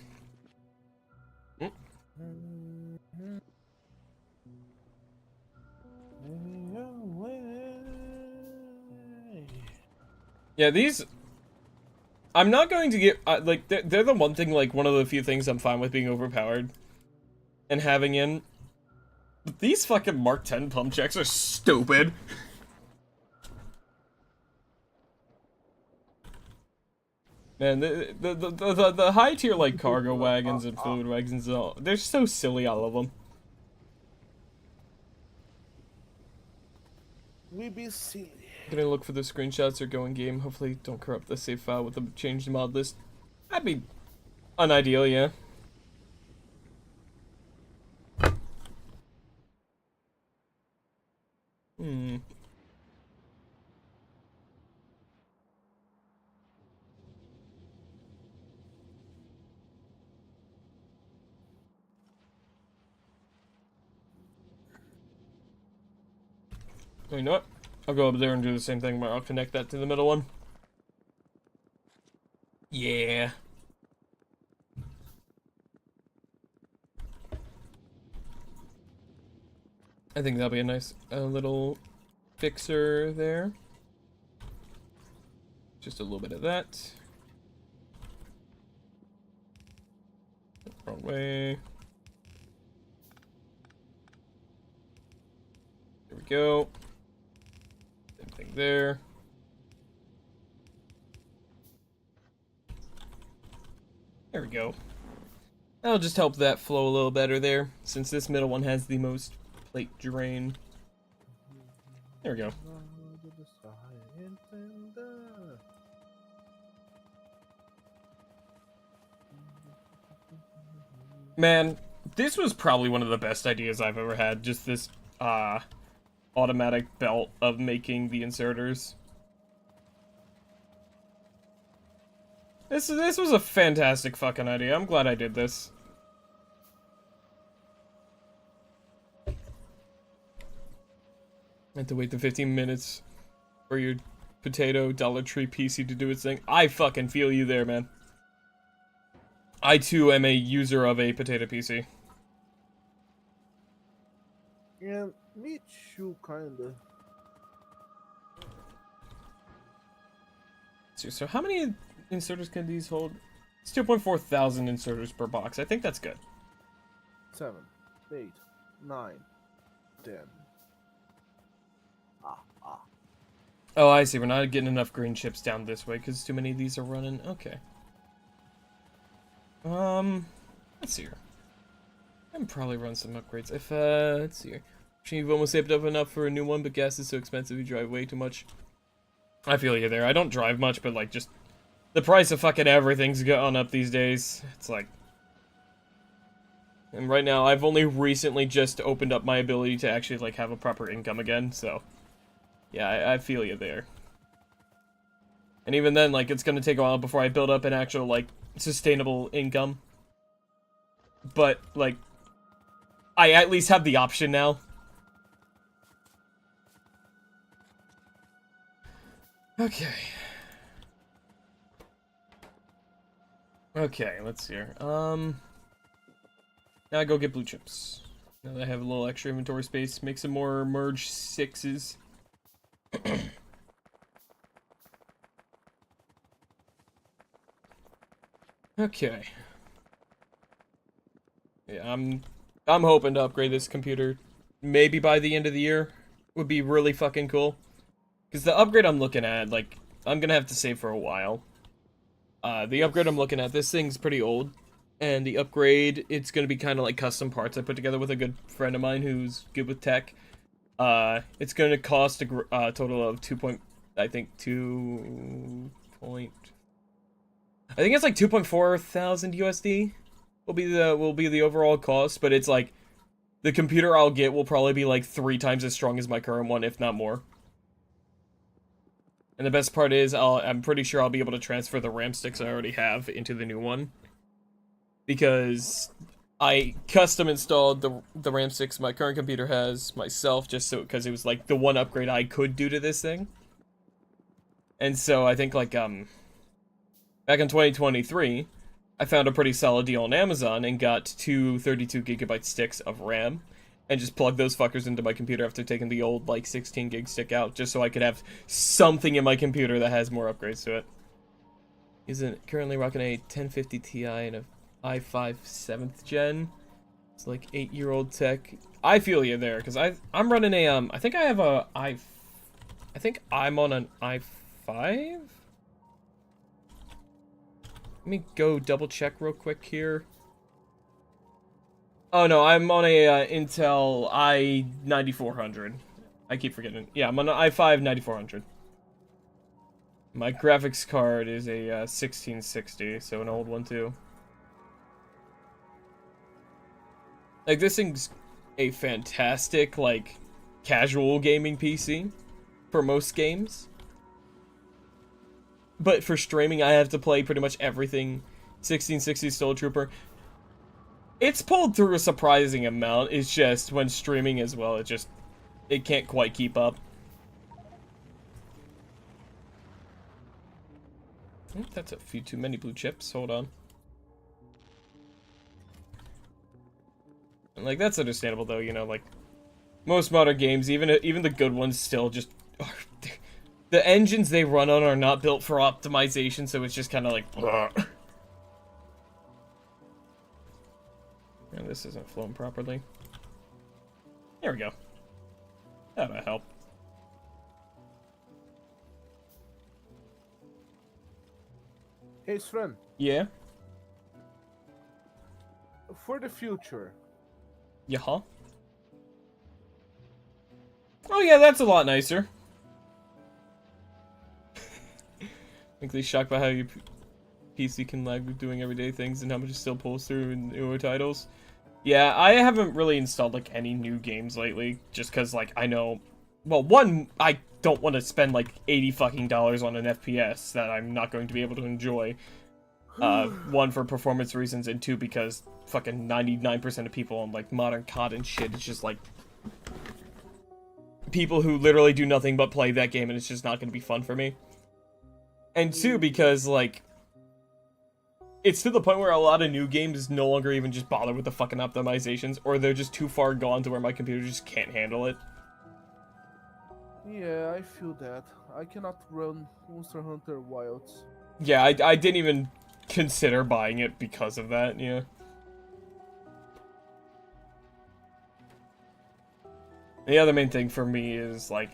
Yeah, these... I'm not going to get... like, they're the one thing, like, one of the few things I'm fine with being overpowered. And having in. But these fucking Mark 10 pump checks are stupid. Man, the high tier, like, cargo wagons and fluid wagons and all, they're so silly, all of them. We be silly. Gonna look for the screenshots or go in game. Hopefully don't corrupt the save file with the changed mod list. That'd be unideal, yeah. You know what? I'll go up there and do the same thing, but I'll connect that to the middle one. Yeah. I think that'll be a nice little fixer there. Just a little bit of that. Wrong way. There we go. Same thing there. There we go. That'll just help that flow a little better there, since this middle one has the most plate drain. There we go. Man, this was probably one of the best ideas I've ever had. Just this, automatic belt of making the inserters. This was a fantastic fucking idea. I'm glad I did this. I had to wait the 15 minutes for your potato Dollar Tree PC to do its thing. I fucking feel you there, man. I too am a user of a potato PC. Yeah, me too, kinda. So how many inserters can these hold? It's 2.4 thousand inserters per box. I think that's good. 7, 8, 9, 10. Oh, I see. We're not getting enough green chips down this way because too many of these are running. Okay. Let's see here. I can probably run some upgrades. If, let's see here. You've almost saved up enough for a new one, but gas is so expensive you drive way too much. I feel you there. I don't drive much, but, like, just the price of fucking everything's gone up these days. It's like... And right now, I've only recently just opened up my ability to actually, like, have a proper income again, so... Yeah, I feel you there. And even then, like, it's gonna take a while before I build up an actual, like, sustainable income. But, like, I at least have the option now. Okay. Okay, let's see here. Now I go get blue chips. Now that I have a little extra inventory space, make some more merge 6s. Okay. Yeah, I'm hoping to upgrade this computer maybe by the end of the year. Would be really fucking cool. Because the upgrade I'm looking at, like, I'm gonna have to save for a while. The upgrade I'm looking at, this thing's pretty old. And the upgrade, it's gonna be kind of like custom parts I put together with a good friend of mine who's good with tech. It's gonna cost a total of I think it's like 2.4 thousand USD will be the overall cost, but it's like the computer I'll get will probably be like 3 times as strong as my current one, if not more. And the best part is I'm pretty sure I'll be able to transfer the RAM sticks I already have into the new one. Because I custom installed the RAM sticks my current computer has myself, just so because it was like the one upgrade I could do to this thing. And so I think like back in 2023, I found a pretty solid deal on Amazon and got 2 32GB sticks of RAM and just plugged those fuckers into my computer after taking the old like 16GB stick out, just so I could have something in my computer that has more upgrades to it. He's currently rocking a 1050 Ti and a i5 7th gen. It's like 8-year-old tech. I feel you there, because I'm running a I think I have a I think I'm on an i5. Let me go double check real quick here. Oh no, I'm on a Intel i9400. I keep forgetting. Yeah, I'm on an i5 9400. My graphics card is a 1660, so an old one too. Like, this thing's a fantastic, like, casual gaming PC for most games. But for streaming, I have to play pretty much everything 1660 Soul Trooper. It's pulled through a surprising amount. It's just, when streaming as well, it can't quite keep up. I think that's a few too many blue chips. Hold on. Like, that's understandable, though, you know, like, most modern games, even the good ones, still just... the engines they run on are not built for optimization, so it's just kind of like... And this isn't flowing properly. There we go. That'll help. Hey, Sven, Yeah? for the future, Yeah? Oh yeah, that's a lot nicer. Frankly shocked by how PC can lag with doing everyday things and how much it still pulls through in newer titles. Yeah, I haven't really installed like any new games lately, just because like I know, well, one, I don't want to spend like $80 fucking on an FPS that I'm not going to be able to enjoy. One for performance reasons, and two because fucking 99% of people on like modern COD and shit, it's just like people who literally do nothing but play that game, and it's just not going to be fun for me. And two, because like it's to the point where a lot of new games no longer even just bother with the fucking optimizations, or they're just too far gone to where my computer just can't handle it. Yeah, I feel that. I cannot run Monster Hunter Wilds. Yeah, I didn't even consider buying it because of that, yeah. The other main thing for me is, like,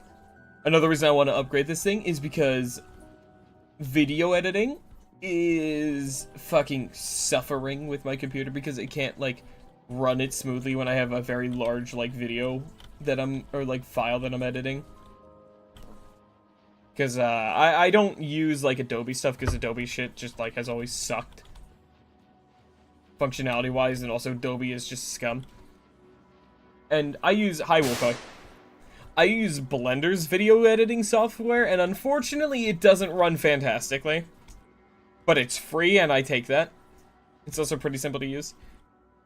another reason I want to upgrade this thing is because video editing is fucking suffering with my computer because it can't, like, run it smoothly when I have a very large, like, video that or, like, file that I'm editing. Because, I don't use, like, Adobe stuff, because Adobe shit just, like, has always sucked. Functionality-wise, and also Adobe is just scum. And I use, hi Wolfo. I use Blender's video editing software, and unfortunately it doesn't run fantastically. But it's free, and I take that. It's also pretty simple to use.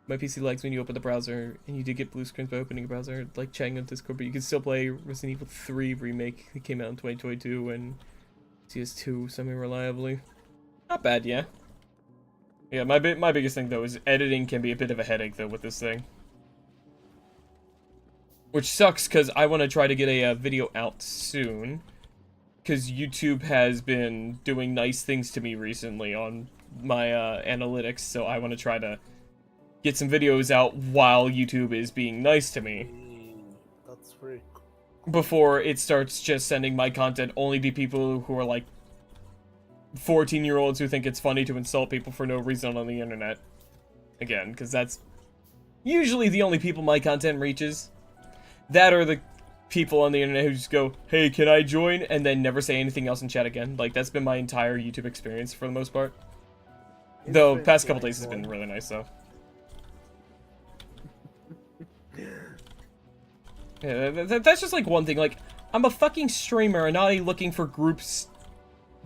My PC lags when you open the browser, and you did get blue screens by opening a browser, like chatting on Discord, but you can still play Resident Evil 3 Remake. It came out in 2022, and CS2 semi-reliably. Not bad, yeah. Yeah, my biggest thing, though, is editing can be a bit of a headache, though, with this thing. Which sucks, because I want to try to get a video out soon. Because YouTube has been doing nice things to me recently on my analytics, so I want to try to get some videos out while YouTube is being nice to me. That's very cool. Before it starts just sending my content only to people who are like 14-year-olds who think it's funny to insult people for no reason on the internet. Again, because that's usually the only people my content reaches. That or the people on the internet who just go, hey, can I join? And then never say anything else in chat again. Like, that's been my entire YouTube experience for the most part. Though, past couple days has been really nice, though. Yeah, that's just like one thing. Like, I'm a fucking streamer and not looking for groups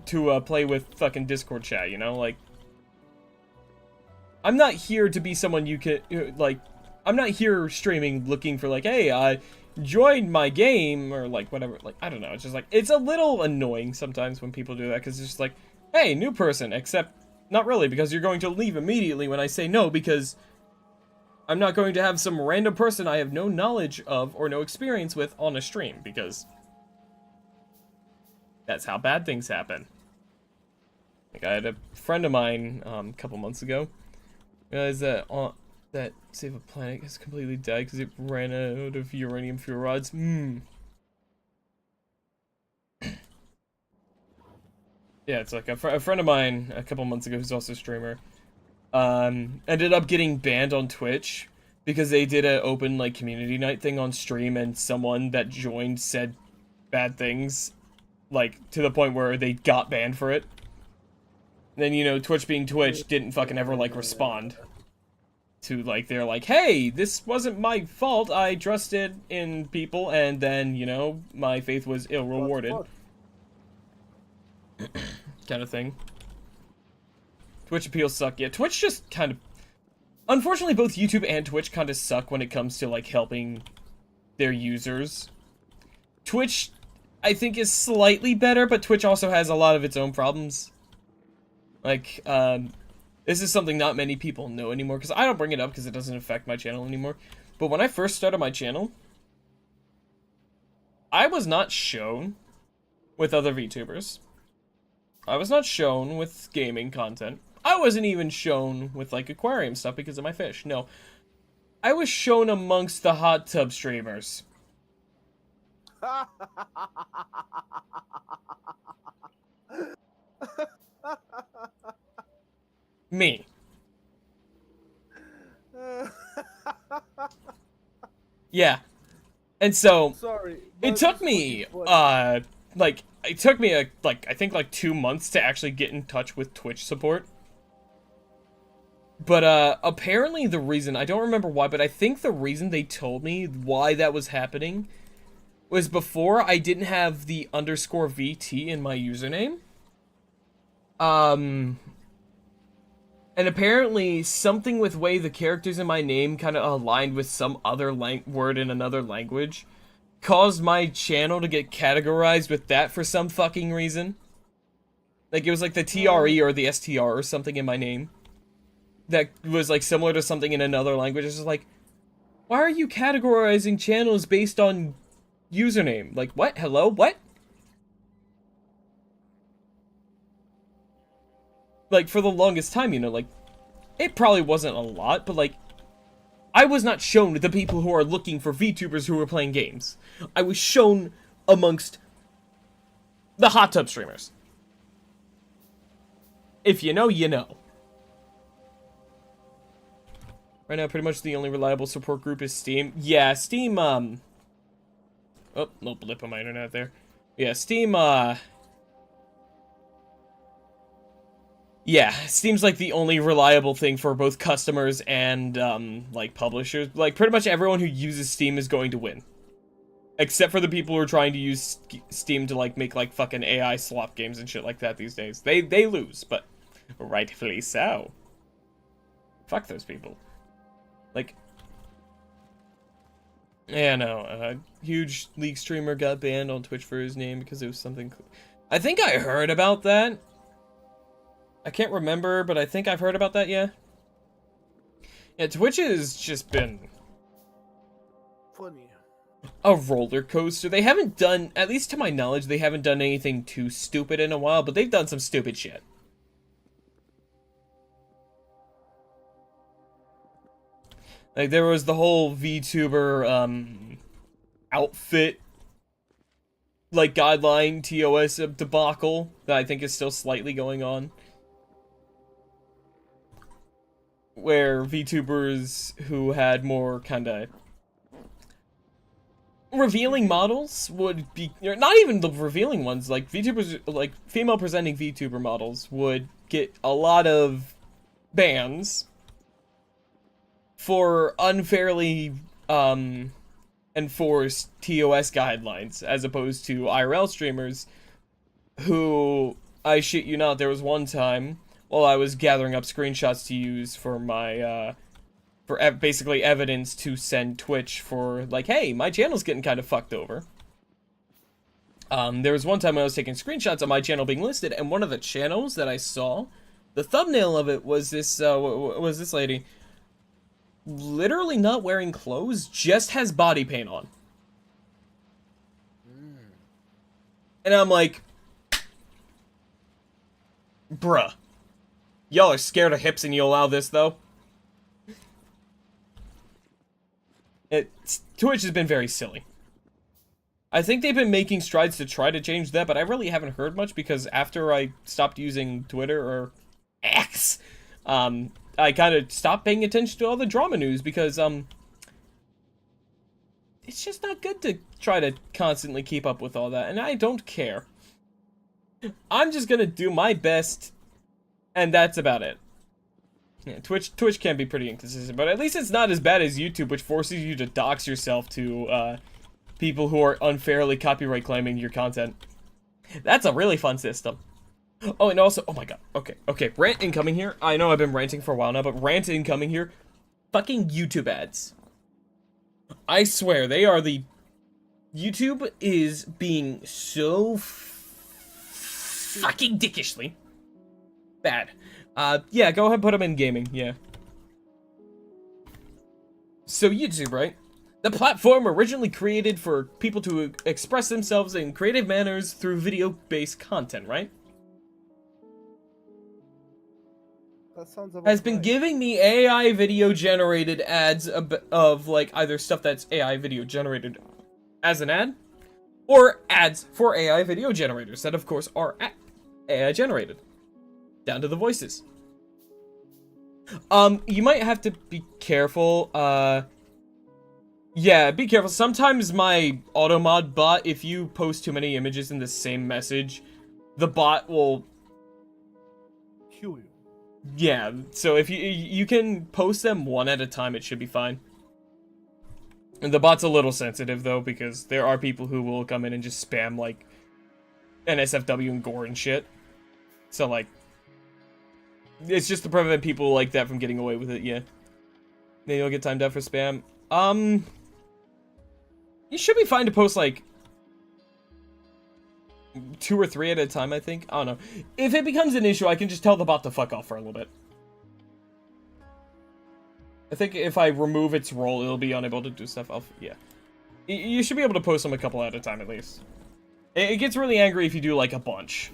to play with fucking Discord chat, you know? Like, I'm not here to be someone you can, like, I'm not here streaming looking for, like, hey, join my game, or, like, whatever. Like, I don't know. It's just, like, it's a little annoying sometimes when people do that, because it's just like, hey, new person, except, not really, because you're going to leave immediately when I say no, because I'm not going to have some random person I have no knowledge of or no experience with on a stream, because that's how bad things happen. Like, I had a friend of mine, a couple months ago, realized that that Save a Planet has completely died because it ran out of uranium fuel rods. Yeah, it's like a friend of mine a couple months ago who's also a streamer, ended up getting banned on Twitch because they did an open, like, community night thing on stream, and someone that joined said bad things, like, to the point where they got banned for it. And then, you know, Twitch being Twitch didn't fucking ever, like, respond to, like, they're like, hey, this wasn't my fault, I trusted in people, and then, you know, my faith was ill-rewarded. Kind of thing. Twitch appeals suck. Yeah, Twitch just kind of... Unfortunately, both YouTube and Twitch kind of suck when it comes to, like, helping their users. Twitch, I think, is slightly better, but Twitch also has a lot of its own problems. Like, this is something not many people know anymore, because I don't bring it up because it doesn't affect my channel anymore. But when I first started my channel, I was not shown with other VTubers. I was not shown with gaming content. I wasn't even shown with, like, aquarium stuff because of my fish. No. I was shown amongst the hot tub streamers. Me. Yeah. And so, Sorry, it took me, like, it took me, I think, like, 2 months to actually get in touch with Twitch support. But apparently the reason, I don't remember why, but I think the reason they told me why that was happening was before I didn't have the underscore VT in my username. And apparently something with way the characters in my name kind of aligned with some other word in another language caused my channel to get categorized with that for some fucking reason. Like, it was like the TRE or the STR or something in my name that was like similar to something in another language. It's just like, why are you categorizing channels based on username? Like, what? Hello? What? Like, for the longest time, you know, like, it probably wasn't a lot, but like, I was not shown the people who are looking for VTubers who were playing games. I was shown amongst the hot tub streamers. If you know, you know. Right now, pretty much the only reliable support group is Steam. Yeah, Steam, oh, little blip on my internet there. Yeah, Steam, yeah, Steam's like the only reliable thing for both customers and, like, publishers. Like, pretty much everyone who uses Steam is going to win. Except for the people who are trying to use Steam to, like, make, like, fucking AI slop games and shit like that these days. They lose, but rightfully so. Fuck those people. Like, yeah, no, a huge League streamer got banned on Twitch for his name because it was something... I think I heard about that. I can't remember, but I think I've heard about that, yeah. Yeah, Twitch has just been... Funny. a roller coaster. They haven't done, at least to my knowledge, they haven't done anything too stupid in a while, but they've done some stupid shit. Like, there was the whole VTuber, outfit, like, guideline TOS debacle that I think is still slightly going on. Where VTubers who had more kinda revealing models would be, not even the revealing ones, like VTubers, like female presenting VTuber models would get a lot of bans for unfairly enforced TOS guidelines, as opposed to IRL streamers who, I shit you not, there was one time while I was gathering up screenshots to use for my for basically evidence to send Twitch for, like, hey, my channel's getting kind of fucked over. There was one time I was taking screenshots of my channel being listed, and one of the channels that I saw, the thumbnail of it was this lady, literally not wearing clothes, just has body paint on. And I'm like, bruh, y'all are scared of hips and you allow this, though? Twitch has been very silly. I think they've been making strides to try to change that, but I really haven't heard much because after I stopped using Twitter, or X, I kind of stopped paying attention to all the drama news because, it's just not good to try to constantly keep up with all that, and I don't care. I'm just gonna do my best, and that's about it. Yeah, Twitch can be pretty inconsistent, but at least it's not as bad as YouTube, which forces you to dox yourself to, people who are unfairly copyright claiming your content. That's a really fun system. Oh, and also, oh my god, okay, rant incoming here. I know I've been ranting for a while now, but rant incoming here. Fucking YouTube ads. I swear, they are the... YouTube is being so fucking dickishly bad. Yeah, go ahead and put them in gaming, yeah. So YouTube, right? The platform originally created for people to express themselves in creative manners through video-based content, right? That sounds about Has been right. giving me AI video generated ads of like either stuff that's AI video generated as an ad, or ads for AI video generators that of course are AI generated. Down to the voices. You might have to be careful, yeah, be careful. Sometimes my automod bot, if you post too many images in the same message, the bot will... Kill you. Yeah, so if you can post them one at a time, it should be fine. And the bot's a little sensitive though, because there are people who will come in and just spam like NSFW and gore and shit. So like, it's just to prevent people like that from getting away with it. Yeah. Then you'll get timed out for spam. You should be fine to post like 2 or 3 at a time, I think. I don't know. If it becomes an issue, I can just tell the bot to fuck off for a little bit. I think if I remove its role, it'll be unable to do stuff. Yeah. You should be able to post them a couple at a time, at least. It gets really angry if you do, like, a bunch.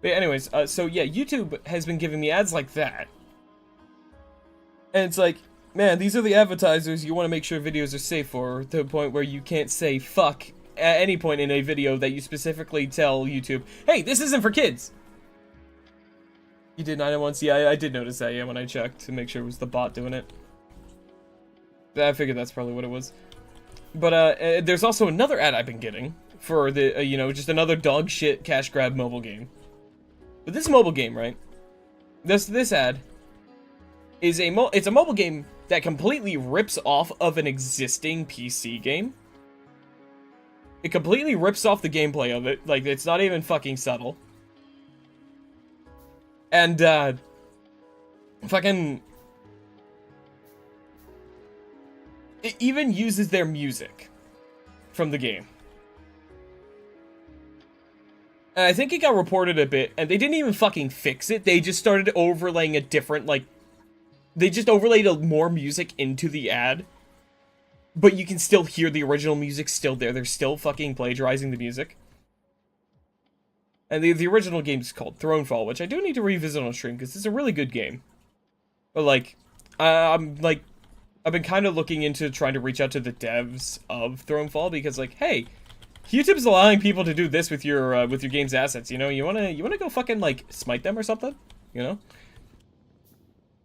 But anyways, so yeah, YouTube has been giving me ads like that. And it's like, man, these are the advertisers you want to make sure videos are safe for, to the point where you can't say fuck at any point in a video that you specifically tell YouTube, hey, this isn't for kids. You did 901? Yeah, I did notice that, yeah, when I checked to make sure it was the bot doing it. I figured that's probably what it was. But, there's also another ad I've been getting for the, you know, just another dog shit cash grab mobile game. But this mobile game, right? This ad is it's a mobile game that completely rips off of an existing PC game. It completely rips off the gameplay of it. Like, it's not even fucking subtle. And, fucking... It even uses their music from the game. And I think it got reported a bit, and they didn't even fucking fix it. They just started overlaying a different, like... They just overlaid more music into the ad. But you can still hear the original music still there. They're still fucking plagiarizing the music. And the original game is called Thronefall, which I do need to revisit on stream, because it's a really good game. But, like, I've been kind of looking into trying to reach out to the devs of Thronefall, because, like, hey, YouTube's allowing people to do this with your game's assets, you know? You wanna go fucking, like, smite them or something? You know?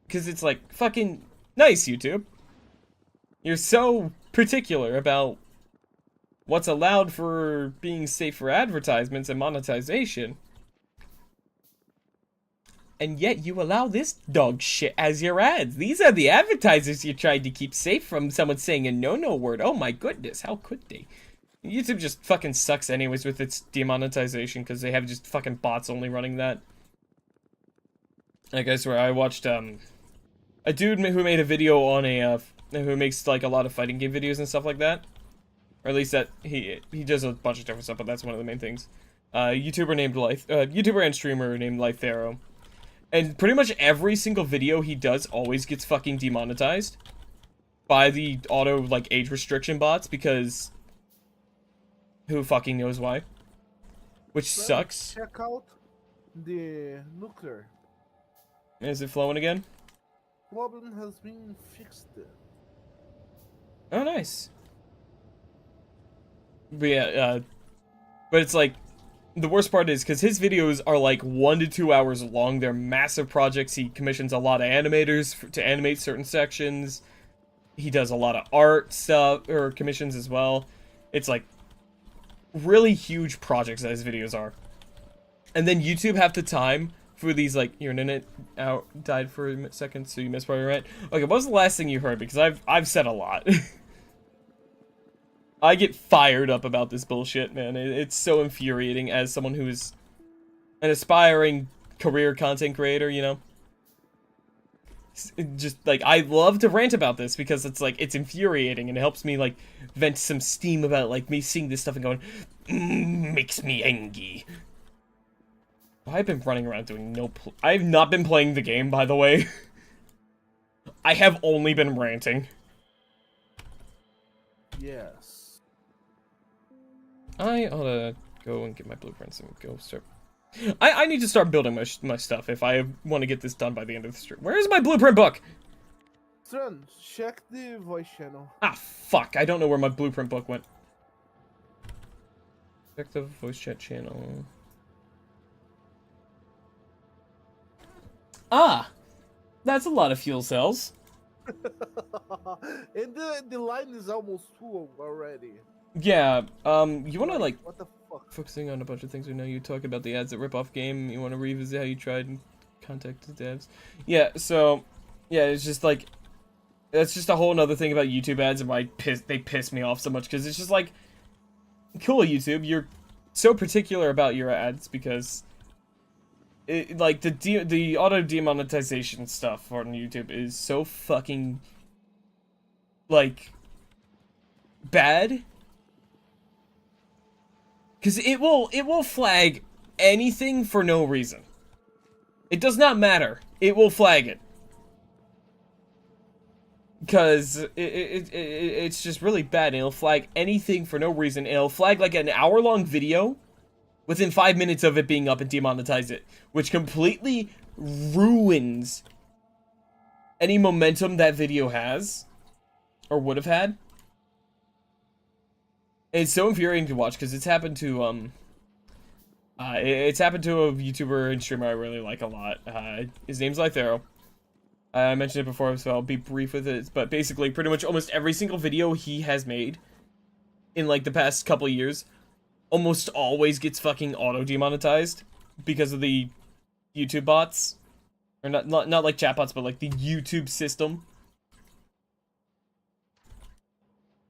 Because it's, like, fucking nice, YouTube. You're so particular about what's allowed for being safe for advertisements and monetization. And yet you allow this dog shit as your ads. These are the advertisers you tried to keep safe from someone saying a no-no word. Oh my goodness, how could they? YouTube just fucking sucks anyways with its demonetization, because they have just fucking bots only running that. Like, I swear, I watched, a dude who made a video on who makes, like, a lot of fighting game videos and stuff like that. Or at least that, he does a bunch of different stuff, but that's one of the main things. YouTuber and streamer named Lythero. And pretty much every single video he does always gets fucking demonetized by the auto, like, age restriction bots, because who fucking knows why? Which sucks. Check out the nuclear. Is it flowing again? Problem has been fixed. Oh, nice. But yeah, but it's like, the worst part is, because his videos are like 1 to 2 hours long, they're massive projects, he commissions a lot of animators to animate certain sections, he does a lot of art stuff, or commissions as well. It's like, really huge projects that his videos are. And then YouTube have the time for these, like, your internet died for a second, so you missed part of it, right? Okay, what was the last thing you heard? Because I've said a lot. I get fired up about this bullshit, man. It's so infuriating as someone who is an aspiring career content creator, you know? Just, like, I love to rant about this because it's, like, it's infuriating and it helps me, like, vent some steam about, like, me seeing this stuff and going, makes me angry. I've been running around doing I've not been playing the game, by the way. I have only been ranting. Yes. I ought to go and get my blueprints and go start. I need to start building my stuff if I want to get this done by the end of the stream. Where is my blueprint book? Son, check the voice channel. Ah, fuck. I don't know where my blueprint book went. Check the voice chat channel. Ah! That's a lot of fuel cells. And the line is almost full already. Yeah, you wanna, like, what the fuck? focusing on a bunch of things we know. You talk about the ads that rip off game. You wanna revisit how you tried and contact the devs. Yeah, so yeah, it's just like that's just a whole nother thing about YouTube ads and why they piss me off so much because it's just like, cool YouTube, you're so particular about your ads because like the auto demonetization stuff on YouTube is so fucking like bad because it will flag anything for no reason. It does not matter. It will flag it. Because it's just really bad. And it'll flag anything for no reason. It'll flag like an hour-long video within 5 minutes of it being up and demonetize it. Which completely ruins any momentum that video has. Or would have had. And it's so infuriating to watch because it's happened to, it's happened to a YouTuber and streamer I really like a lot. His name's Lythero. I mentioned it before, so I'll be brief with it. But basically, pretty much almost every single video he has made in, like, the past couple of years almost always gets fucking auto-demonetized because of the YouTube bots. Or not like chatbots, but, like, the YouTube system.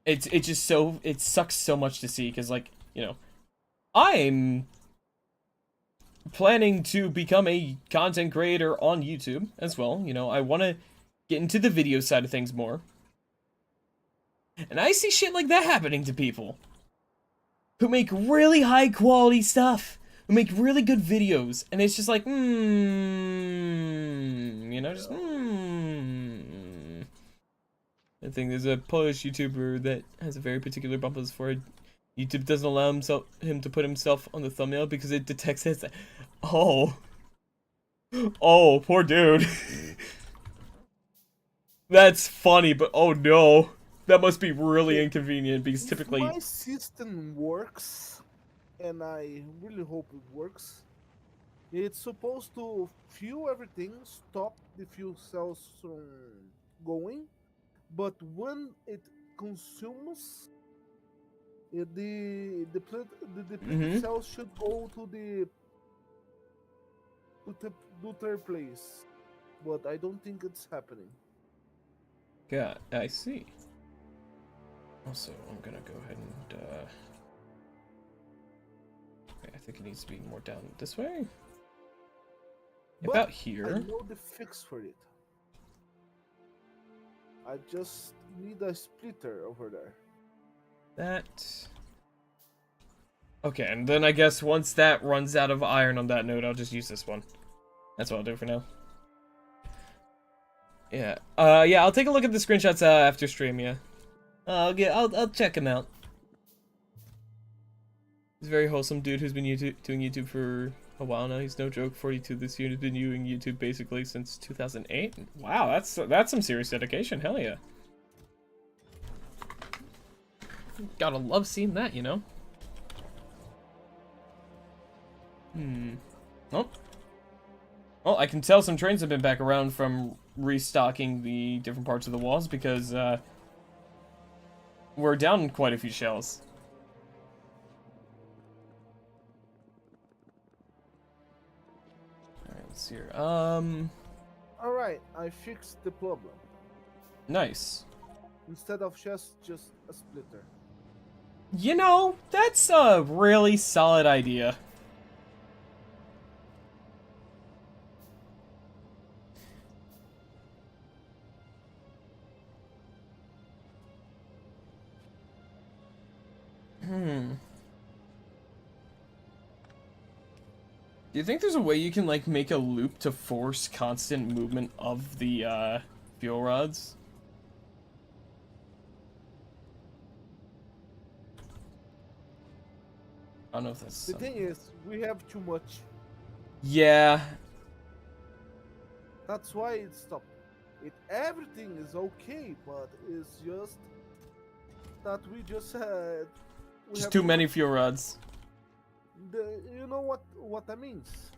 It's just so... It sucks so much to see, because, like, you know... I'm planning to become a content creator on YouTube as well. You know, I want to get into the video side of things more. And I see shit like that happening to people who make really high quality stuff, who make really good videos, and it's just like, you know, just, I think there's a Polish YouTuber that has a very particular bump on his forehead. YouTube doesn't allow him to put himself on the thumbnail because it detects his... Oh. Oh, poor dude. That's funny, but oh no. That must be really inconvenient because typically... If my system works, and I really hope it works, it's supposed to fuel everything, stop the fuel cells from going, but when it consumes... The depleted cells should go to the third place, but I don't think it's happening. Yeah, I see. Also, I'm gonna go ahead and okay, I think it needs to be more down this way. But about here. I know the fix for it. I just need a splitter over there. That... Okay, and then I guess once that runs out of iron on that node, I'll just use this one. That's what I'll do for now. Yeah. Yeah, I'll take a look at the screenshots after stream, yeah. I'll check him out. He's a very wholesome dude who's been doing YouTube for a while now. He's no joke, 42 this year. He's been doing YouTube basically since 2008. Wow, that's some serious dedication. Hell yeah. Gotta love seeing that, you know? Oh. Well, I can tell some trains have been back around from restocking the different parts of the walls because, we're down quite a few shells. Alright, let's see here. Alright, I fixed the problem. Nice. Instead of just a splitter. You know, that's a really solid idea. Do you think there's a way you can, like, make a loop to force constant movement of the, fuel rods? I don't know if that's... The thing is, we have too much. Yeah. That's why it stopped. Everything is okay, but it's just that we just had... Just too many fuel rods. You know what that means?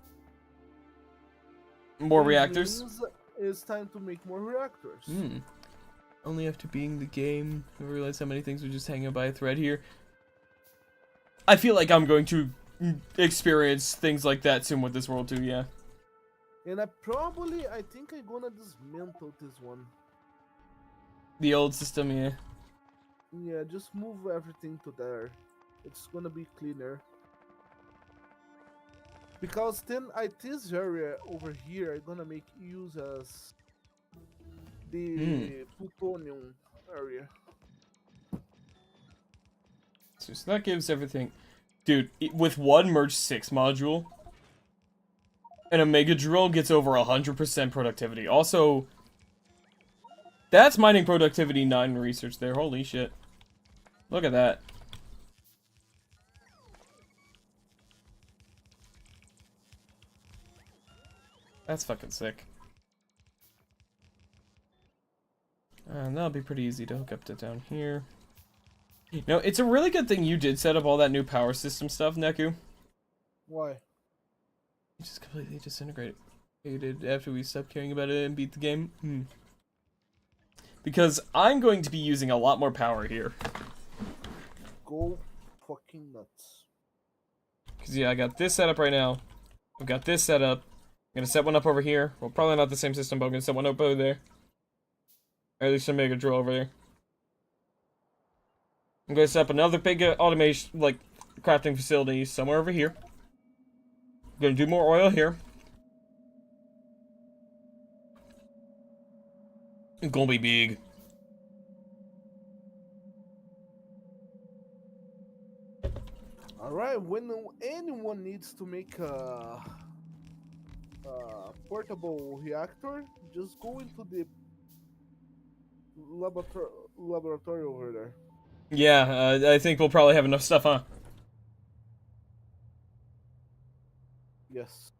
More It reactors? means it's time to make more reactors. Only after being the game, I realized how many things were just hanging by a thread here. I feel like I'm going to experience things like that soon with this world too, yeah. And I think I'm gonna dismantle this one. The old system, yeah. Yeah, just move everything to there. It's gonna be cleaner. Because then at this area over here, I'm gonna make use as Hmm. the plutonium area. So that gives everything... Dude, with one Merge 6 module, an Omega Drill gets over 100% productivity. Also, that's mining productivity 9 research there. Holy shit. Look at that. That's fucking sick. And that'll be pretty easy to hook up to down here. No, it's a really good thing you did set up all that new power system stuff, Neku. Why? It just completely disintegrated after we stopped caring about it and beat the game. Because I'm going to be using a lot more power here. Go fucking nuts. Because, yeah, I got this set up right now. I've got this set up. I'm going to set one up over here. Well, probably not the same system, but I'm going to set one up over there. Or at least a Mega Drill over there. I'm going to set up another big automation, like, crafting facility somewhere over here. I'm going to do more oil here. It's going to be big. Alright, when anyone needs to make a portable reactor, just go into the laboratory over there. Yeah, I think we'll probably have enough stuff, huh? Yes.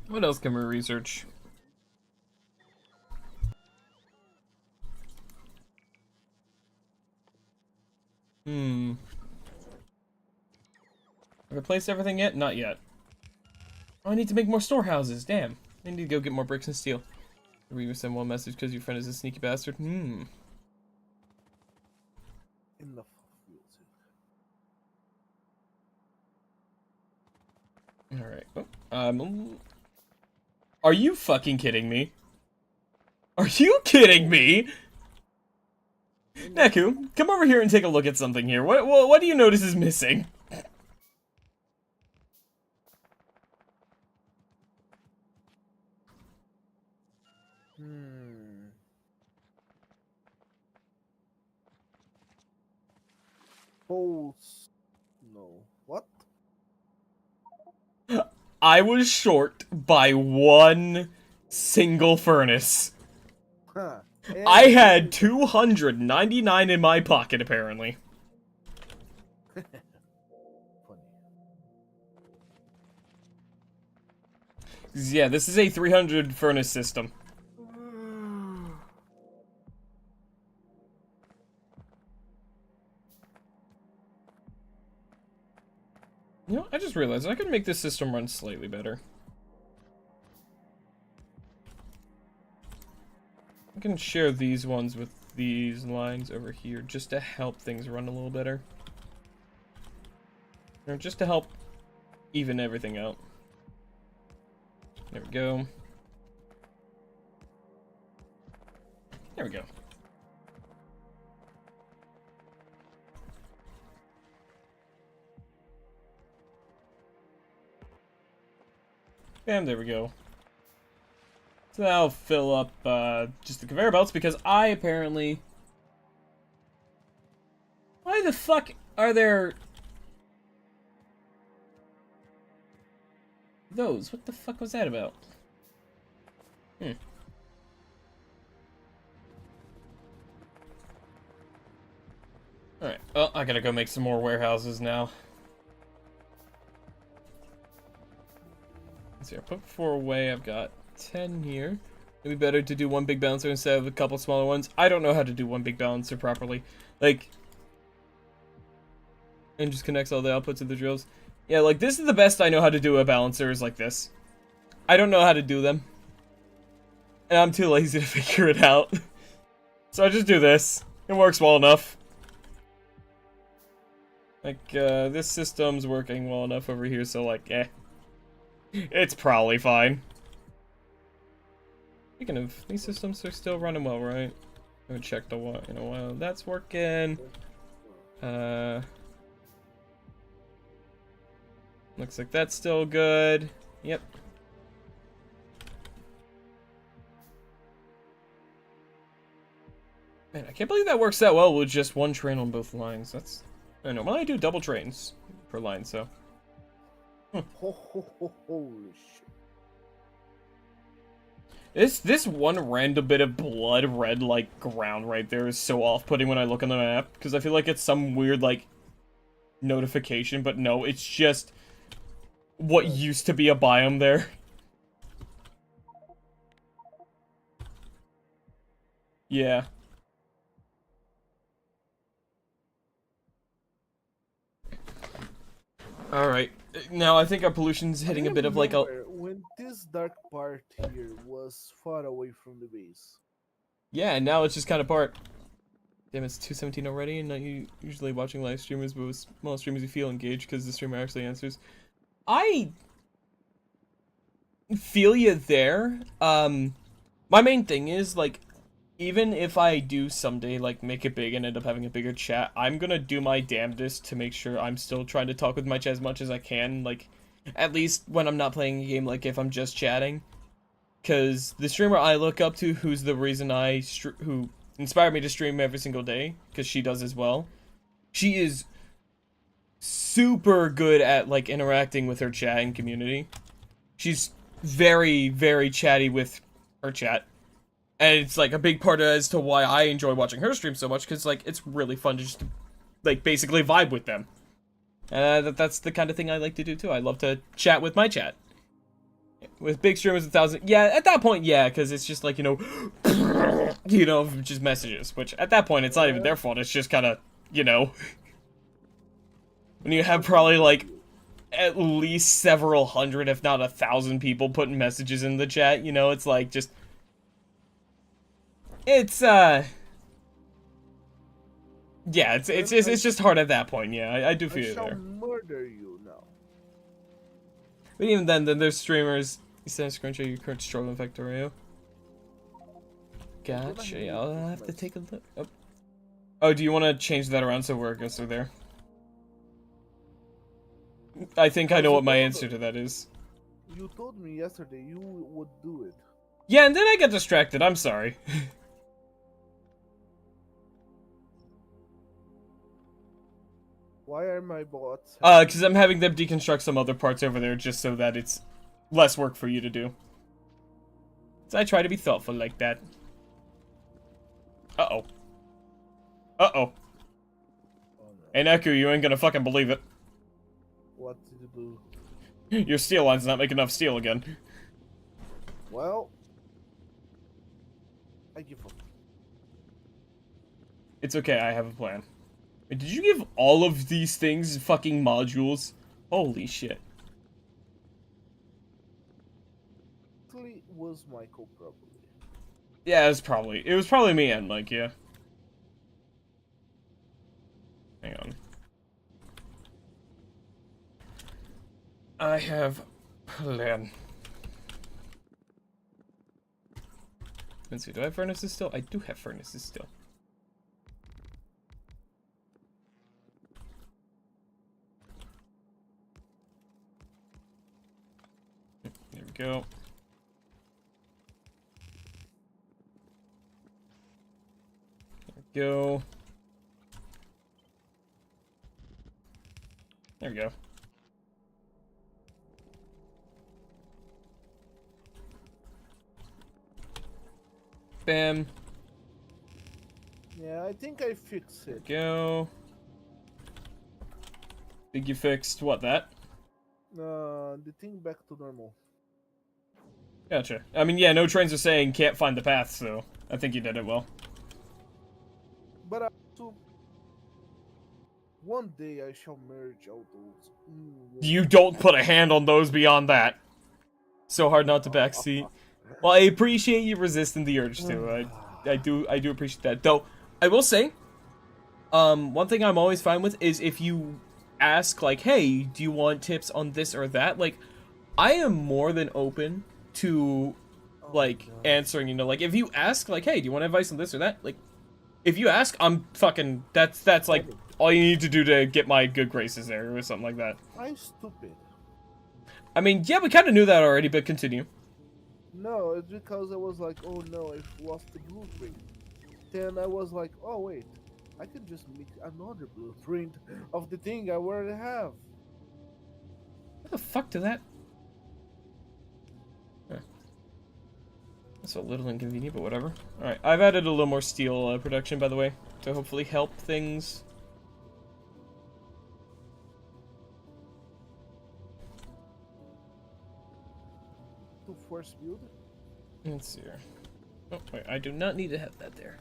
What else can we research? Replaced everything yet? Not yet. Oh, I need to make more storehouses. Damn. I need to go get more bricks and steel. We send one message because your friend is a sneaky bastard. Enough of music. Alright. Oh, are you fucking kidding me? Are you kidding me? Neku, come over here and take a look at something here. What do you notice is missing? Poles. No. What? I was short by one single furnace. Huh. I had 299 in my pocket, apparently. Funny. Yeah, this is a 300 furnace system. You know, I just realized I could make this system run slightly better. I can share these ones with these lines over here just to help things run a little better. Or just to help even everything out. There we go. There we go. Bam, there we go. So that'll fill up just the conveyor belts because I apparently... Why the fuck are there... those? What the fuck was that about? Alright, well, I gotta go make some more warehouses now. Let's see, I put 4 away, I've got 10 here. It'd be better to do one big balancer instead of a couple smaller ones. I don't know how to do one big balancer properly. Like... and just connects all the outputs of the drills. Yeah, like, this is the best I know how to do a balancer is like this. I don't know how to do them. And I'm too lazy to figure it out. So I just do this. It works well enough. Like, this system's working well enough over here, so like, eh. It's probably fine. Speaking of, these systems are still running well, right? I haven't checked in a while. That's working. Looks like that's still good. Yep. Man, I can't believe that works that well with just one train on both lines. That's... I know, normally I do double trains per line, so... Holy shit. This one random bit of blood red, like, ground right there is so off-putting when I look on the map, because I feel like it's some weird, like, notification, but no, it's just what used to be a biome there. Yeah. Alright, now I think our pollution's hitting a bit of like a... when this dark part here was far away from the base. Yeah, and now it's just kind of part. Damn, it's 2:17 already, and not usually watching live streamers, but with small streamers you feel engaged because the streamer actually answers. I feel you there. My main thing is, like, even if I do someday, like, make it big and end up having a bigger chat, I'm gonna do my damnedest to make sure I'm still trying to talk with my chat as much as I can, like, at least when I'm not playing a game, like, if I'm just chatting. Because the streamer I look up to, who's the reason who inspired me to stream every single day, because she does as well, she is super good at, like, interacting with her chatting community. She's very, very chatty with her chat. And it's, like, a big part as to why I enjoy watching her stream so much, because, like, it's really fun to just, like, basically vibe with them. That's the kind of thing I like to do, too. I love to chat with my chat. With big streamers, 1,000... Yeah, at that point, yeah, because it's just, like, just messages. Which, at that point, it's not even their fault. It's just kind of, when you have probably, like, at least several hundred, if not 1,000 people putting messages in the chat, it's, like, just... It's, yeah, it's just hard at that point, yeah, I do feel you there. I shall murder you now. But even then there's streamers. You send a screenshot of your current struggle in Factorio. Gotcha, yeah, I'll have to take a look. Oh, do you want to change that around so where it goes through there? I think I know what my answer to that is. You told me yesterday you would do it. Yeah, and then I got distracted, I'm sorry. Why are my bots... Because I'm having them deconstruct some other parts over there just so that it's less work for you to do. So I try to be thoughtful like that. Uh-oh. Uh-oh. Oh, no. Hey, Neku, you ain't gonna fucking believe it. What did you do? Your steel line's not making enough steel again. Well... I give up. It's okay, I have a plan. Wait, did you give all of these things fucking modules? Holy shit. Actually, was Michael probably. Yeah, it was probably me and like, yeah. Hang on. I have a plan. Let's see, do I have furnaces still? I do have furnaces still. There we go. Go. There we go. Bam. Yeah, I think I fixed it. Go. Think you fixed what, that? The thing back to normal. Gotcha. I mean, yeah, no trains are saying can't find the path, so I think you did it well. But one day I shall merge all those. You don't put a hand on those beyond that. So hard not to backseat. Well, I appreciate you resisting the urge to. I do appreciate that. Though, I will say, one thing I'm always fine with is if you ask, like, hey, do you want tips on this or that? Like, I am more than open to Oh my like god. answering. You know, like if you ask, like, hey, do you want advice on this or that? Like, if you ask, I'm fucking. That's like Funny. all you need to do to get my good graces there, or something like that. I'm stupid. I mean, yeah, we kind of knew that already, but continue. No, it's because I was like, oh no, I've lost the blueprint. Then I was like, oh wait, I can just make another blueprint of the thing I already have. What the fuck did that? Huh. That's a little inconvenient, but whatever. Alright, I've added a little more steel production, by the way, to hopefully help things. To force build. Let's see here. Oh, wait, I do not need to have that there.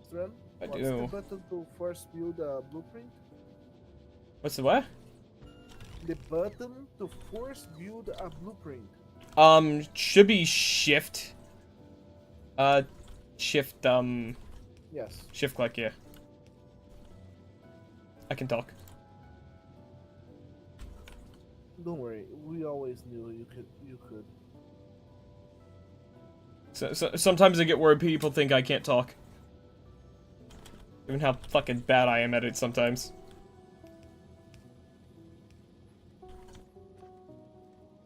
Strand, I what's do. the button to force build a blueprint? What's the what? The button to force build a blueprint. Should be shift. Shift, Yes. shift click, yeah. I can talk. Don't worry, we always knew you could. You could. So sometimes I get worried people think I can't talk. Even how fucking bad I am at it sometimes.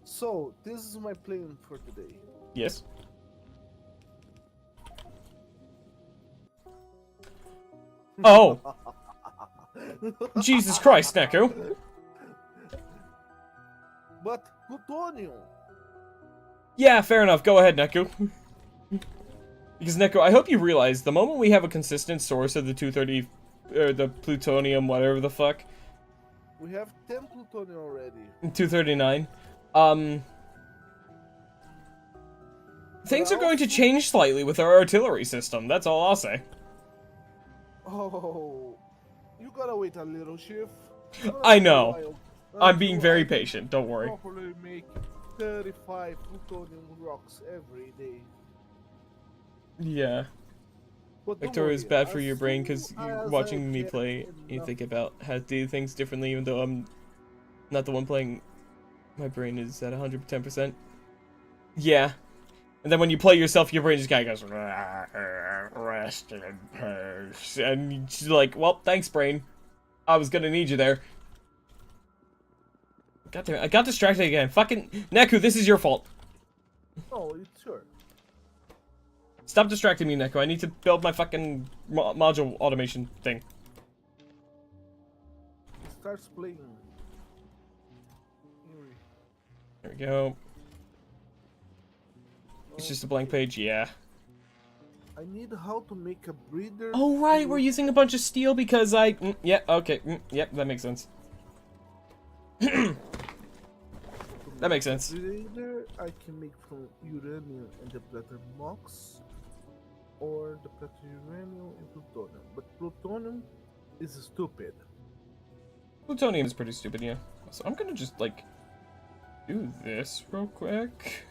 So this is my plan for today. Yes. Oh! Jesus Christ, Neko! But plutonium. Yeah, fair enough. Go ahead, Neko. Because, Neko, I hope you realize, the moment we have a consistent source of the 230... or the plutonium, whatever the fuck... We have 10 plutonium already. 239. Things are going to change slightly with our artillery system. That's all I'll say. Oh, you gotta wait a little, Chief. I know. I'm being very patient. Don't worry. Properly make 35 plutonium rocks every day. Yeah. But don't Factorio is worry, bad for as your brain soon because as you're I watching me get play. You enough- think about how to do things differently, even though I'm not the one playing. My brain is at 110%. Yeah. And then when you play yourself, your brain just kind of goes, rest in peace. And she's like, well, thanks, brain. I was gonna need you there. God damn it, I got distracted again. Fucking Neku, this is your fault. No, it's sure. Stop distracting me, Neku. I need to build my fucking module automation thing. It starts playing. There we go. It's just a blank page, yeah. I need how to make a breeder. Oh, right, we're using a bunch of steel because I... yeah, okay, yep, that makes sense. That makes sense. Breeder I can make from uranium and the platinum mox, or the platinum uranium and plutonium. But plutonium is stupid. Plutonium is pretty stupid, yeah. So I'm gonna just, like, do this real quick.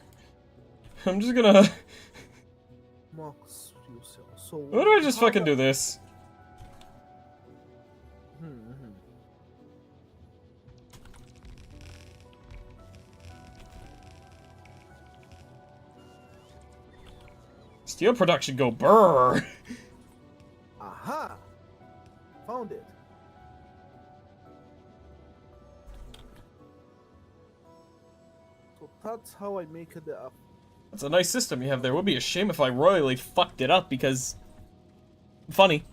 I'm just gonna... Mox fuel cell. So Why don't I just fucking do this? Steel production go brrr. Aha! Found it. So that's how I make it up. That's a nice system you have there. Would be a shame if I royally fucked it up because... funny.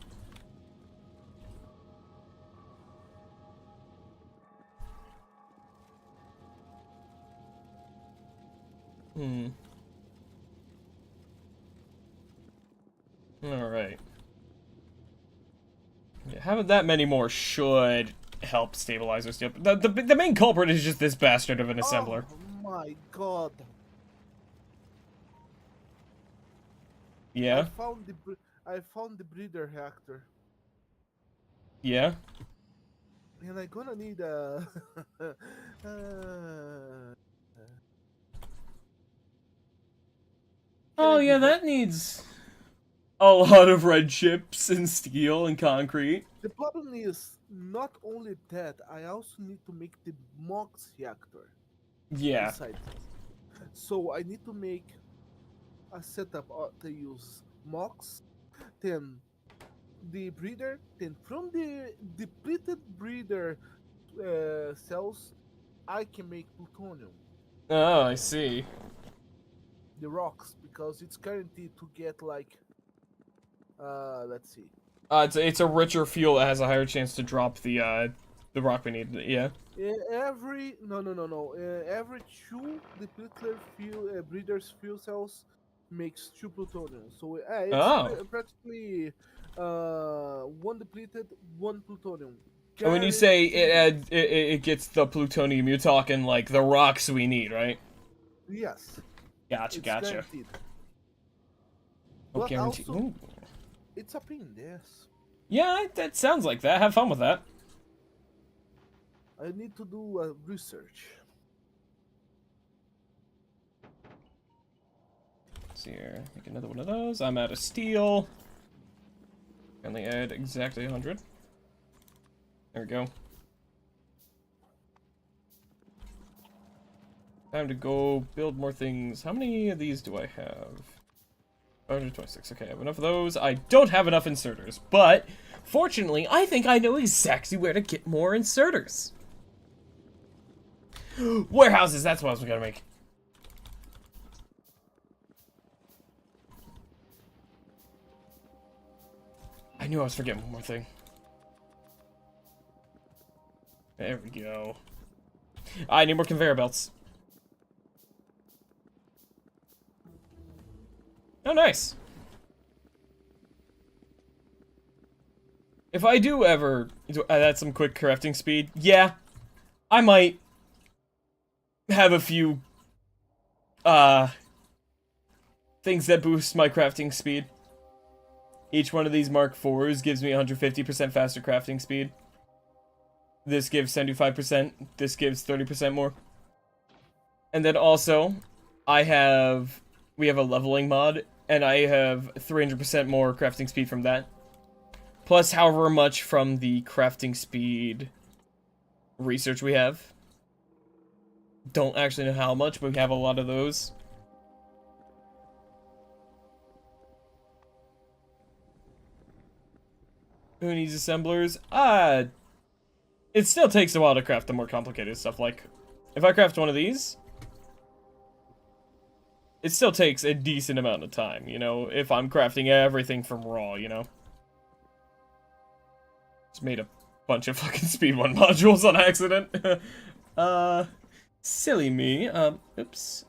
Alright. Yeah, having that many more should help stabilize our steel. The main culprit is just this bastard of an assembler. Oh my god. Yeah? I found the breeder reactor. Yeah? And I'm gonna need a Oh yeah, that needs a lot of red chips and steel and concrete. The problem is not only that, I also need to make the MOX reactor. Yeah. inside. So I need to make a setup to use mocks, then the breeder, then from the depleted breeder cells, I can make plutonium, Oh, I see. the rocks, because it's guaranteed to get like, let's see, It's a richer fuel that has a higher chance to drop the rock we need. Yeah. every no, every two depleted fuel breeders fuel cells makes two plutonium. So it's Oh. practically one depleted, one plutonium, And when you say it guaranteed. it gets the plutonium, you're talking like the rocks we need, right? Yes, Gotcha, it's gotcha. guaranteed. Oh, But guarantee. also, Ooh. it's a pain. Yes, Yeah, that sounds like that. Have fun with that. I need to do research. Let's see here. Make another one of those. I'm out of steel. Only add exactly 100. There we go. Time to go build more things. How many of these do I have? 126. Okay, I have enough of those. I don't have enough inserters, but fortunately, I think I know exactly where to get more inserters. Warehouses, that's what I was gonna make. I knew I was forgetting one more thing. There we go. I need more conveyor belts. Oh, nice. If I do ever add some quick crafting speed, yeah, I might have a few, things that boost my crafting speed. Each one of these Mark IVs gives me 150% faster crafting speed. This gives 75%. This gives 30% more. And then also, we have a leveling mod, and I have 300% more crafting speed from that. Plus however much from the crafting speed research we have. Don't actually know how much, but we have a lot of those. Who needs assemblers? It still takes a while to craft the more complicated stuff. Like, if I craft one of these, it still takes a decent amount of time, you know, if I'm crafting everything from raw, you know? Just made a bunch of fucking speed 1 modules on accident. Silly me. Oops.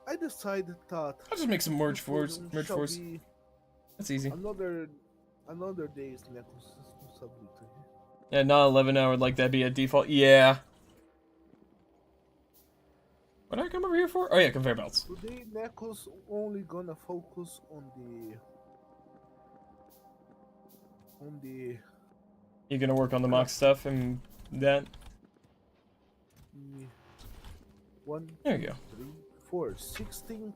I decided that I'll just make some merge force. plutonium Merge shall force. be That's easy. another day's responsibility. Yeah, not 11 hour like that'd be a default. Yeah. What did I come over here for? Oh yeah, conveyor belts. Today, Neko's only gonna focus on the You gonna work on the mock stuff and that? mm, one, There you go. 3, 4. 16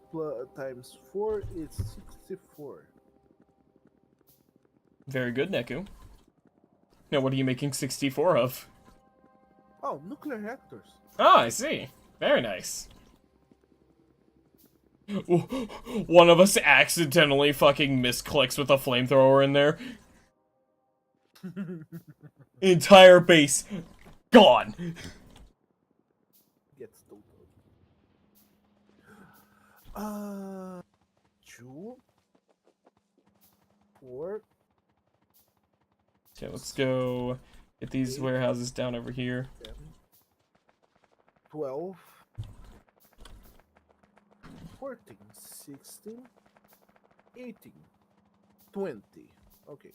times 4 is 64. Very good, Neku. Now, what are you making 64 of? Oh, nuclear reactors. Ah, I see. Very nice. One of us accidentally fucking misclicks with a flamethrower in there. Entire base gone. Gets total. 2, 4. Okay, let's go get these warehouses down over here. 10, 12, 14, 16, 18, 20. Okay.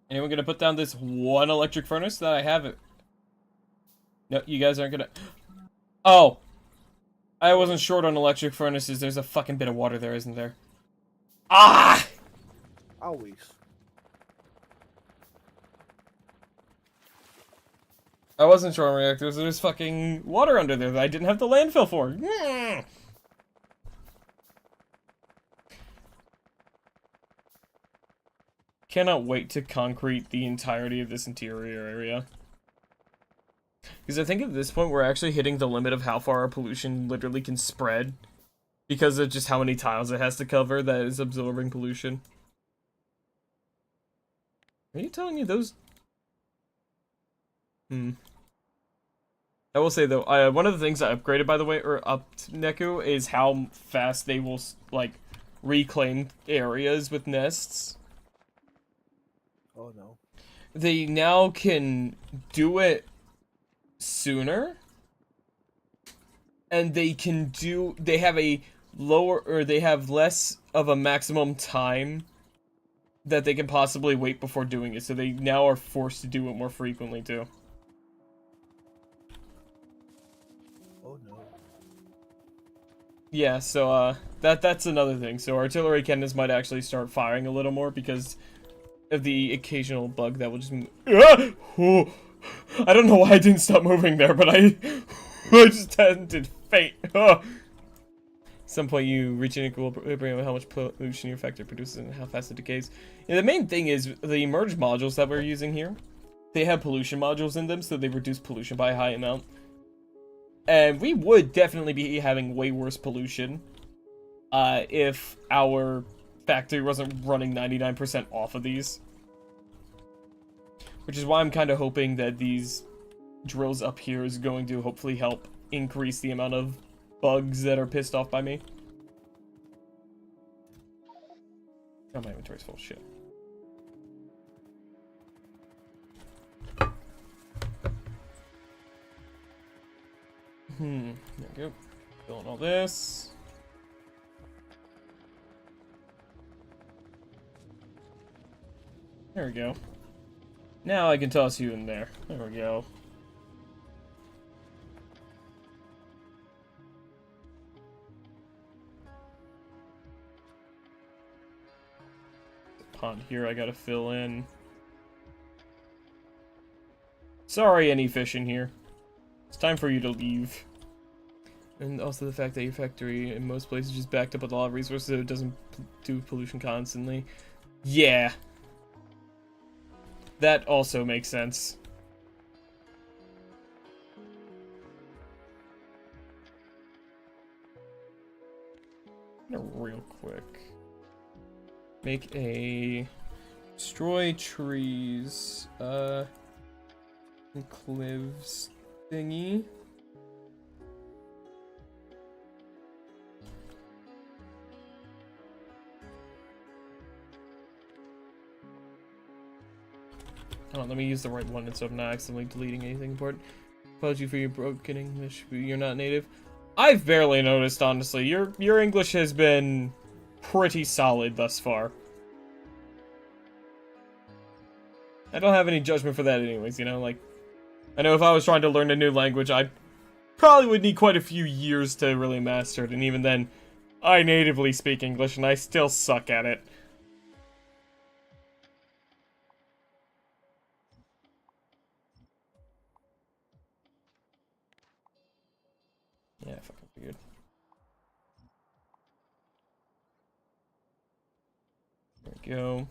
Anyone gonna put down this one electric furnace that I have it? No, you guys aren't gonna. Oh! I wasn't short on electric furnaces. There's a fucking bit of water there, isn't there? Ah! Always. I wasn't short on reactors. There's fucking water under there that I didn't have the landfill for. Cannot wait to concrete the entirety of this interior area. Because I think at this point we're actually hitting the limit of how far our pollution literally can spread. Because of just how many tiles it has to cover that is absorbing pollution. Are you telling me those... I will say though, one of the things I upgraded, by the way, or upped Neku, is how fast they will, like, reclaim areas with nests. Oh no. They now can do it sooner. And they have a lower, or they have less of a maximum time that they can possibly wait before doing it. So they now are forced to do it more frequently too. Oh no. Yeah, so that's another thing. So artillery cannons might actually start firing a little more because of the occasional bug that will just move. Oh, I don't know why I didn't stop moving there, but I just tended fate. At some point you reach an equilibrium of how much pollution your factory produces and how fast it decays. And the main thing is the merge modules that we're using here. They have pollution modules in them, so they reduce pollution by a high amount. And we would definitely be having way worse pollution if our factory wasn't running 99% off of these. Which is why I'm kind of hoping that these drills up here is going to hopefully help increase the amount of bugs that are pissed off by me. Oh, my inventory's full of shit. There we go. Filling all this. There we go. Now I can toss you in there. There we go. The pond here I gotta fill in. Sorry, any fish in here. It's time for you to leave. And also the fact that your factory in most places is backed up with a lot of resources so it doesn't do pollution constantly. Yeah. That also makes sense. Real quick. Make a destroy trees cliffs thingy. Oh, let me use the right one so I'm not accidentally deleting anything important. Apology for your broken English. You're not native. I've barely noticed, honestly. Your English has been pretty solid thus far. I don't have any judgment for that anyways, you know, like... I know if I was trying to learn a new language, I probably would need quite a few years to really master it, and even then, I natively speak English, and I still suck at it. Yeah, fucking weird. There we go.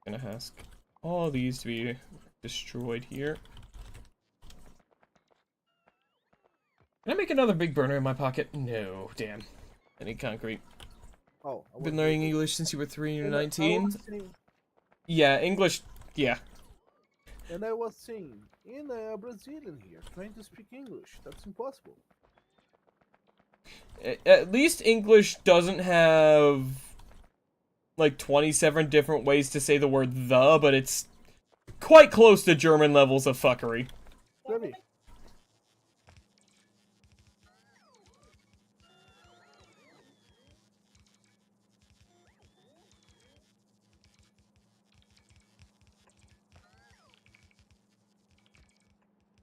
Gonna ask all these to be destroyed here. Can I make another big burner in my pocket? No, damn. I need concrete. Oh, Been learning English since you were 3 and 19? Saying, Yeah, English, yeah. and I was saying, in a Brazilian here, trying to speak English, that's impossible. At least English doesn't have like 27 different ways to say the word the, but it's quite close to German levels of fuckery. Really?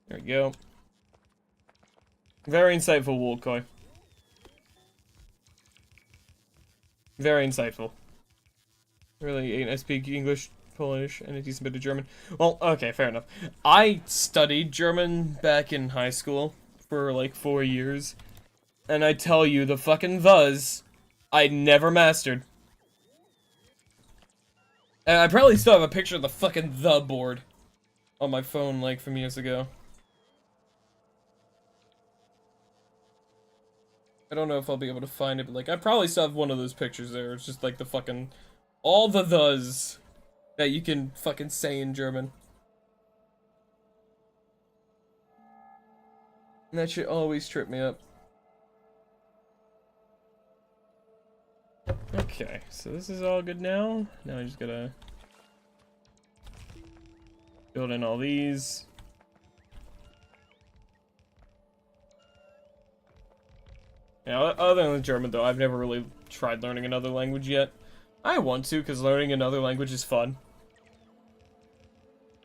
There we go. Very insightful, Wolkoi. Very insightful. Really, I speak English, Polish, and a decent bit of German. Well, okay, fair enough. I studied German back in high school for like 4 years. And I tell you, the fucking thes, I never mastered. And I probably still have a picture of the fucking the board on my phone, like, from years ago. I don't know if I'll be able to find it, but like I probably still have one of those pictures there. It's just like the fucking all the thes that you can fucking say in German. And that should always trip me up. Okay, so this is all good now. Now I just gotta build in all these. Yeah, other than German though, I've never really tried learning another language yet. I want to, because learning another language is fun.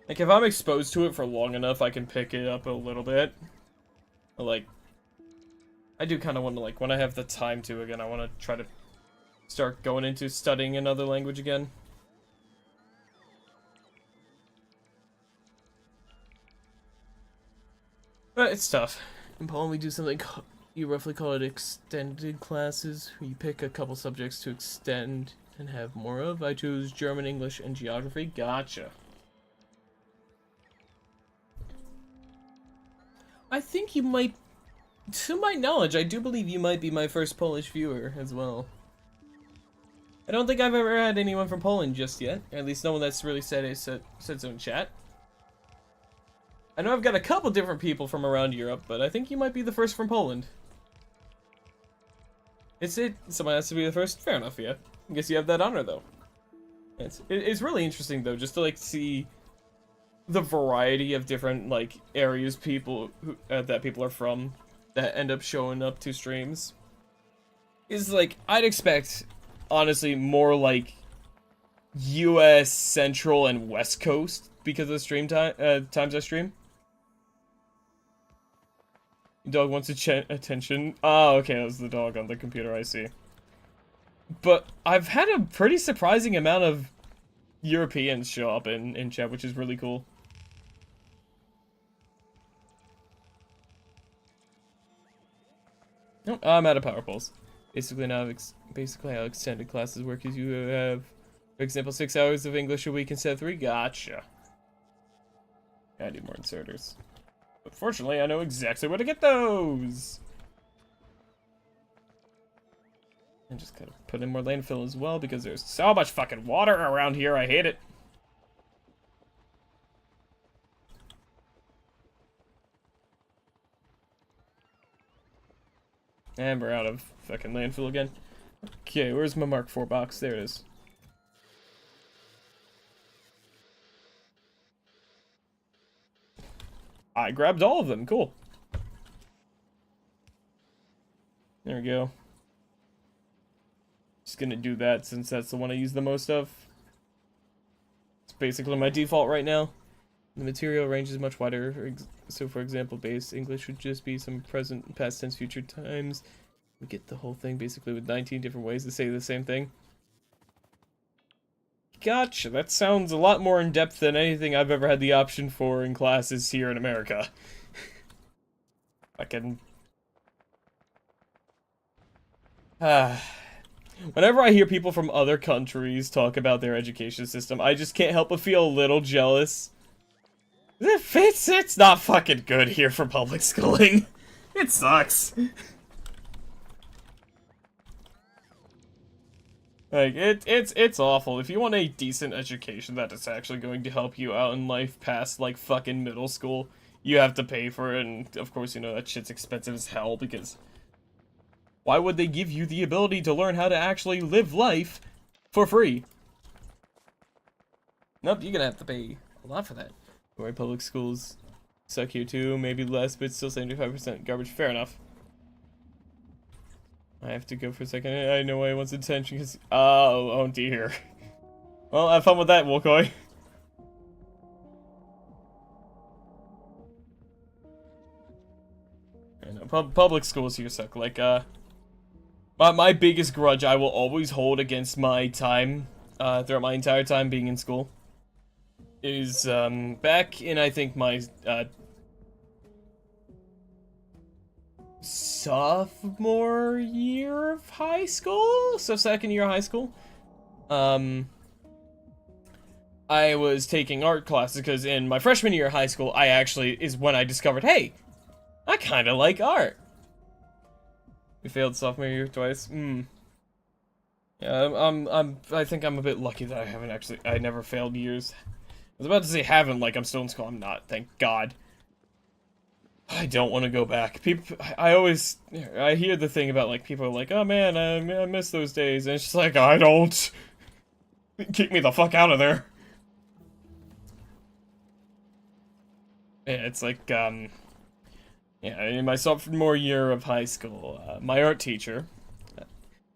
Like, if I'm exposed to it for long enough, I can pick it up a little bit. But, like, I do kind of want to, like, when I have the time to again, I want to try to start going into studying another language again. But it's tough. In Poland, we do something you roughly call it extended classes, where you pick a couple subjects to extend and have more of. I chose German, English, and geography. Gotcha. I think you might, to my knowledge, I do believe you might be my first Polish viewer as well. I don't think I've ever had anyone from Poland just yet. Or at least no one that's really said so in chat. I know I've got a couple different people from around Europe, but I think you might be the first from Poland. Someone has to be the first. Fair enough, yeah. I guess you have that honor, though. It's really interesting, though, just to, like, see the variety of different, like, areas that people are from that end up showing up to streams. Is, like, I'd expect, honestly, more, like, U.S. Central and West Coast because of the stream times I stream. Dog wants attention. Oh, okay, that was the dog on the computer, I see. But I've had a pretty surprising amount of Europeans show up in chat, which is really cool. Oh, I'm out of power poles. Basically how extended classes work is you have, for example, 6 hours of English a week instead of 3. Gotcha. I need more inserters. But fortunately, I know exactly where to get those. And just kind of put in more landfill as well, because there's so much fucking water around here. I hate it. And we're out of fucking landfill again. Okay, where's my Mark IV box? There it is. I grabbed all of them. Cool. There we go. Just gonna do that since that's the one I use the most of. It's basically my default right now. The material range is much wider. So, for example, base English would just be some present, past tense, future times. We get the whole thing basically with 19 different ways to say the same thing. Gotcha. That sounds a lot more in depth than anything I've ever had the option for in classes here in America. I can. Whenever I hear people from other countries talk about their education system, I just can't help but feel a little jealous. It's not fucking good here for public schooling. It sucks. Like, it's awful. If you want a decent education that is actually going to help you out in life past, like, fucking middle school, you have to pay for it, and of course, you know, that shit's expensive as hell, because why would they give you the ability to learn how to actually live life for free? Nope, you're gonna have to pay a lot for that. Where public schools suck here too, maybe less, but still 75% garbage. Fair enough. I have to go for a second. I know why he wants attention, because... Oh dear. Well, have fun with that, Wolkoi. I know, public schools here suck. Like, my biggest grudge I will always hold against my time, throughout my entire time being in school, is, back in, I think, my, sophomore year of high school? So second year of high school. I was taking art classes because in my freshman year of high school, is when I discovered, hey, I kind of like art. We failed sophomore year twice. Yeah, I think I'm a bit lucky that I never failed years. I was about to say haven't, like I'm still in school. I'm not, thank God. I don't want to go back. I hear the thing about, like, people are like, oh man, I miss those days. And it's just like, I don't. Kick me the fuck out of there. Yeah, it's like, yeah, in my sophomore year of high school, my art teacher,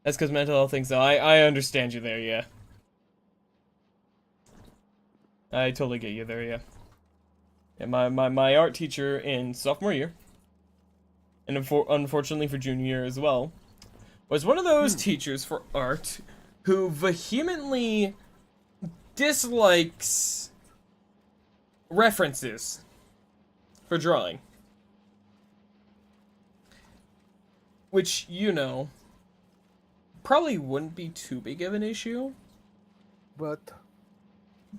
that's because mental health things, though, I understand you there, yeah. I totally get you there, yeah. Yeah, my art teacher in sophomore year, and unfortunately for junior year as well, was one of those teachers for art who vehemently dislikes references for drawing. Which, you know, probably wouldn't be too big of an issue. But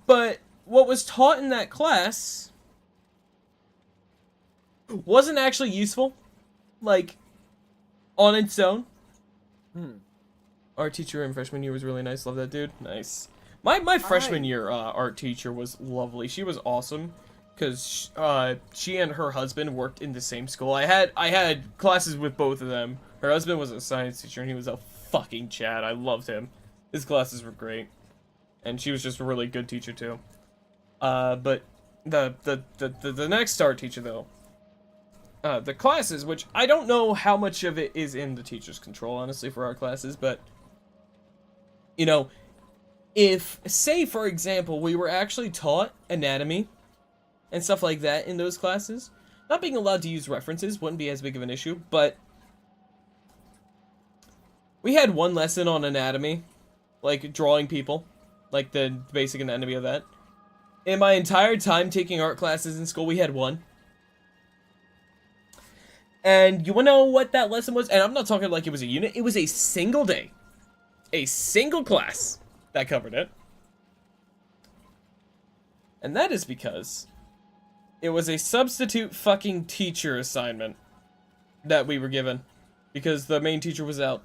But what was taught in that class wasn't actually useful, like, on its own. Art teacher in freshman year was really nice. Love that dude. Nice. My freshman year art teacher was lovely. She was awesome because she and her husband worked in the same school. I had classes with both of them. Her husband was a science teacher and he was a fucking Chad. I loved him. His classes were great, and she was just a really good teacher too. But the next art teacher though. The classes, which I don't know how much of it is in the teacher's control, honestly, for our classes, but, you know, if, say, for example, we were actually taught anatomy and stuff like that in those classes, not being allowed to use references wouldn't be as big of an issue, but we had one lesson on anatomy, like drawing people, like the basic anatomy of that. In my entire time taking art classes in school, we had one. And you wanna know what that lesson was? And I'm not talking like it was a unit, it was a single day. A single class that covered it. And that is because it was a substitute fucking teacher assignment that we were given. Because the main teacher was out.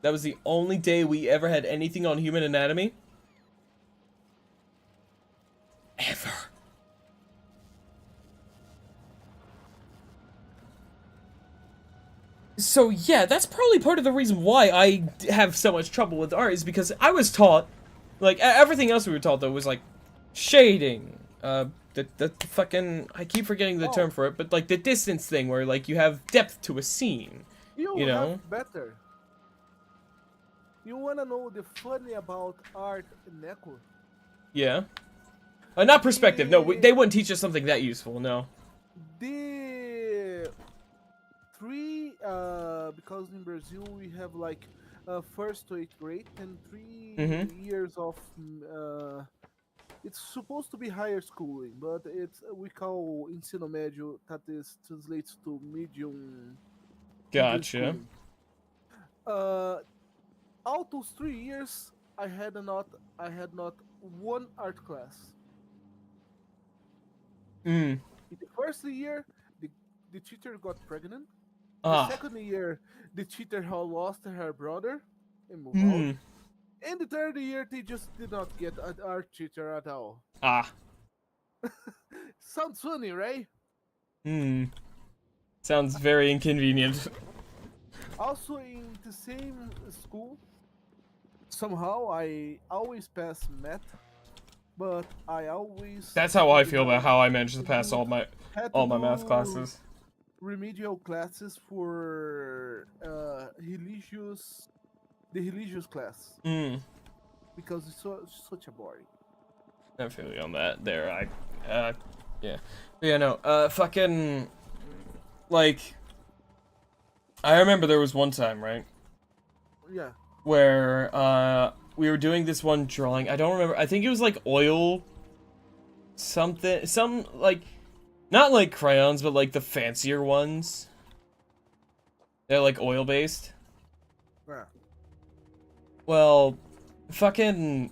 That was the only day we ever had anything on human anatomy. Ever. So yeah, that's probably part of the reason why I have so much trouble with art, is because I was taught, like, everything else we were taught though was like shading, the fucking, I keep forgetting the term for it, but like the distance thing where like you have depth to a scene, you know? have better. You wanna know the funny about art in Neko? Yeah. Not perspective, no, they wouldn't teach us something that useful, no. The three, because in Brazil we have like first to 8th grade and 3 years of it's supposed to be higher schooling, but it's we call ensino médio, that is translates to medium. Gotcha. All those 3 years I had not one art class. In the first year, the teacher got pregnant. The second year, the teacher had lost her brother and moved out. And the third year, they just did not get an art teacher at all. Sounds funny, right? Sounds very inconvenient. Also, in the same school, somehow I always pass math, but I always... That's how I feel about how I managed to pass all my math classes. Remedial classes for the religious class. Because it's such a boring. I feel you on that. There, yeah. But yeah, no, fucking, like, I remember there was one time, right? Yeah. Where, we were doing this one drawing. I don't remember. I think it was like oil something. Like, not like crayons, but like the fancier ones. They're like oil based. Yeah. Well, fucking,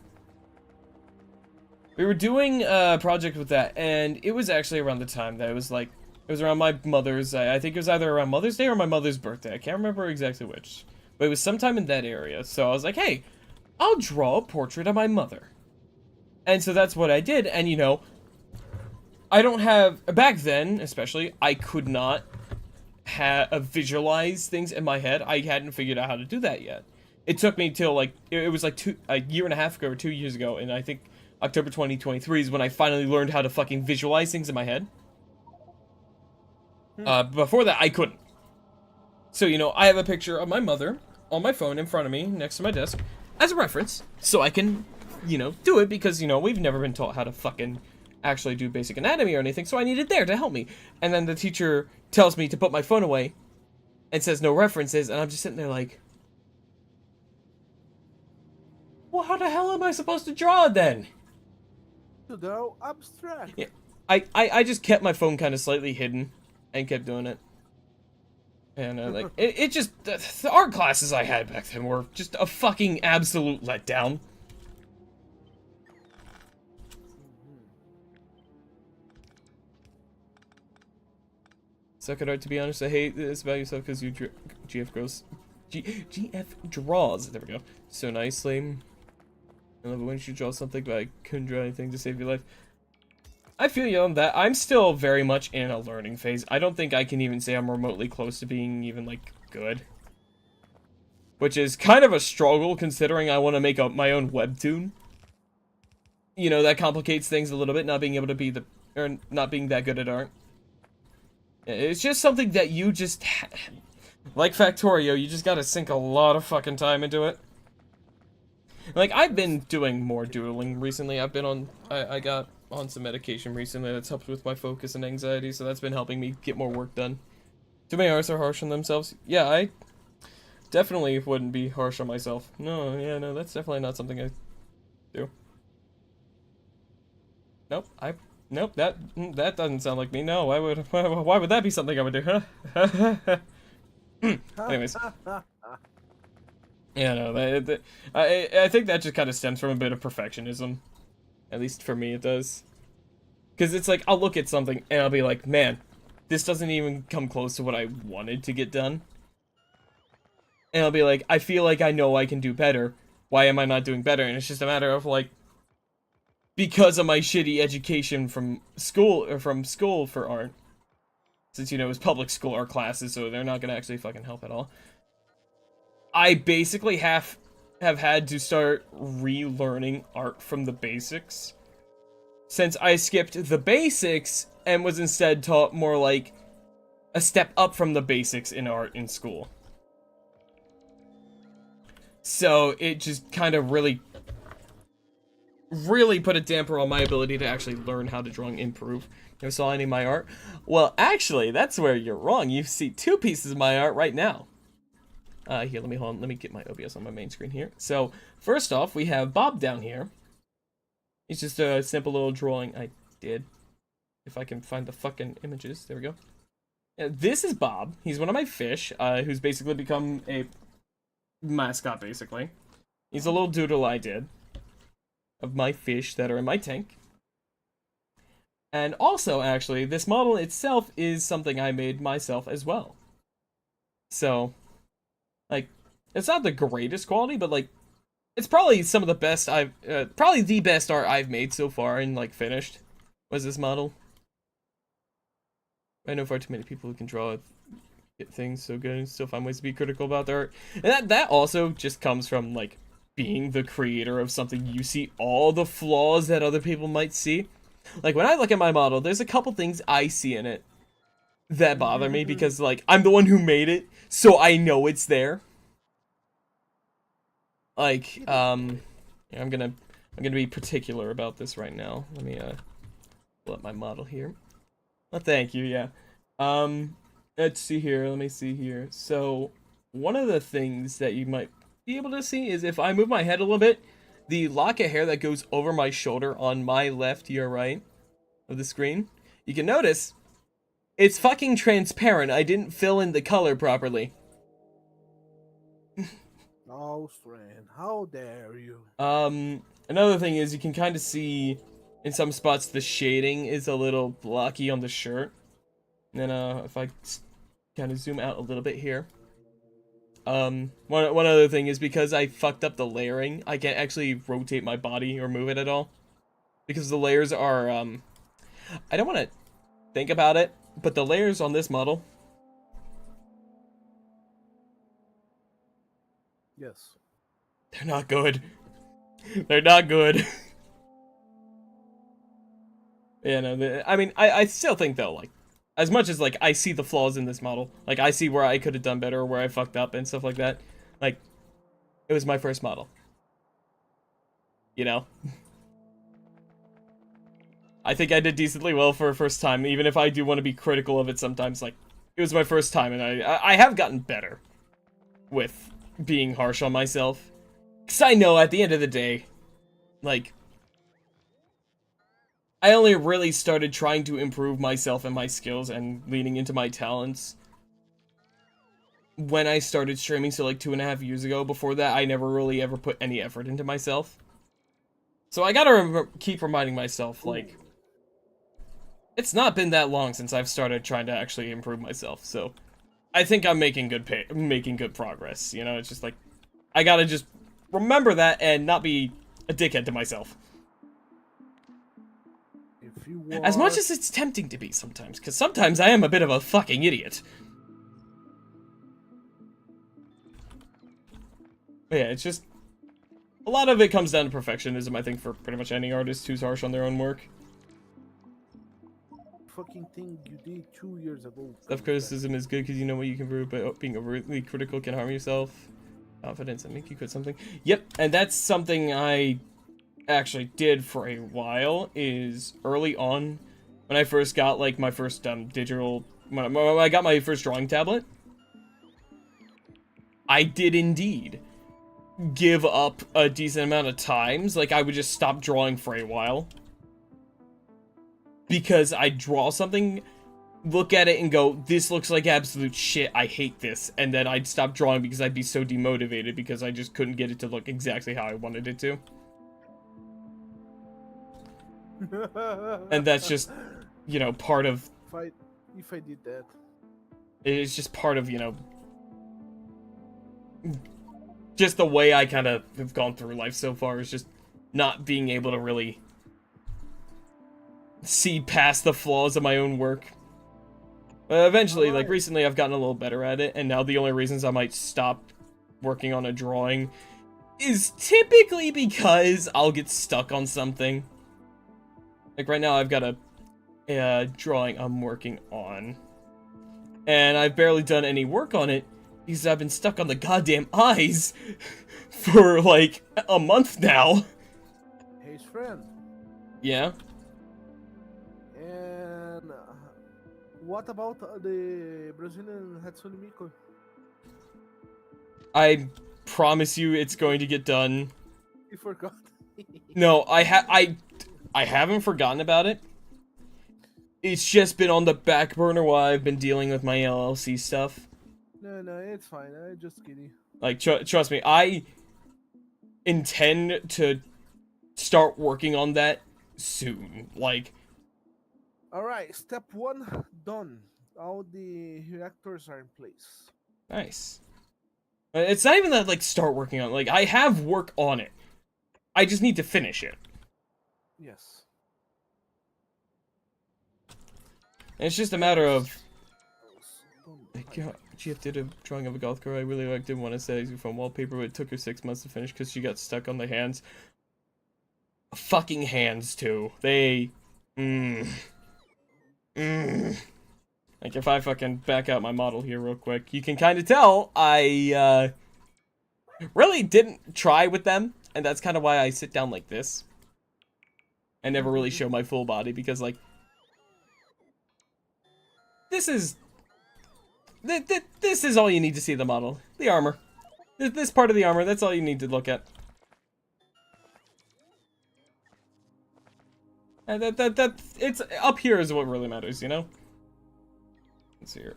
we were doing a project with that, and it was actually around the time that it was like It was around my mother's, I think it was either around Mother's Day or my mother's birthday. I can't remember exactly which. But it was sometime in that area. So I was like, hey, I'll draw a portrait of my mother. And so that's what I did. And, you know, I don't have, back then, especially, I could not visualize things in my head. I hadn't figured out how to do that yet. It took me till, like, it was like a year and a half ago or 2 years ago. And I think October 2023 is when I finally learned how to fucking visualize things in my head. Before that, I couldn't. So, you know, I have a picture of my mother on my phone in front of me, next to my desk, as a reference, so I can, you know, do it, because, you know, we've never been taught how to fucking actually do basic anatomy or anything, so I need it there to help me. And then the teacher tells me to put my phone away, and says no references, and I'm just sitting there like, well, how the hell am I supposed to draw then? To go abstract. Yeah, I just kept my phone kind of slightly hidden, and kept doing it. And like, it just, the art classes I had back then were just a fucking absolute letdown. Suck it art, to be honest. I hate this about yourself because GF draws, there we go, so nicely. I love it when you draw something, but I couldn't draw anything to save your life. I feel you on that. I'm still very much in a learning phase. I don't think I can even say I'm remotely close to being even, like, good. Which is kind of a struggle, considering I want to make my own webtoon. You know, that complicates things a little bit, not being able to be or not being that good at art. It's just something that you just, like Factorio, you just gotta sink a lot of fucking time into it. Like, I've been doing more doodling recently. I've been on, I got on some medication recently that's helped with my focus and anxiety, so that's been helping me get more work done. Too many artists are harsh on themselves. Yeah, I definitely wouldn't be harsh on myself. No, yeah, no, that's definitely not something I do. Nope, nope, that doesn't sound like me. No, why would that be something I would do, huh? Anyways. Yeah, no, I think that just kind of stems from a bit of perfectionism. At least for me, it does. Because it's like, I'll look at something, and I'll be like, man, this doesn't even come close to what I wanted to get done. And I'll be like, I feel like I know I can do better. Why am I not doing better? And it's just a matter of, like, because of my shitty education from school for art. Since, you know, it was public school art classes, so they're not gonna actually fucking help at all. I basically have had to start relearning art from the basics, since I skipped the basics and was instead taught more like a step up from the basics in art in school. So it just kind of really put a damper on my ability to actually learn how to draw and improve. Never saw any of my art? Well, actually, that's where you're wrong. You see 2 pieces of my art right now. Here, let me get my OBS on my main screen here. So, first off, we have Bob down here. It's just a simple little drawing I did. If I can find the fucking images. There we go. This is Bob. He's one of my fish, who's basically become a mascot, basically. He's a little doodle I did of my fish that are in my tank. And also, actually, this model itself is something I made myself as well. So, like, it's not the greatest quality, but, like, it's probably some of the best probably the best art I've made so far and, like, finished was this model. I know far too many people who can draw get things so good and still find ways to be critical about their art. And that also just comes from, like, being the creator of something. You see all the flaws that other people might see. Like, when I look at my model, there's a couple things I see in it that bother me because, like, I'm the one who made it, so I know it's there. Like, yeah, I'm gonna be particular about this right now. Let me pull up my model here. Oh, thank you. Yeah. Let's see here. Let me see here. So, one of the things that you might be able to see is if I move my head a little bit, the lock of hair that goes over my shoulder on my left, your right of the screen, you can notice it's fucking transparent. I didn't fill in the color properly. Oh, Strand, how dare you? Another thing is you can kind of see in some spots the shading is a little blocky on the shirt. And then if I kind of zoom out a little bit here. One other thing is because I fucked up the layering, I can't actually rotate my body or move it at all. Because the layers are, I don't want to think about it, but the layers on this model, Yes. they're not good. They're not good. Yeah, no, I mean, I still think though, like, as much as, like, I see the flaws in this model, like, I see where I could have done better, where I fucked up and stuff like that, like, it was my first model. You know? I think I did decently well for a first time, even if I do want to be critical of it sometimes, like, it was my first time, and I have gotten better with being harsh on myself. Because I know at the end of the day, like, I only really started trying to improve myself and my skills and leaning into my talents when I started streaming, so like 2.5 years ago. Before that, I never really ever put any effort into myself. So I gotta keep reminding myself, like, it's not been that long since I've started trying to actually improve myself, so I think I'm making good progress, you know? It's just like, I gotta just remember that and not be a dickhead to myself. If you As much watch, as it's tempting to be sometimes, because sometimes I am a bit of a fucking idiot. But yeah, it's just, a lot of it comes down to perfectionism, I think, for pretty much any artist who's harsh on their own work. fucking thing you did 2 years ago. comes back. Self-criticism is good because you know what you can improve, but being overly critical can harm yourself. Confidence and make you quit something. Yep, and that's something I actually did for a while, is early on, when I first got, like, my first digital, when I got my first drawing tablet, I did indeed give up a decent amount of times. Like, I would just stop drawing for a while. Because I draw something, look at it and go, this looks like absolute shit, I hate this. And then I'd stop drawing because I'd be so demotivated because I just couldn't get it to look exactly how I wanted it to. And that's just, you know, part of... If I did that. It's just part of, you know... just the way I kind of have gone through life so far, is just not being able to really see past the flaws of my own work. Eventually, like, recently I've gotten a little better at it, and now the only reasons I might stop working on a drawing is typically because I'll get stuck on something. Like, right now I've got a drawing I'm working on, and I've barely done any work on it because I've been stuck on the goddamn eyes for, like, a month now. Hey, friend. Yeah? And what about the Brazilian Hatsune Miku? I promise you it's going to get done. You forgot. No, I haven't forgotten about it. It's just been on the back burner while I've been dealing with my LLC stuff. No, it's fine. I'm just kidding. Like, trust me, I intend to start working on that soon. Like, Alright, step 1 done. All the reactors are in place. nice. It's not even that, like, start working on it. Like, I have work on it. I just need to finish it. Yes. And it's just a matter of... GF did a drawing of a goth girl I really liked, didn't want to say from wallpaper, but it took her 6 months to finish because she got stuck on the hands. Fucking hands, too. They... Like, if I fucking back out my model here real quick, you can kind of tell I, really didn't try with them, and that's kind of why I sit down like this. I never really show my full body, because, like, this is all you need to see the model. The armor. This part of the armor, that's all you need to look at. And it's up here is what really matters, you know? Let's see here.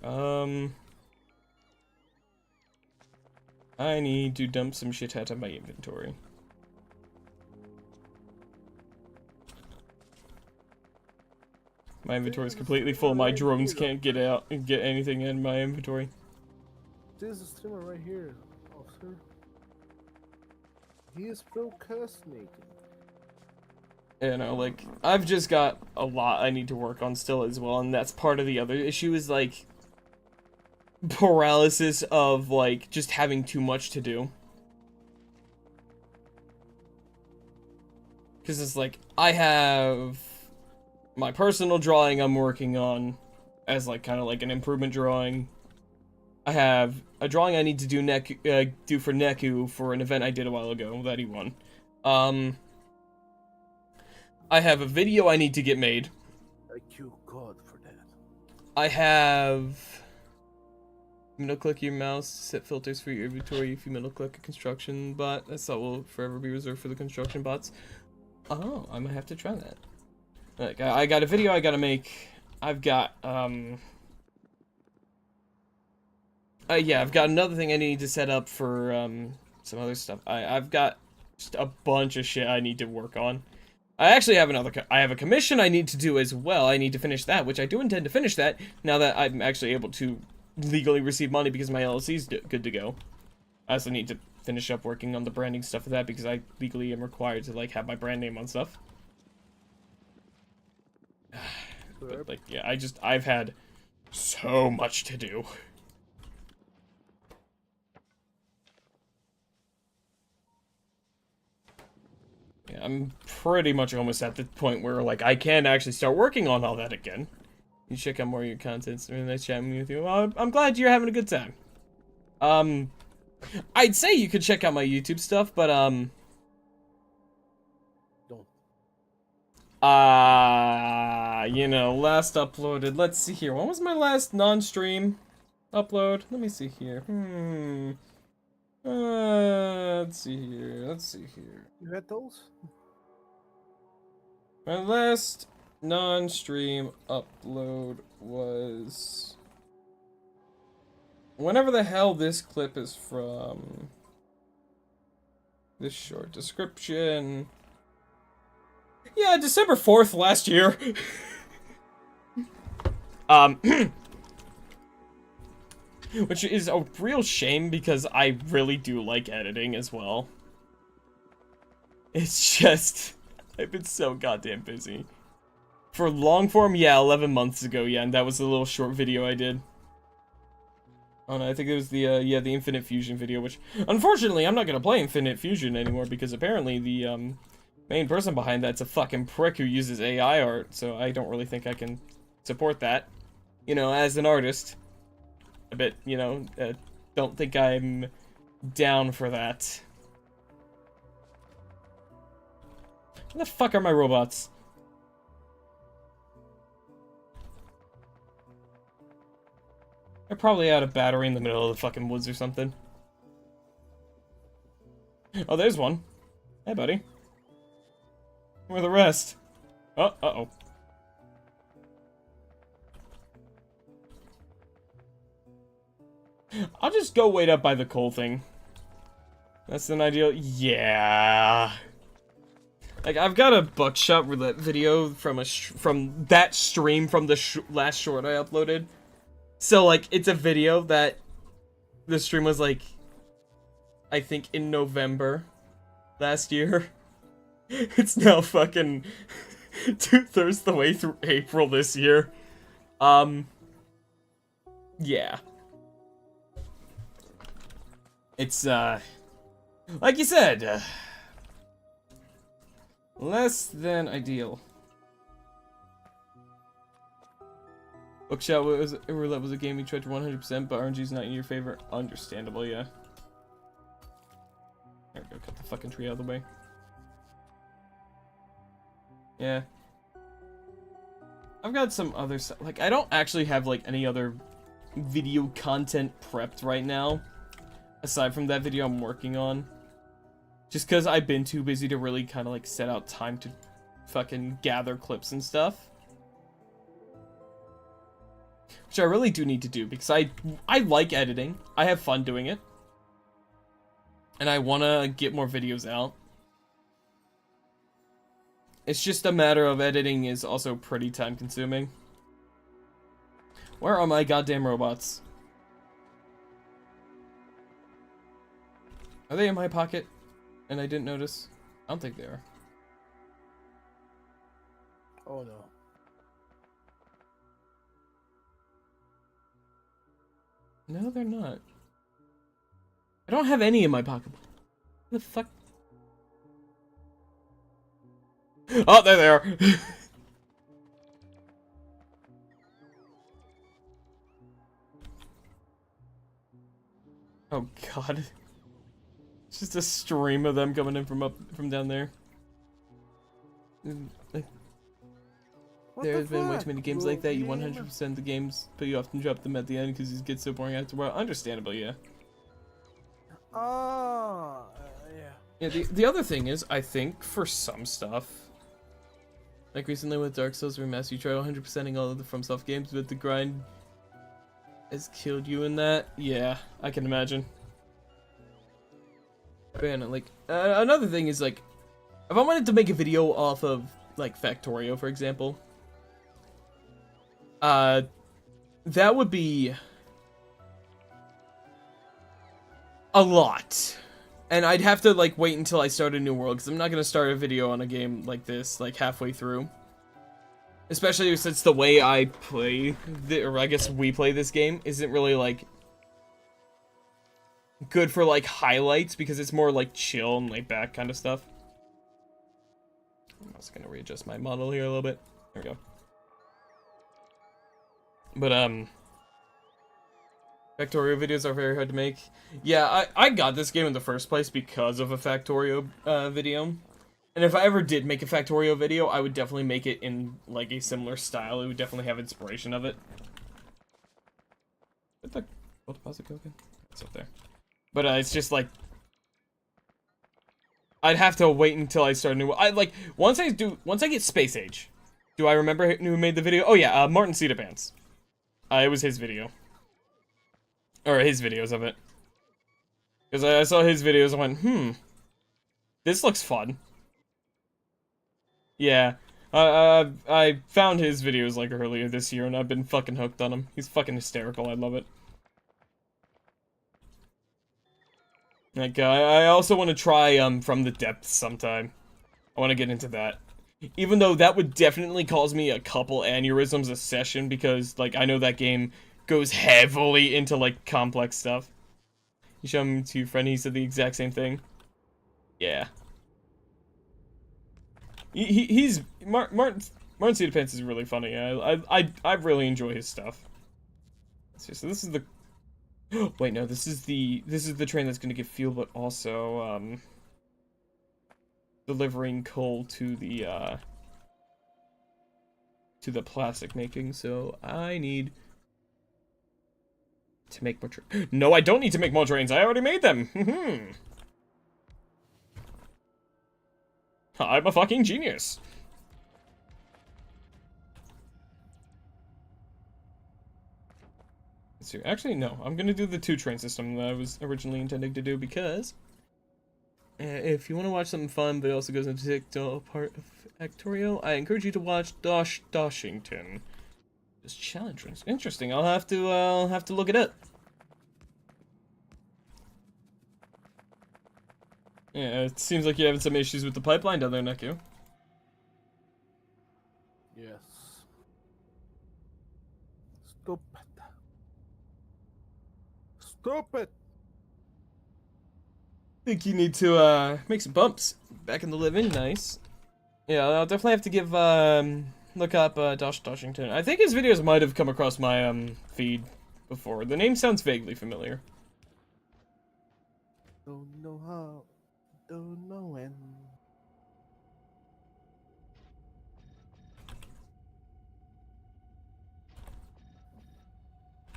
I need to dump some shit out of my inventory. My inventory is completely full. My drones can't get out and get anything in my inventory. There's a streamer right here, officer. He is procrastinating. You know, like, I've just got a lot I need to work on still as well, and that's part of the other issue is, like, paralysis of, like, just having too much to do. Because it's like, I have my personal drawing I'm working on as, like, kind of like an improvement drawing. I have a drawing I need to do for Neku for an event I did a while ago that he won. I have a video I need to get made. Thank you, God, for that. I have... Middle click your mouse, set filters for your inventory if you middle click a construction bot. That's all will forever be reserved for the construction bots. Oh, I might have to try that. Like, I got a video I gotta make. I've got, yeah, I've got another thing I need to set up for, some other stuff. I've got just a bunch of shit I need to work on. I actually have I have a commission I need to do as well. I need to finish that, which I do intend to finish that now that I'm actually able to legally receive money because my LLC's good to go. I also need to finish up working on the branding stuff for that because I legally am required to, like, have my brand name on stuff. But, like, yeah, I've had so much to do. Yeah, I'm pretty much almost at the point where, like, I can actually start working on all that again. You check out more of your content. It's really nice chatting with you. Well, I'm glad you're having a good time. I'd say you could check out my YouTube stuff, but, Don't. you know, last uploaded. Let's see here. When was my last non-stream upload? Let me see here. Let's see here. You had those? My last non-stream upload was... whenever the hell this clip is from. This short description. Yeah, December 4th last year. Which is a real shame because I really do like editing as well. It's just, I've been so goddamn busy. For long form, yeah, 11 months ago, yeah, and that was the little short video I did. Oh no, I think it was the, yeah, the Infinite Fusion video, which, unfortunately, I'm not gonna play Infinite Fusion anymore because apparently the, main person behind that's a fucking prick who uses AI art, so I don't really think I can support that. You know, as an artist. A bit, you know, don't think I'm down for that. Where the fuck are my robots? They're probably out of battery in the middle of the fucking woods or something. Oh, there's one. Hey, buddy. Where are the rest? Oh, uh-oh. I'll just go wait up by the coal thing. That's an ideal. Yeah. Like, I've got a buckshot roulette video from that stream from the last short I uploaded. So, like, it's a video that the stream was, like, I think in November last year. It's now fucking 2/3 the way through April this year. Yeah. It's, like you said, less than ideal. Bookshot Roulette was a game you tried to 100%, but RNG's not in your favor. Understandable, yeah. There we go, cut the fucking tree out of the way. Yeah. I've got some other stuff. Like, I don't actually have, like, any other video content prepped right now. Aside from that video I'm working on. Just because I've been too busy to really kind of, like, set out time to fucking gather clips and stuff. Which I really do need to do, because I like editing. I have fun doing it. And I want to get more videos out. It's just a matter of editing is also pretty time consuming. Where are my goddamn robots? Are they in my pocket? And I didn't notice? I don't think they are. Oh no. No, they're not. I don't have any in my pocket. What the fuck? Oh, there they are! Oh god. It's just a stream of them coming in from down there. What There the has been way fuck, too many games bro? like that. You Game? 100% the games, but you often drop them at the end because it gets so boring after a while. Understandable, yeah. Ah, yeah. Yeah, the other thing is, I think, for some stuff, like recently with Dark Souls Remastered, you try 100%ing all of the FromSoft games, but the grind has killed you in that. Yeah, I can imagine. Man, like, another thing is, like, if I wanted to make a video off of, like, Factorio, for example, that would be a lot. And I'd have to, like, wait until I start a new world, because I'm not going to start a video on a game like this, like, halfway through. Especially since the way I play, or I guess we play this game, isn't really, like, good for, like, highlights, because it's more, like, chill and laid back kind of stuff. I'm also going to readjust my model here a little bit. There we go. But, Factorio videos are very hard to make. Yeah, I got this game in the first place because of a Factorio video. And if I ever did make a Factorio video, I would definitely make it in, like, a similar style. It would definitely have inspiration of it. Where'd the gold deposit go again? It's up there. But, it's just, like, I'd have to wait until I start a new... once I get Space Age, do I remember who made the video? Oh, yeah, Martin Cedarpants. It was his video. Or his videos of it. Because I saw his videos and went, this looks fun. Yeah. I found his videos, like, earlier this year, and I've been fucking hooked on him. He's fucking hysterical, I love it. Like, I also want to try, From the Depths sometime. I want to get into that. Even though that would definitely cause me a couple aneurysms a session, because, like, I know that game goes heavily into, like, complex stuff. You show him to your friend, he said the exact same thing. Yeah. He's... Martin Cedarpants is really funny. I really enjoy his stuff. So this is the... Wait, no, this is the train that's gonna get fuel, but also, delivering coal to the plastic making, so I need to make more trains. No, I don't need to make more trains. I already made them. I'm a fucking genius. Let's see. Actually, no. I'm gonna do the 2-train system that I was originally intending to do because if you want to watch something fun, but it also goes into TikTok part of Factorio, I encourage you to watch Doshington. This challenge runs interesting. I'll have to look it up. Yeah, it seems like you're having some issues with the pipeline down there, Neku. Yes. Stupid. Stupid. Think you need to make some bumps back in the living. Nice. Yeah, I'll definitely have to give look up Doshington. I think his videos might have come across my feed before. The name sounds vaguely familiar. Don't know how. Don't know when.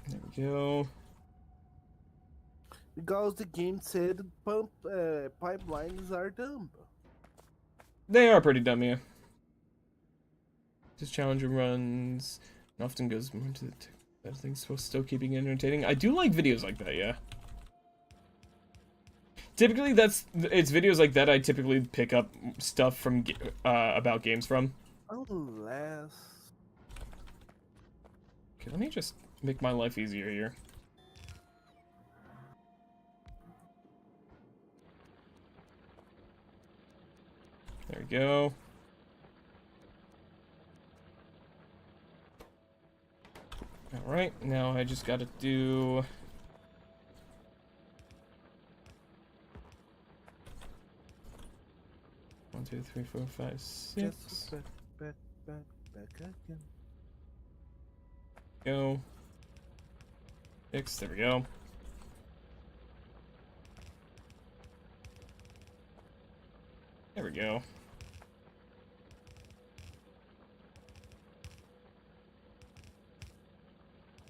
There we go. Because the game said pipelines are dumb. They are pretty dumb, yeah. This challenger runs and often goes more into that thing's still keeping it entertaining. I do like videos like that, yeah. Typically, it's videos like that I typically pick up stuff from about games from. Unless... Okay, let me just make my life easier here. There we go. Alright, now I just gotta do... One, two, three, four, five, six. Just back again. Go. Six, there we go. There we go.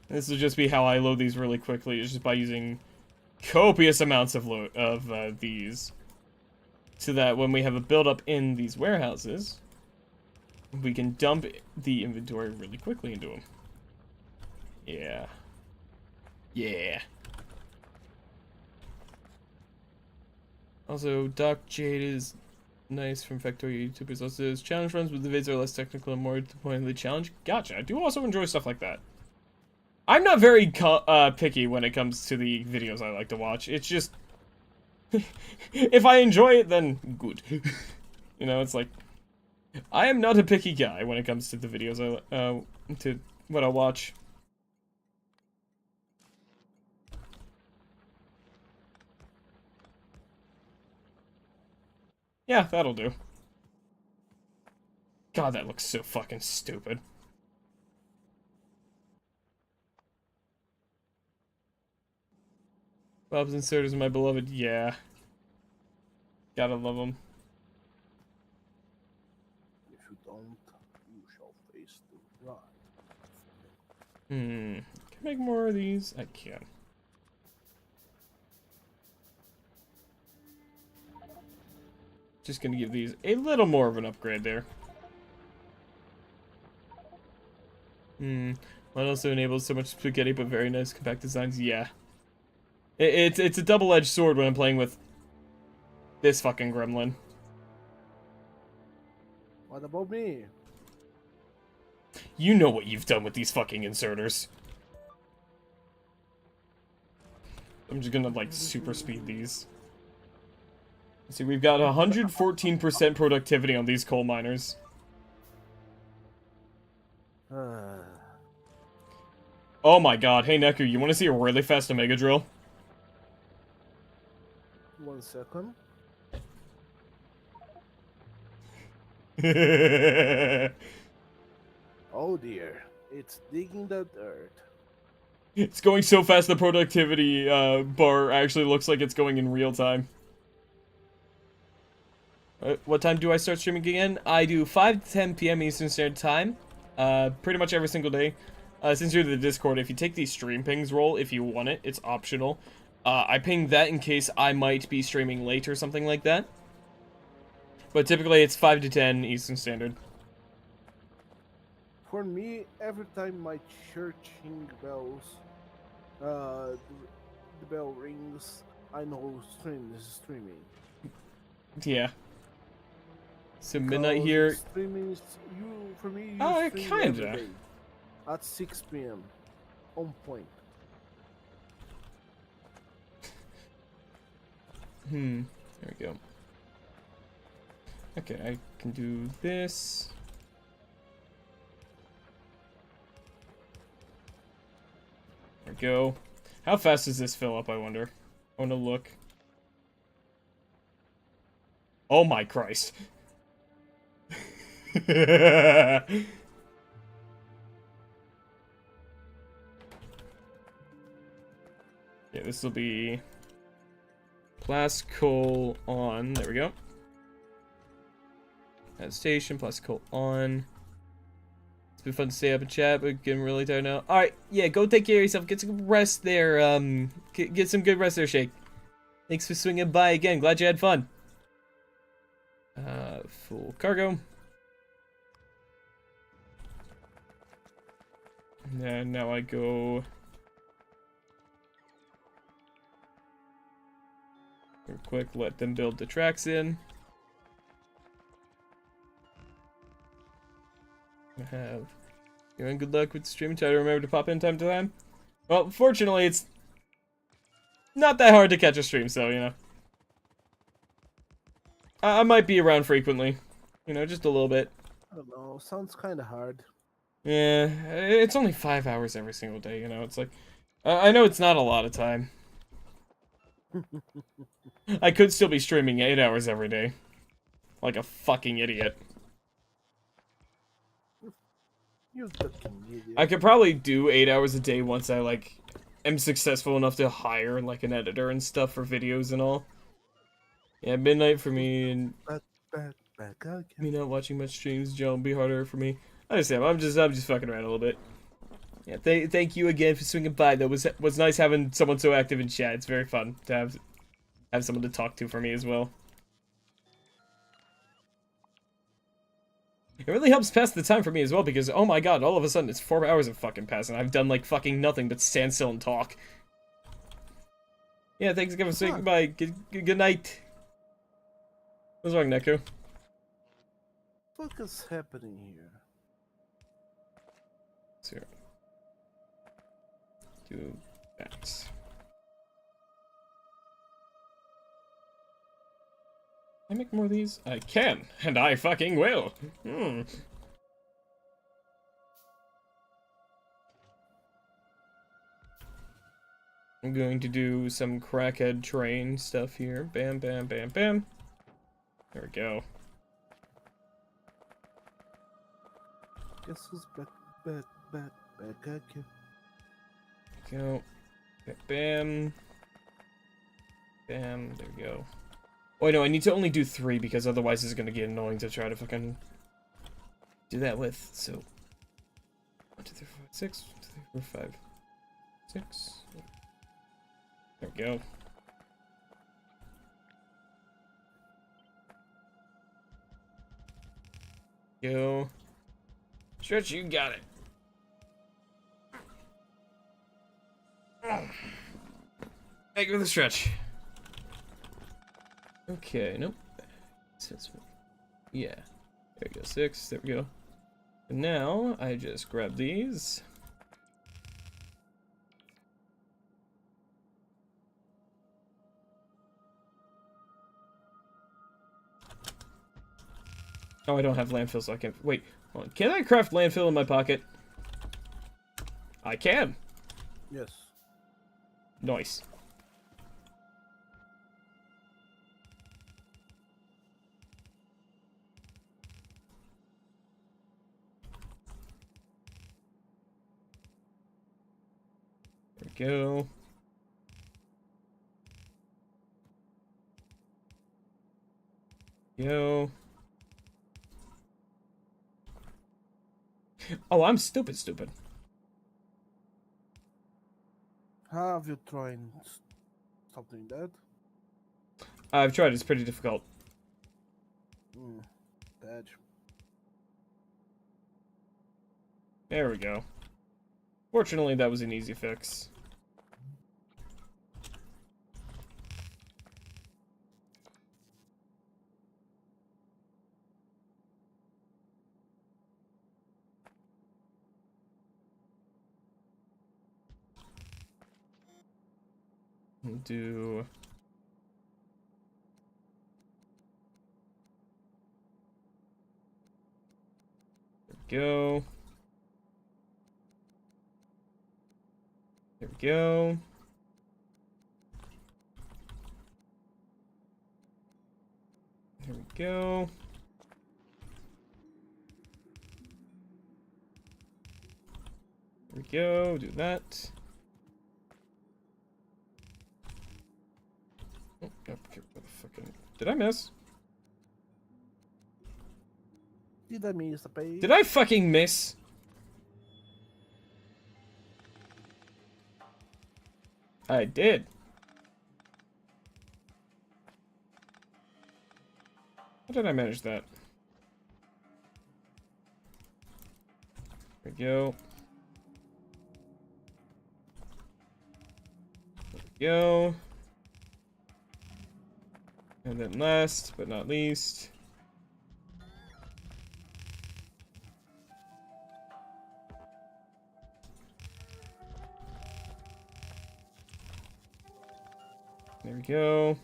This will just be how I load these really quickly, it's just by using copious amounts of these. So that when we have a buildup in these warehouses, we can dump the inventory really quickly into them. Yeah. Yeah. Also, Doc Jade is nice from Factorio YouTubers. Also, says challenge runs with the vids are less technical and more to the point of the challenge. Gotcha. I do also enjoy stuff like that. I'm not very picky when it comes to the videos I like to watch. It's just... if I enjoy it, then good. You know, it's like... I am not a picky guy when it comes to the videos to what I watch. Yeah, that'll do. God, that looks so fucking stupid. Bob's inserters are my beloved. Yeah. Gotta love them. If you don't, you shall face the rod. Can I make more of these? I can. Just gonna give these a little more of an upgrade there. What also enables so much spaghetti but very nice compact designs? Yeah. It's a double-edged sword when I'm playing with this fucking gremlin. What about me? You know what you've done with these fucking inserters. I'm just gonna, like, super speed these. See, we've got 114% productivity on these coal miners. Oh my god, hey Neku, you wanna see a really fast Omega drill? 1 second. Oh dear, it's digging the dirt. It's going so fast the productivity bar actually looks like it's going in real time. What time do I start streaming again? I do 5 to 10 p.m. Eastern Standard Time. Pretty much every single day. Since you're in the Discord, if you take the stream pings role, if you want it, it's optional. I ping that in case I might be streaming late or something like that. But typically it's 5 to 10 Eastern Standard. For me, every time my churching bells, the bell rings, I know stream is streaming. Yeah. So midnight here. Streaming is for me. Oh, Stream kinda. every day at 6 p.m. on point. There we go. Okay, I can do this. There we go. How fast does this fill up, I wonder? I want to look. Oh my Christ. Yeah, this will be plus coal on. There we go. At station, plus coal on. It's been fun to stay up and chat, but getting really tired now. Alright, yeah, go take care of yourself. Get some rest there. Get some good rest there, Shake. Thanks for swinging by again. Glad you had fun. Full cargo. And now I go... real quick, let them build the tracks in. I have you and good luck with the stream. Try to remember to pop in time to time. Well, fortunately, it's not that hard to catch a stream, so you know. I might be around frequently, you know, just a little bit. I don't know. Sounds kind of hard. Yeah, it's only 5 hours every single day, you know. It's like I know it's not a lot of time. I could still be streaming 8 hours every day, like a fucking idiot. You fucking idiot. I could probably do 8 hours a day once I like am successful enough to hire like an editor and stuff for videos and all. Yeah, midnight for me and Back again. me not watching much streams, Joe, be harder for me. I understand. I'm just fucking around a little bit. Yeah, thank you again for swinging by. That was nice having someone so active in chat. It's very fun to have someone to talk to for me as well. It really helps pass the time for me as well because, oh my god, all of a sudden it's 4 hours have fucking passed and I've done like fucking nothing but stand still and talk. Yeah, thanks again for saying goodbye. Good night. What's wrong, Neko? What is happening here? 0. 2 backs. Can I make more of these? I can, and I fucking will. I'm going to do some crackhead train stuff here. Bam, bam, bam, bam. There we go. Guess who's back again? Go. Bam. Bam. There we go. Oh, no, I need to only do 3 because otherwise it's going to get annoying to try to fucking do that with. So, 1, 2, 3, 4, 6. 1, 2, 3, 4, 5, 6. There we go. Go. Stretch, you got it. Thank you for the stretch. Okay, nope. Yeah. There we go, 6. There we go. And now, I just grab these. Oh, I don't have landfill, so I can't. Wait, hold on. Can I craft landfill in my pocket? I can. Yes. Nice. There we go. Go. Oh, I'm stupid. Have you tried something that? I've tried. It's pretty difficult. Bad. There we go. Fortunately, that was an easy fix. Do go. There we go. There we go. There we go. Do that. Oh, okay, what the fucking... Did I miss? Did I miss the page? Did I fucking miss? I did. How did I manage that? There we go. There we go. And then last but not least, there we go.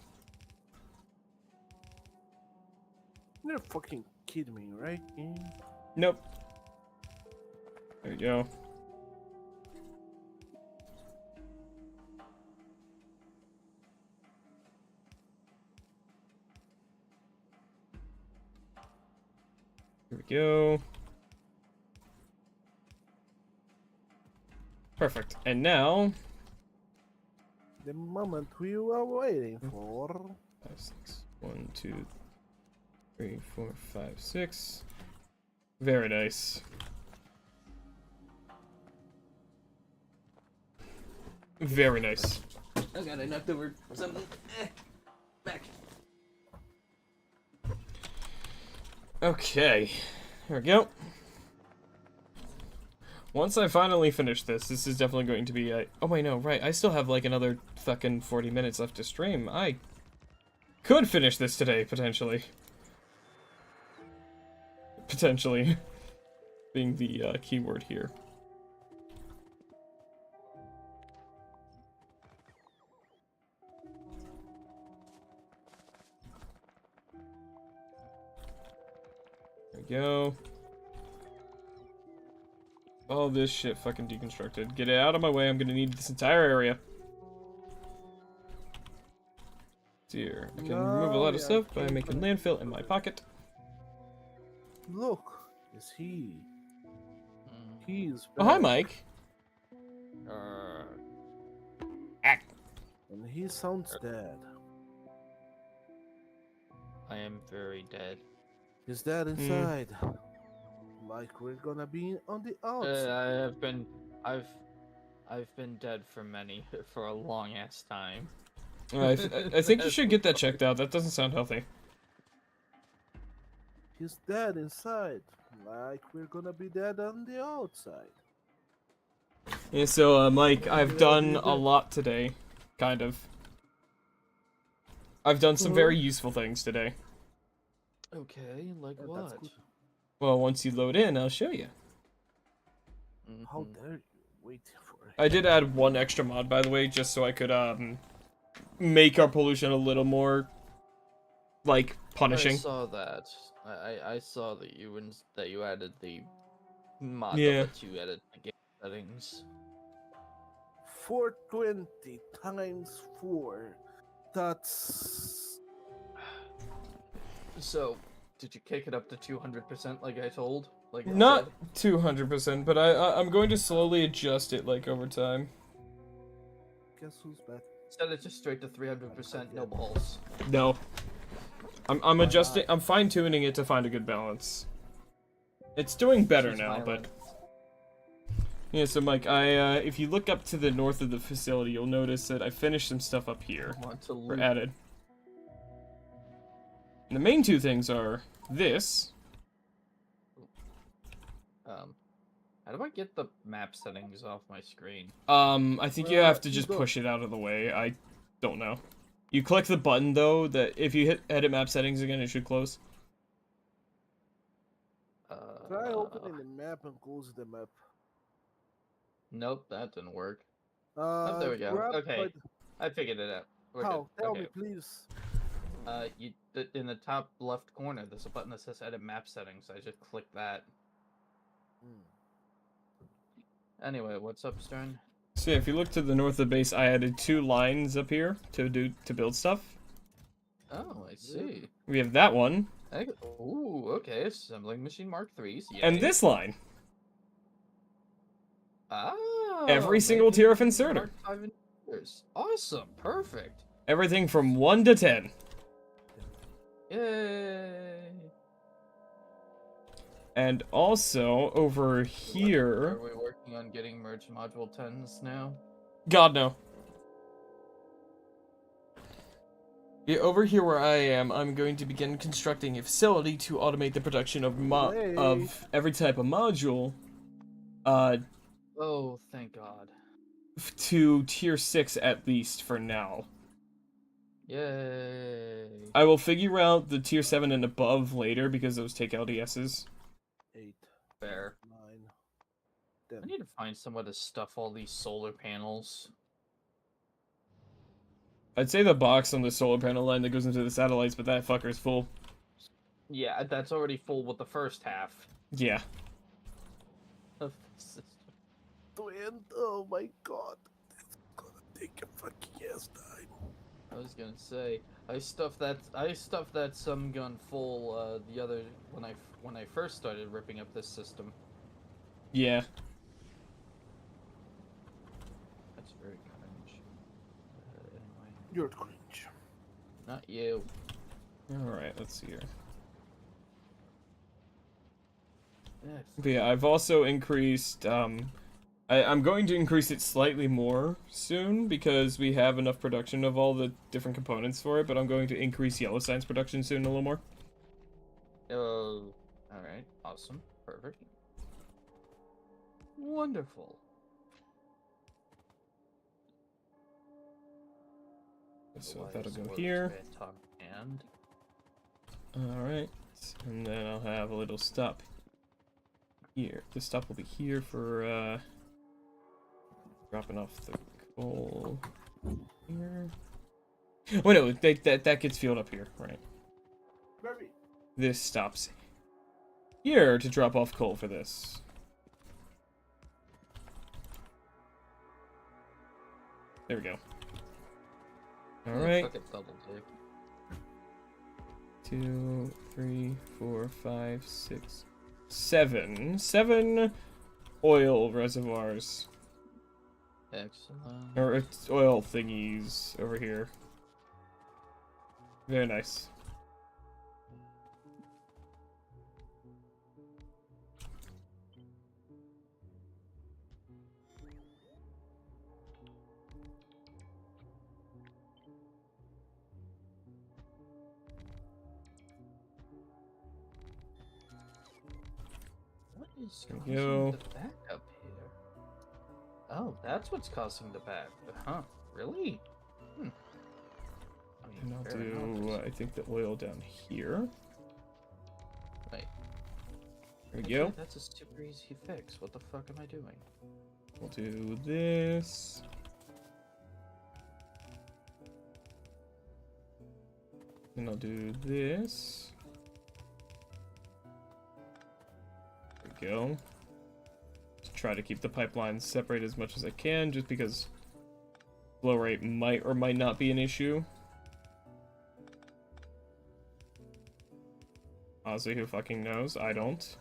You're fucking kidding me, right? Nope. There we go. There we go. Perfect. And now, The moment we were waiting for. 5, 6. 1, 2, 3, 4, 5, 6. Very nice. Very nice. Oh god, I knocked over something. Back. Okay. There we go. Once I finally finish this is definitely going to be a... Oh wait, no, right. I still have like another fucking 40 minutes left to stream. I could finish this today, potentially. Potentially. Being the keyword here. There we go. All this shit fucking deconstructed. Get it out of my way, I'm gonna need this entire area. Here, I can remove a lot of stuff by making landfill in my pocket. Look, is he? He's. Oh, hi, back, Mike. And he sounds dead. I am very dead. Is that inside? Like we're gonna be on the outside. I've been dead for a long ass time. I think you should get that checked out. That doesn't sound healthy. He's dead inside. Like we're gonna be dead on the outside. Yeah, so, Mike, I've done a lot today. Kind of. I've done some very useful things today. Okay, like Yeah, that's what? good. Well, once you load in, I'll show you. How Mhm. dare you wait for it? I did add one extra mod, by the way, just so I could, make our pollution a little more, like, punishing. I saw that. I saw that you added the mod Yeah. that you edit the game settings. 420 times 4. That's. So, did you kick it up to 200% like I told? Like I Not said? 200%, but I'm going to slowly adjust it, like, over time. Guess who's back? Set it just straight to 300%, no balls. No. I'm adjusting, I'm fine-tuning it to find a good balance. It's doing better Choose now, but... violence. Yeah, so Mike, if you look up to the north of the facility, you'll notice that I finished some stuff up here. I want to Or loot. added. And the main two things are this. How do I get the map settings off my screen? I think you have to just you push it out of the way. I don't know. You click the button, though, that if you hit edit map settings again, it should close. Try opening the map and close the map. Nope, that didn't work. Oh, there we go. grab Okay. by I figured it out. We're How? good. Tell Okay. me, please. In the top left corner, there's a button that says Edit Map Settings. I just clicked that. Anyway, what's up, Stern? So yeah, if you look to the north of the base, I added 2 lines up here to build stuff. Oh, I see. We have that one, Ooh, okay. Assembling Machine Mark IIIs. and yay. this line. Ah, Every single making tier of inserter. Mark V inserters. Awesome. Perfect. Everything from 1 to 10. Yay. And also, over Are here... we working on getting merge module 10s now? God, no. Yeah, over here where I am, I'm going to begin constructing a facility to automate the production of every type of module, Oh, thank God. to tier 6 at least for now. Yay! I will figure out the tier 7 and above later because those take LDSs. 8, Fair. 9, I 10. need to find somewhere to stuff all these solar panels. I'd say the box on the solar panel line that goes into the satellites, but that fucker's full. Yeah, that's already full with the first half Yeah. of the system. Twin, oh my god. It's gonna take a fucking ass time. I was gonna say I stuffed that some gun full the other when I first started ripping up this system. Yeah. That's very cringe. Anyway, You're cringe. not you. Alright, let's see here. Yeah, But yeah, I've also increased, I'm going to increase it slightly more soon because we have enough production of all the different components for it, but I'm going to increase Yellow Sign's production soon a little more. Oh, all right, awesome, perfect, wonderful. So Otherwise, that'll go works here. by atomic hand. Alright, and then I'll have a little stop here. The stop will be here for, dropping off the coal here. Oh no, that gets filled up here, right? Baby. This stops here to drop off coal for this. There we go. Alright. Fuck it, double take. 2, 3, 4, 5, 6, 7. 7 oil reservoirs. Excellent. Or it's oil thingies over here. Very nice. What is There we causing go. the back up here? Oh, that's what's causing the back. Huh? Really? Hmm. I mean, And I'll fair enough. do, I think, the oil down here. Wait. There we Okay, go. That's a super easy fix. What the fuck am I doing? We'll do this. Then I'll do this. There we go. Just try to keep the pipelines separate as much as I can, just because flow rate might or might not be an issue. Honestly, who fucking knows? I don't.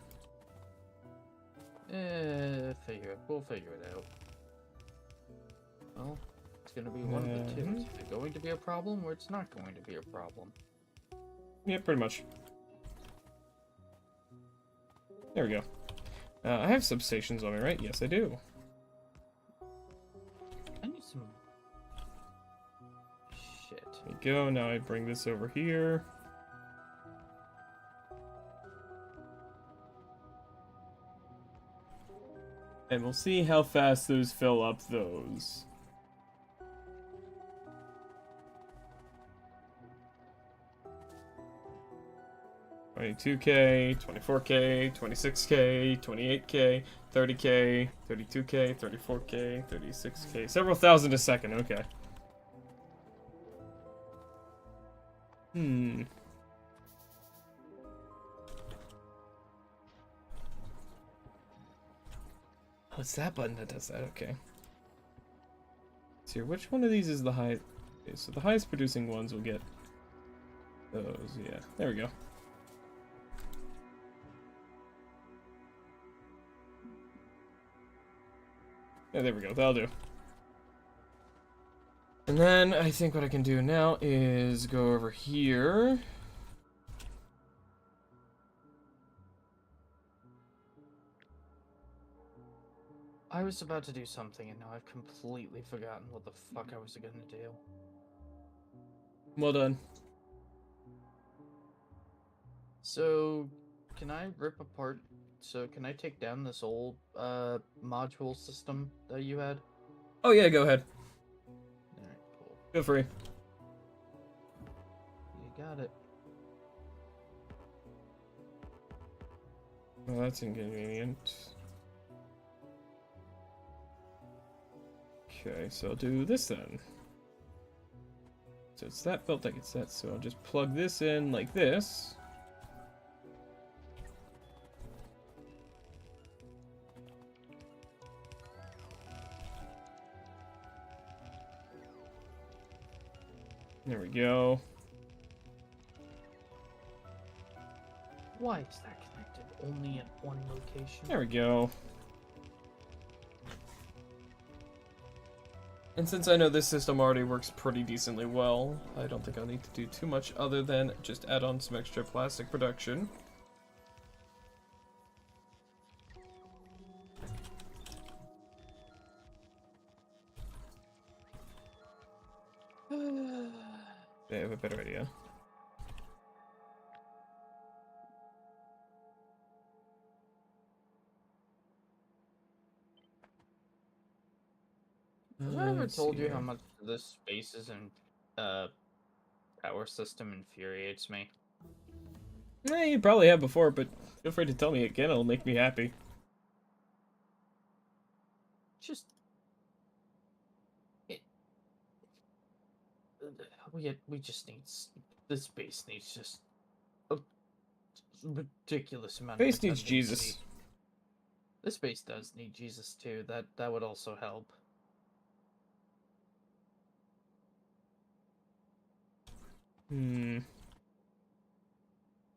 We'll figure it out. Well, it's gonna be one of the two. It's either going to be a problem or it's not going to be a problem. Yeah, pretty much. There we go. I have substations on me, right? Yes, I do. I need some shit. There we go. Now I bring this over here. And we'll see how fast those fill up those. $22K, $24K, $26K, $28K, $30K, $32K, $34K, $36K. Several thousand a second, okay. Oh, it's that button that does that, okay. Let's see, which one of these is the high... Okay, so the highest producing ones will get those, yeah. There we go. Yeah, there we go, that'll do. And then I think what I can do now is go over here. I was about to do something and now I've completely forgotten what the fuck I was gonna do. Well done. So, can I rip apart? So, can I take down this old module system that you had? Oh yeah, go ahead. Alright, cool. Feel free. Got it. Well, that's inconvenient. Okay, so I'll do this then. So it's that built like it's that, so I'll just plug this in like this. There we go. Why is that connected only at one location? There we go. And since I know this system already works pretty decently well, I don't think I'll need to do too much other than just add on some extra plastic production. I have a better idea. Have I ever Let's told see you how here. much this spaces and power system infuriates me? You probably have before, but feel free to tell me again, it'll make me happy. Just it. We just need this space needs just a ridiculous amount of Face needs redundancy. Jesus. This base does need Jesus too. That would also help. I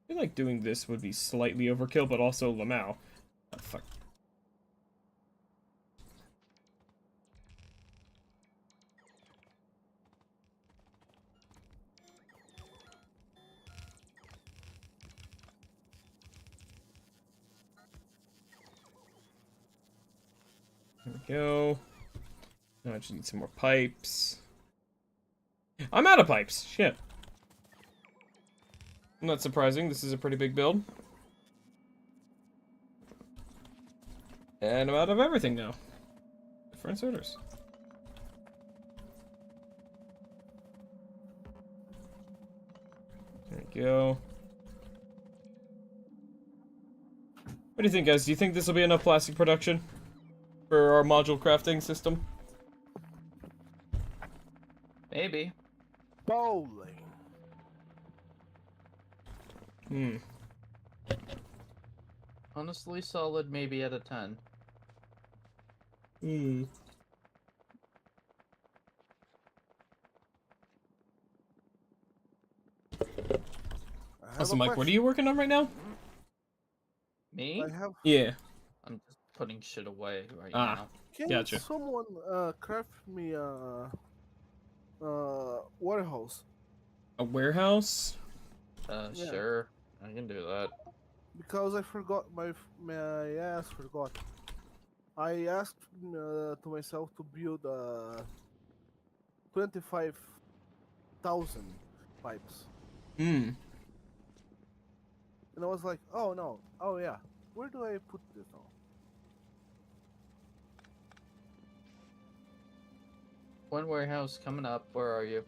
feel like doing this would be slightly overkill, but also Lamau. Oh, fuck. There we go. Now I just need some more pipes. I'm out of pipes. Shit. Not surprising. This is a pretty big build. And I'm out of everything now. For inserters. There we go. What do you think, guys? Do you think this will be enough plastic production for our module crafting system? Maybe. Bowling. Honestly, solid maybe out of 10. Also, Mike, what are you working on right now? Me? I have. Yeah. I'm just putting shit away right Ah. now. Can Gotcha. someone craft me a warehouse? A warehouse? Yeah. Sure. I can do that. Because I forgot my ass forgot. I asked to myself to build 25,000 pipes, Hmm. and I was like, oh no, oh yeah, where do I put this now? One warehouse coming up. Where are you?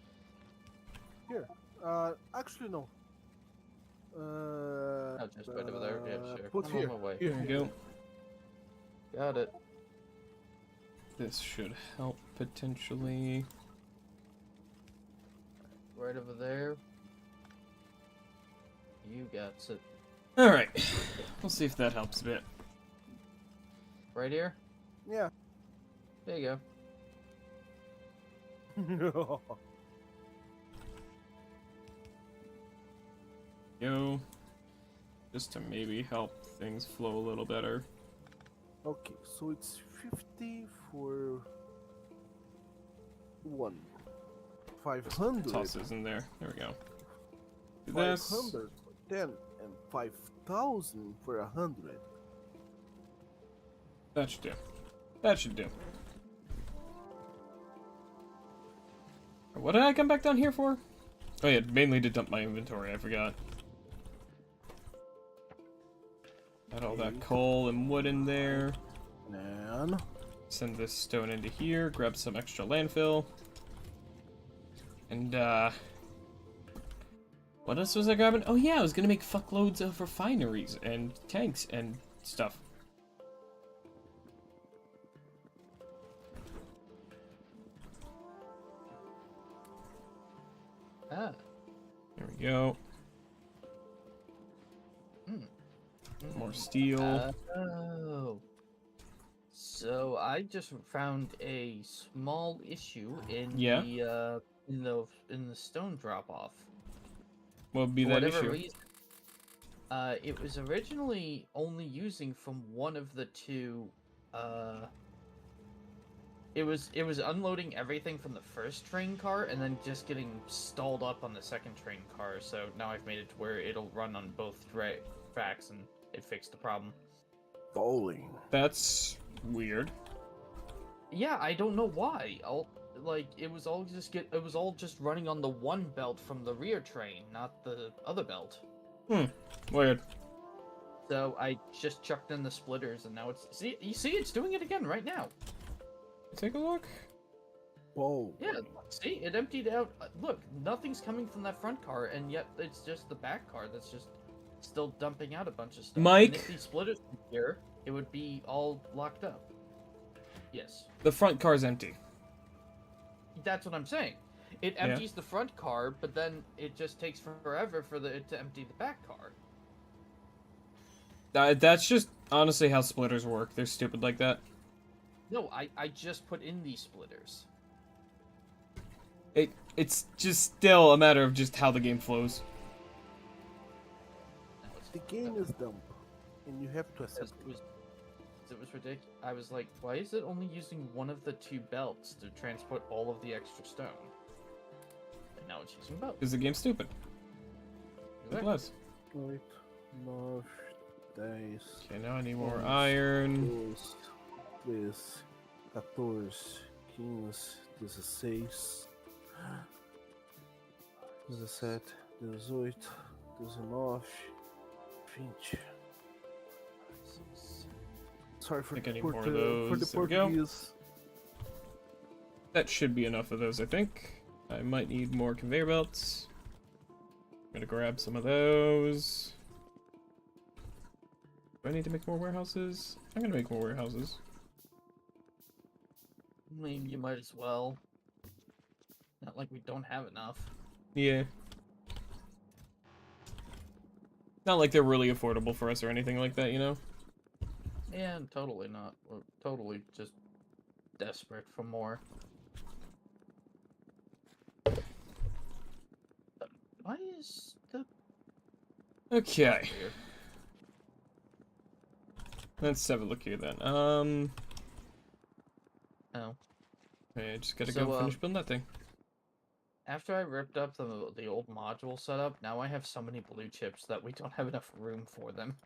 Here, actually no. Oh, just right over there. Yeah, sure. Put I'm here. on my way. Here. There we go. Got it. This should help potentially. Right over there. You got it. Alright. We'll see if that helps a bit. Right here? Yeah. There you go. Go. Just to maybe help things flow a little better. Okay, so it's 50 for one. 500. Toss this in there. There we go. Do this. 500 for 10 and 5,000 for 100. That should do. That should do. What did I come back down here for? Oh yeah, mainly to dump my inventory, I forgot. Got all that coal and wood in there. And Send this stone into here, grab some extra landfill. And, What else was I grabbing? Oh yeah, I was gonna make fuckloads of refineries and tanks and stuff. Ah. There we go. More steel. Oh. So I just found a small issue in Yeah? the stone drop off. What would be For that whatever issue? reason, it was originally only using from one of the two. It was unloading everything from the first train car and then just getting stalled up on the second train car. So now I've made it to where it'll run on both tracks, and it fixed the problem. Bowling. That's weird. Yeah, I don't know why. It was all just running on the one belt from the rear train, not the other belt. Weird. So I just chucked in the splitters, and now it's doing it again right now. Take a look. Whoa. Yeah, see, it emptied out. Look, nothing's coming from that front car, and yet it's just the back car that's just still dumping out a bunch of stuff. Mike? And if these splitters were here, it would be all locked up. Yes. The front car's empty. That's what I'm saying. It empties the front car, but then it just takes forever for it to empty the back car. That's just honestly how splitters work. They're stupid like that. No, I just put in these splitters. It's just still a matter of just how the game flows. The game is dumb, and you have to accept it. It was ridiculous. I was like, why is it only using one of the two belts to transport all of the extra stone? And now it's using both. Because the game's stupid. It was. 8, 9, 10. Okay, now I need more iron. 12, 13, 14, 15, 16, 17, 18, 19, 20. Sorry for I think I need for more the, of for the those. There we go. Portuguese. That should be enough of those, I think. I might need more conveyor belts. I'm gonna grab some of those. Do I need to make more warehouses? I'm gonna make more warehouses. I mean, you might as well. Not like we don't have enough. Yeah. Not like they're really affordable for us or anything like that, you know? Yeah, totally not. We're totally just desperate for more. Why is the... Okay. Weird. Let's have a look here then. Oh. Okay, I just gotta So, go finish building that thing. After I ripped up the old module setup, now I have so many blue chips that we don't have enough room for them.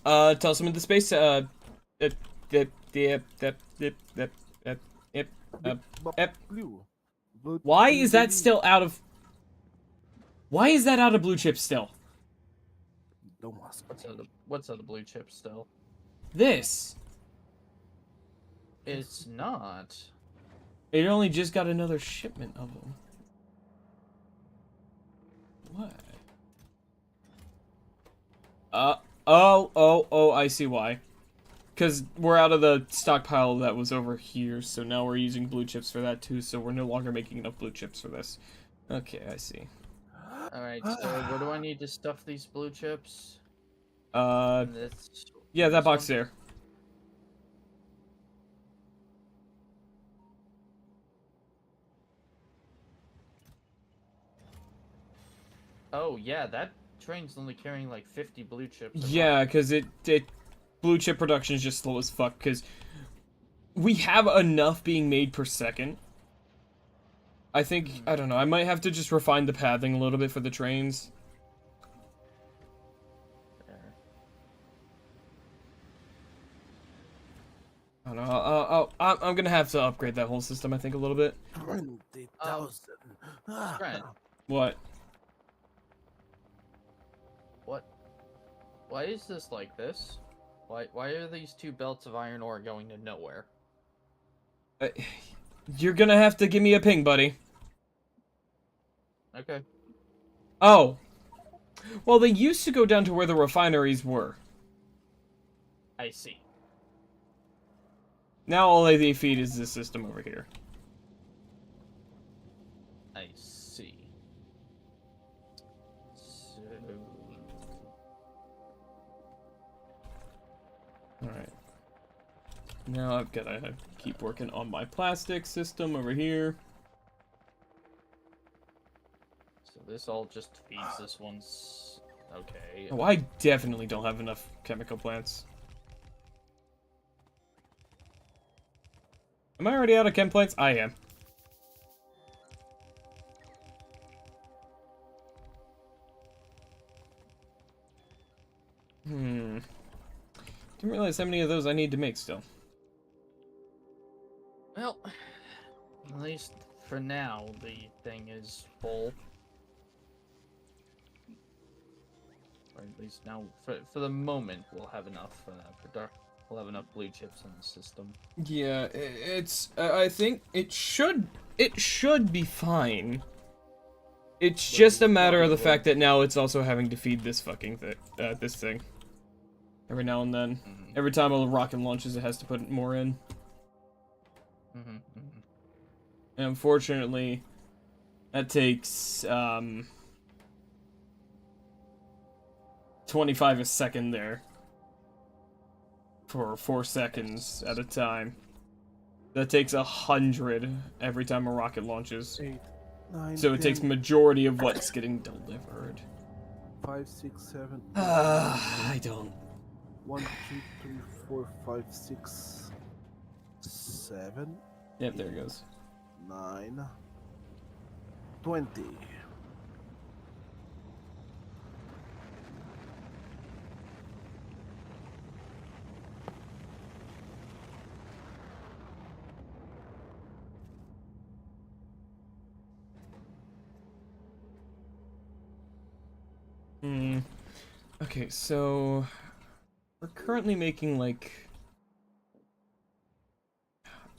Toss them into space. Blue. Why is that still out of... Why is that out of blue chip still? Don't ask me. What's other blue chips still? This. It's not. It only just got another shipment of them. What? Oh, I see why. Because we're out of the stockpile that was over here, so now we're using blue chips for that too, so we're no longer making enough blue chips for this. Okay, I see. Alright, so where do I need to stuff these blue chips? Yeah, that box one? there. Oh, yeah, that train's only carrying like 50 blue chips. Yeah, because blue chip production is just slow as fuck, because we have enough being made per second. I think, I don't know, I might have to just refine the pathing a little bit for the trains. I don't know, I'm gonna have to upgrade that whole system, I think, a little bit. 20,000. Brent, What? why is this like this? Why are these two belts of iron ore going to nowhere? You're gonna have to give me a ping, buddy. Okay. Oh, Well, they used to go down to where the refineries were. I see. Now all they feed is this system over here. I see. So... Alright. Now I've got to keep working on my plastic system over here. So this all just feeds this one's... Okay. Oh, I definitely don't have enough chemical plants. Am I already out of chem plants? I am. Didn't realize how many of those I need to make still. Well, at least for now, the thing is full. Or at least now, for the moment, we'll have enough we'll have enough blue chips in the system. Yeah, it's. I think it should be fine. It's just a matter of the fact that now it's also having to feed this fucking this thing. Every now and then, every time a rocket launches, it has to put more in. And unfortunately, that takes 25 a second there. For 4 seconds at a time. That takes 100 every time a rocket launches. 8, 9, So it 10, takes majority of what's getting delivered. 5, 6, 7. I don't. 1, 2, 3, 4, 5, 6, 7. Yep, there it goes. 9, 20. Okay, so we're currently making like.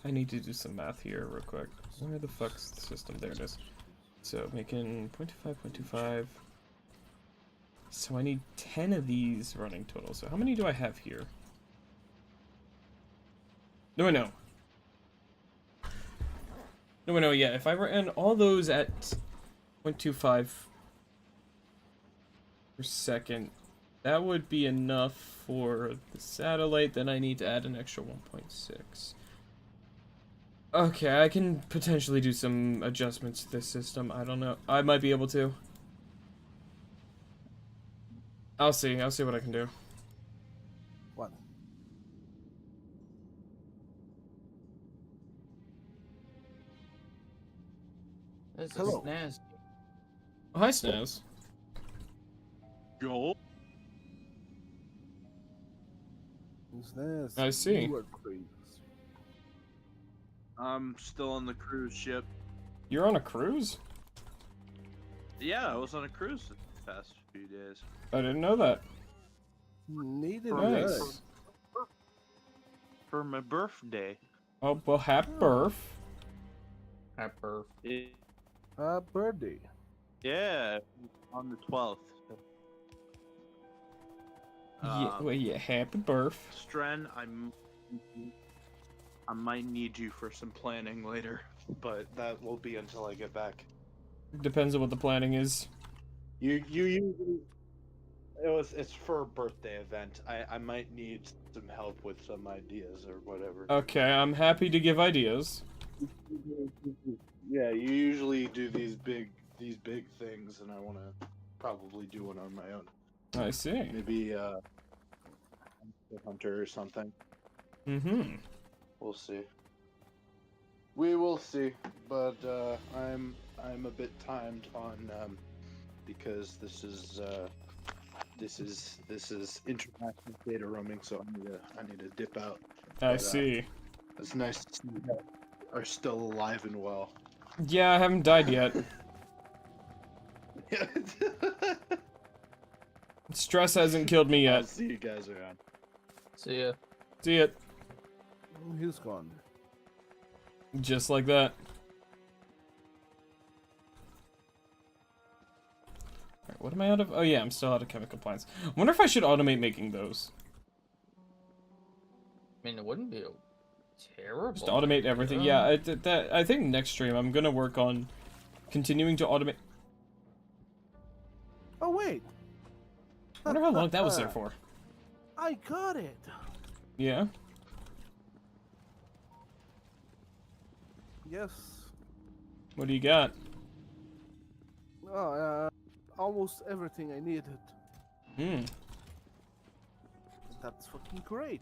I need to do some math here real quick. Where the fuck's the system? There it is. So making 0.25, 0.25. So I need 10 of these running total. So how many do I have here? No, I know. No, I know. Yeah, if I ran all those at 0.25 per second, that would be enough for the satellite. Then I need to add an extra 1.6. Okay, I can potentially do some adjustments to this system. I don't know. I might be able to. I'll see. I'll see what I can do. What? This is Hello. nasty. Oh, hi, Snaz. Yo. Who's this? I see. You are crazy. I'm still on the cruise ship. You're on a cruise? Yeah, I was on a cruise the past few days. I didn't know that. Neither Nice. did For my birthday. Oh, well, happy birth. Pepper. I. Birthday. Yeah, on the 12th. Yeah, well, yeah, happy birth. Stren, I might need you for some planning later, but that will be until I get back. Depends on what the planning is. You usually it's for a birthday event. I might need some help with some ideas or whatever. Okay, I'm happy to give ideas. Yeah, you usually do these big things, and I want to probably do one on my own. I see. Maybe a hunter or something. Mm-hmm. We'll see. We will see, but I'm a bit timed on because this is international data roaming, so I need to dip out. I But, see. It's nice to see you guys are still alive and well. Yeah, I haven't died yet. Stress hasn't killed me I'll yet. see you guys around. See ya. See it. He's gone. Just like that. What am I out of? Oh yeah, I'm still out of chemical plants. I wonder if I should automate making those. I mean, it wouldn't be terrible. Just automate everything. Yeah, I think next stream I'm gonna work on continuing to automate. Oh wait. I wonder how long that was there for. I got it. Yeah. Yes. What do you got? Oh, almost everything I needed. Hmm. That's fucking great.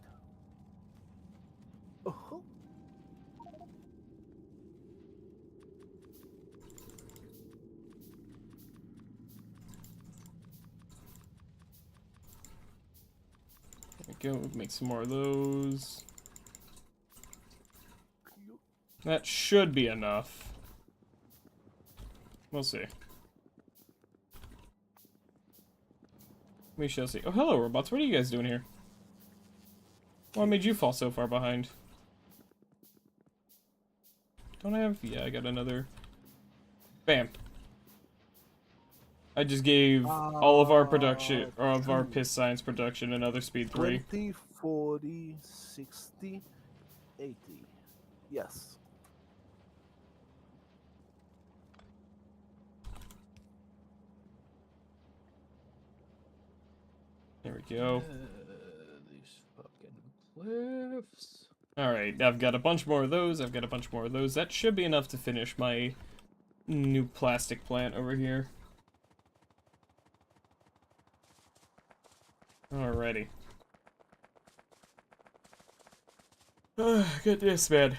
Oh. There we go. Make some more of those. That should be enough. We'll see. We shall see. Oh, hello, robots. What are you guys doing here? What made you fall so far behind? Don't I have... Yeah, I got another... Bam. I just gave all of our production, or of our piss science production, another speed 3. 20, 40, 60, 80. Yes. There we go. These fucking cliffs. Alright, I've got a bunch more of those. I've got a bunch more of those. That should be enough to finish my new plastic plant over here. Alrighty. Get this, man.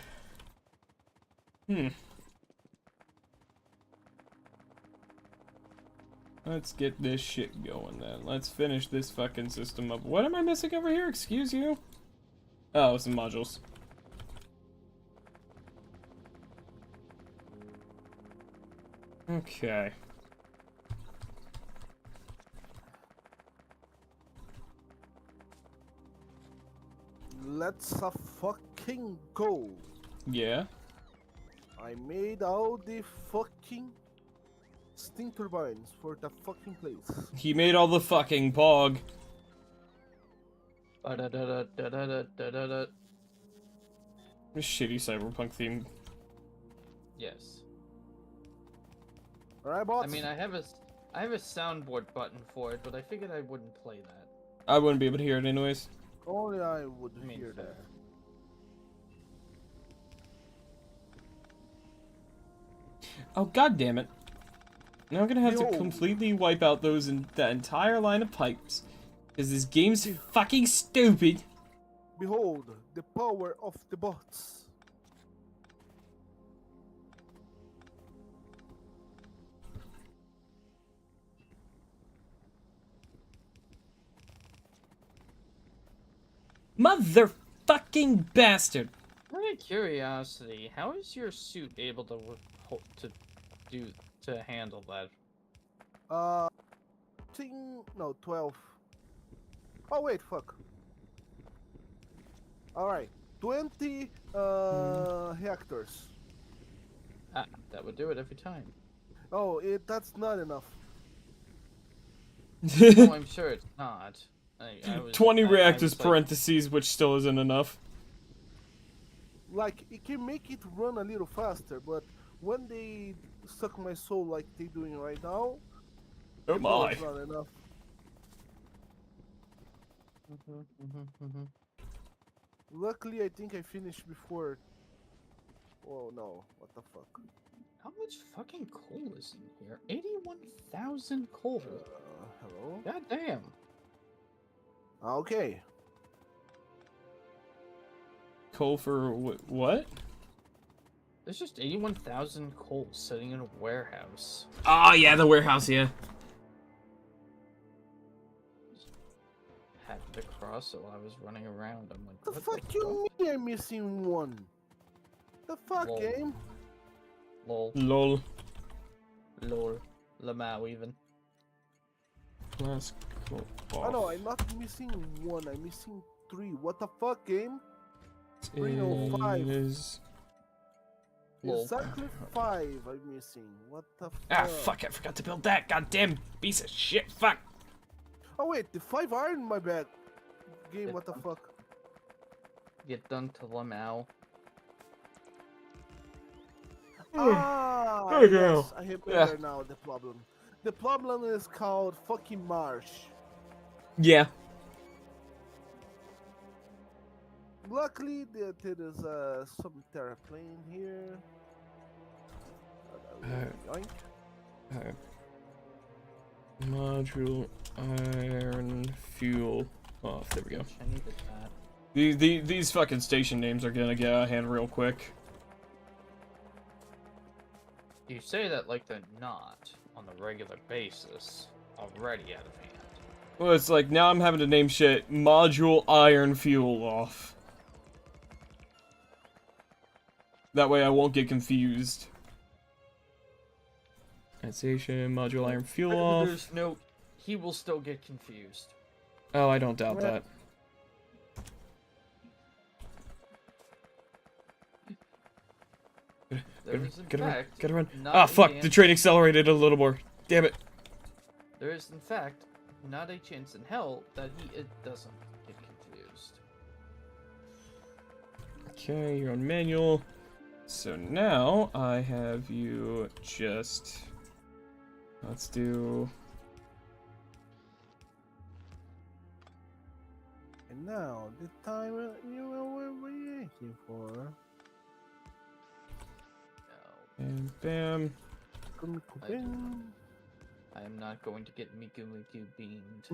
Let's get this shit going then. Let's finish this fucking system up. What am I missing over here? Excuse you? Oh, some modules. Okay. Let's fucking go. Yeah. I made all the fucking steam turbines for the fucking place. He made all the fucking pog. Ba-da-da-da-da-da-da-da-da. This shitty cyberpunk theme. Yes. Alright, bots? I mean, I have a soundboard button for it, but I figured I wouldn't play that. I wouldn't be able to hear it anyways. Only I would I mean, hear fair. that. Oh, god damn it. Now I'm gonna have Yo. to completely wipe out those in that entire line of pipes. Because this game's fucking stupid. Behold, the power of the bots. Motherfucking bastard. Out of curiosity, how is your suit able to handle that? 12. Oh wait, fuck. Alright, 20 reactors. Ah, that would do it every time. Oh, that's not enough. Oh, I'm sure it's not. I 20 was reactors like, parentheses, which still isn't enough. Like, it can make it run a little faster, but when they suck my soul like they doing right now, Oh it's my. not enough. Luckily, I think I finished before. Oh no, what the fuck? How much fucking coal is in here? 81,000 coal. Hello? God damn. Okay. Coal for what? There's just 81,000 coal sitting in a warehouse. Oh yeah, the warehouse, yeah. Happened across it while I was running around. I'm like, The what fuck you mean I'm missing one? The fuck, Lol. game? Lol. Lol. Lol. Lamau even. Let's go Oh no, I'm not missing one, I'm missing 3. What the fuck, game? 305. Is Lol. Exactly 5 I'm missing. What the fuck? Ah, fuck, I forgot to build that. Goddamn piece of shit. Fuck. Oh wait, the 5 are in my bag. Game, It- what the fuck? Get done to Lamau. Ah, There we go. yes, I remember now the problem. The problem is called fucking marsh. Yeah. Luckily, there is some terraplane here. Yoink. Okay. Module iron fuel off. There we go. I needed that. These fucking station names are gonna get out of hand real quick. You say that like they're not, on a regular basis, already out of hand. Well, it's like now I'm having to name shit module iron fuel off. That way I won't get confused. Station module iron fuel off. There's no... He will still get confused. Oh, I don't doubt Yeah. that. There is, in Gotta run, fact, gotta run. not Ah, a fuck, the chance- train accelerated a little more. Damn it. There is, in fact, not a chance in hell that it doesn't get confused. Okay, you're on manual. So now I have you just... Let's do... And now, the time you were waiting for. No, And bam. Come, I do I am not going to get Miku Miku beamed.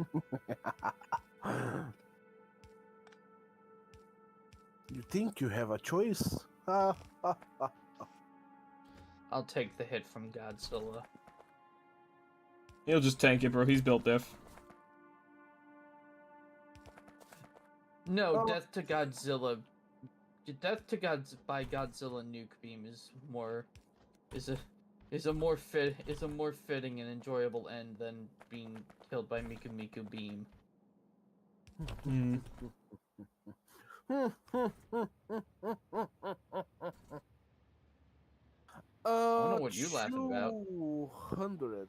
You think you have a choice? Ha ha ha. I'll take the hit from Godzilla. He'll just tank it, bro. He's built diff. No, Oh. death to Godzilla. Death to by Godzilla nuke beam is a more fitting and enjoyable end than being killed by Miku Miku beam. Hmm. I don't know what you're laughing about. 200.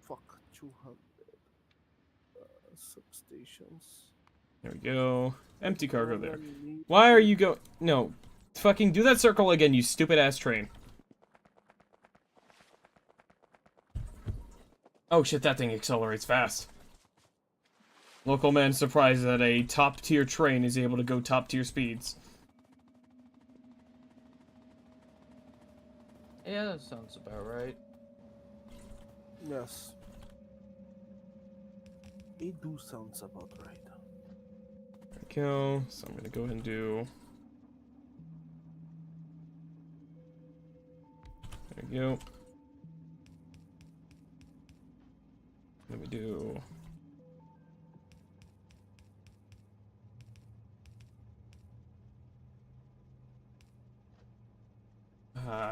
Fuck, 200. Substations. There we go. Empty cargo And there. then we- Why are you go? No. Fucking do that circle again, you stupid ass train. Oh shit, that thing accelerates fast. Local man surprised that a top tier train is able to go top tier speeds. Yeah, that sounds about right. Yes. It do sounds about right. There we go. So I'm gonna go ahead and do. There we go. Let me do.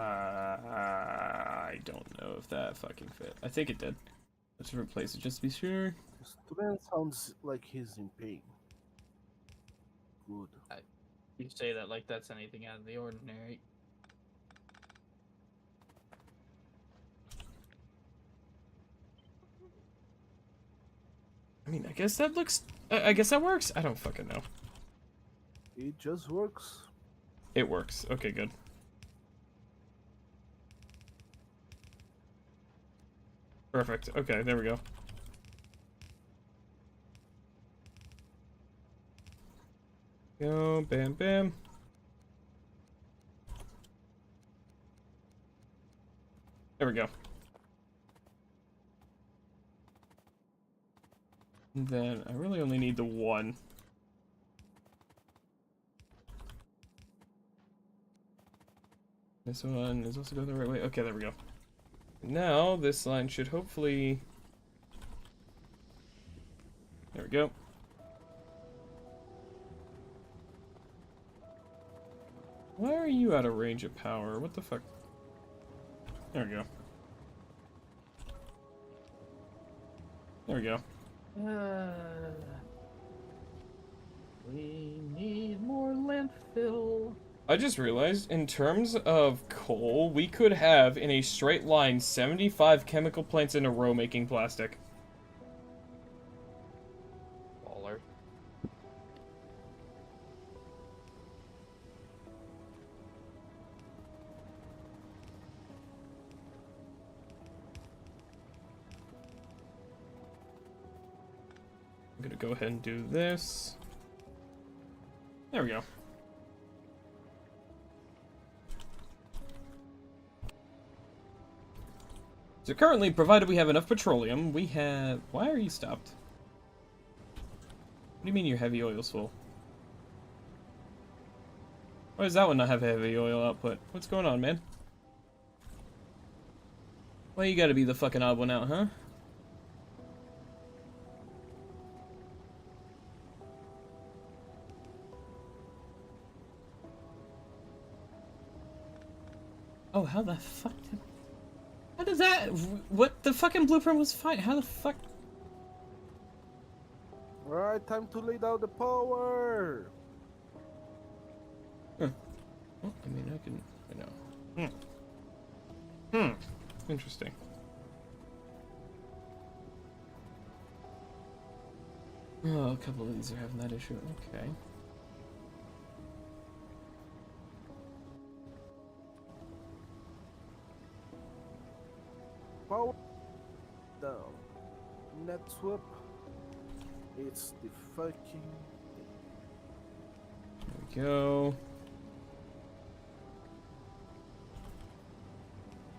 I don't know if that fucking fit. I think it did. Let's replace it just to be sure. The student sounds like he's in pain. Good. You say that like that's anything out of the ordinary. I mean, I guess that looks. I guess that works. I don't fucking know. It just works. It works. Okay, good. Perfect. Okay, there we go. Go, bam, bam. There we go. And then I really only need the one. This one is also going the right way. Okay, there we go. Now this line should hopefully. There we go. Why are you out of range of power? What the fuck? There we go. There we go. We need more landfill. I just realized, in terms of coal, we could have, in a straight line, 75 chemical plants in a row making plastic. Baller. I'm gonna go ahead and do this. There we go. So currently, provided we have enough petroleum, we have... Why are you stopped? What do you mean your heavy oil's full? Why does that one not have heavy oil output? What's going on, man? Why you gotta be the fucking odd one out, huh? Oh, how the fuck did... How does that... What? The fucking blueprint was fine. How the fuck... Alright, time to lay down the power. Huh. Well, I mean, I can... I know. Interesting. Oh, a couple of these are having that issue. Okay. Power down. Next swap. It's the fucking There we go.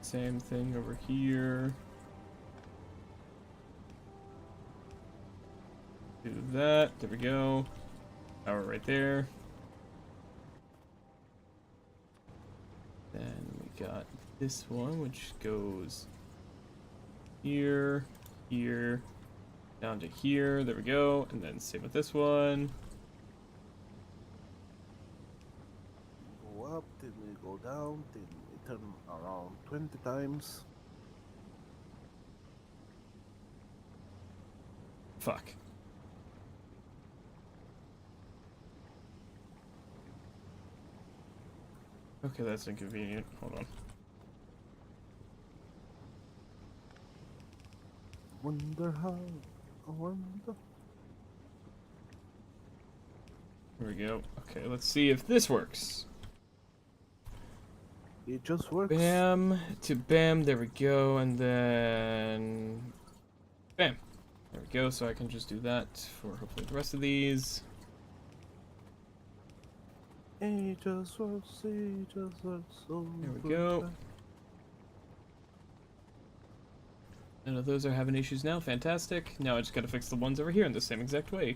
Same thing over here. Do that. There we go. Power right there. Then we got this one, which goes here, here, down to here. There we go. And then same with this one. go up, then we go down, then we turn around 20 times. Fuck. Okay, that's inconvenient. Hold on. Wonder how, I wonder. Here we go. Okay, let's see if this works. It just works. Bam to bam, there we go, and then bam. There we go, so I can just do that for hopefully the rest of these. It just works, it just works. So There we go. None of those are having issues now, fantastic. Now I just gotta fix the ones over here in the same exact way.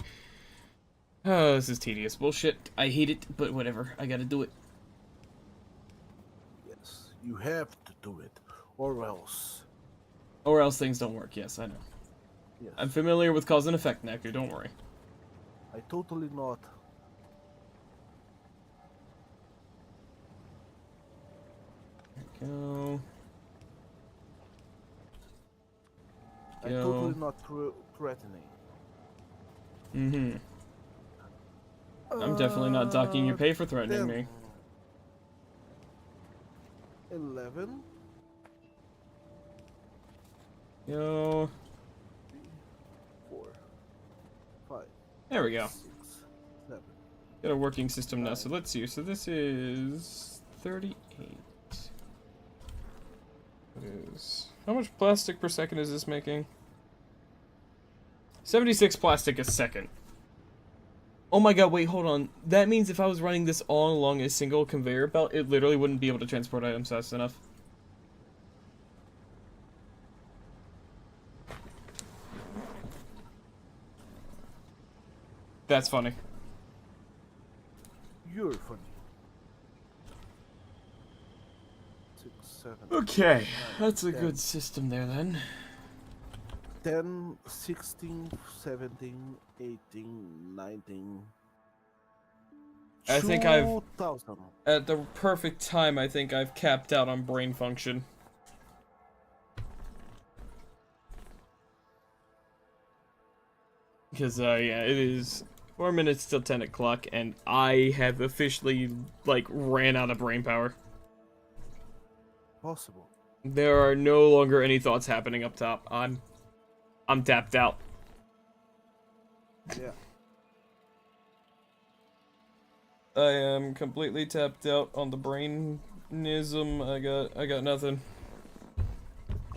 Oh, this is tedious bullshit. I hate it, but whatever, I gotta do it. Yes, you have to do it, or else. Or else things don't work, yes, I know. Yes, I'm familiar with cause and effect, Nectar, don't worry. I totally not. There we go. I Go. totally not threatening. Mm-hmm. I'm definitely not docking your pay for threatening me. 11. Go. 4, 5, There we go. 6, 7. Got a working system now, so let's see. So this is 38. It is... How much plastic per second is this making? 76 plastic a second. Oh my god, wait, hold on. That means if I was running this all along a single conveyor belt, it literally wouldn't be able to transport items fast enough. That's funny. You're funny. 6, 7. Okay, that's a 10, good system there then. 10, 16, 17, 18, 19. I think I've... 2000. At the perfect time, I think I've capped out on brain function. Because, yeah, it is 4 minutes till 10 o'clock, and I have officially, like, ran out of brain power. Possible. There are no longer any thoughts happening up top. I'm tapped out. Yeah. I am completely tapped out on the brainism. I got nothing.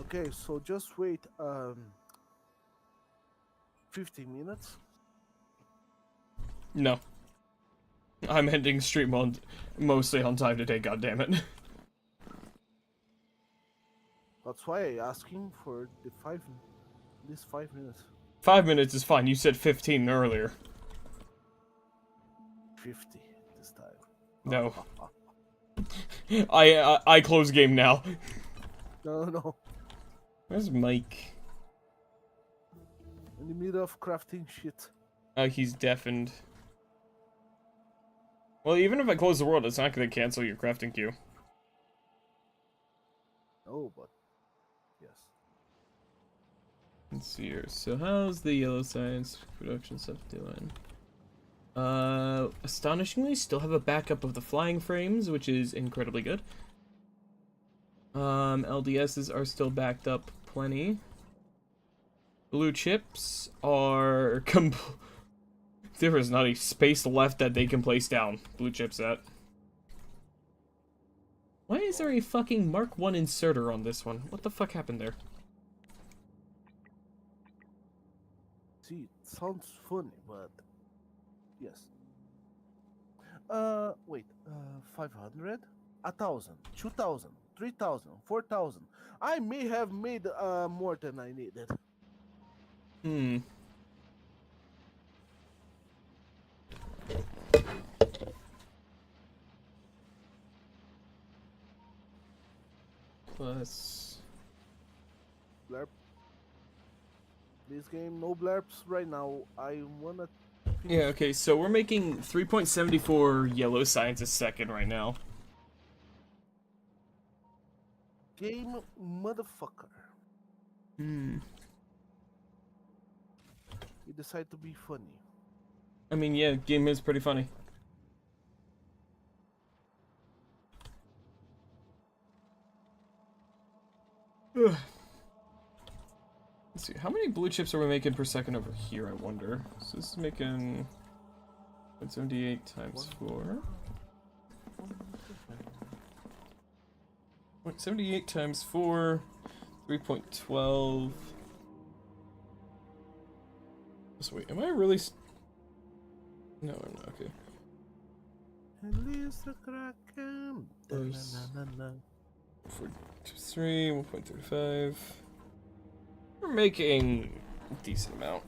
Okay, so just wait 15 minutes. No. I'm ending stream on mostly on time today, goddammit. That's why I asking for this 5 minutes. 5 minutes is fine. You said 15 earlier. 50 this time. No. I close game now. No. Where's Mike? In the middle of crafting shit. Oh, he's deafened. Well, even if I close the world, it's not gonna cancel your crafting queue. Oh, but yes. Let's see here. So how's the yellow science production stuff doing? Astonishingly, still have a backup of the flying frames, which is incredibly good. LDSs are still backed up plenty. Blue chips are there is not a space left that they can place down blue chips at. Why is there a fucking Mark 1 inserter on this one? What the fuck happened there? See, it sounds funny, but yes. Wait. 500, 1,000, 2,000, 3,000, 4,000. I may have made more than I needed. Hmm. Plus. Blerp. This game, no blerps right now. I wanna. Yeah, okay, so we're making 3.74 yellow science a second right now. Game motherfucker. Hmm. He decided to be funny. I mean, yeah, game is pretty funny. Ugh. Let's see, how many blue chips are we making per second over here, I wonder? So this is making 178 times 4. 0.78 times 4, 3.12. So wait, am I really... No, I'm not, okay. Plus 423, 1.35. We're making a decent amount.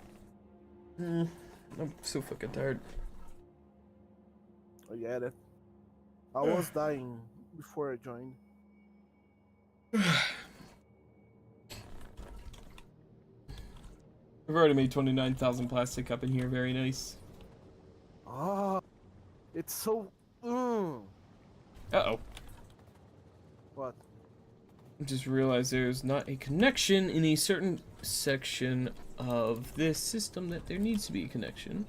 I'm so fucking tired. I get it. I was dying before I joined. I've already made 29,000 plastic up in here, very nice. Ah, it's so. Uh-oh. What? I just realized there's not a connection in a certain section of this system that there needs to be a connection.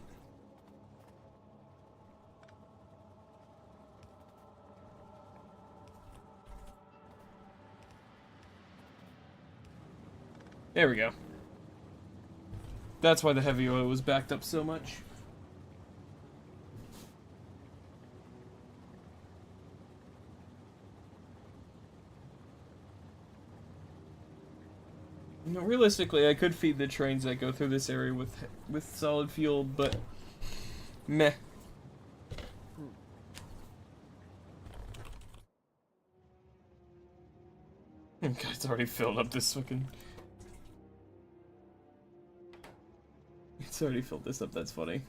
There we go. That's why the heavy oil was backed up so much. No, realistically, I could feed the trains that go through this area with solid fuel, but meh. God, it's already filled up this fucking. It's already filled this up. That's funny.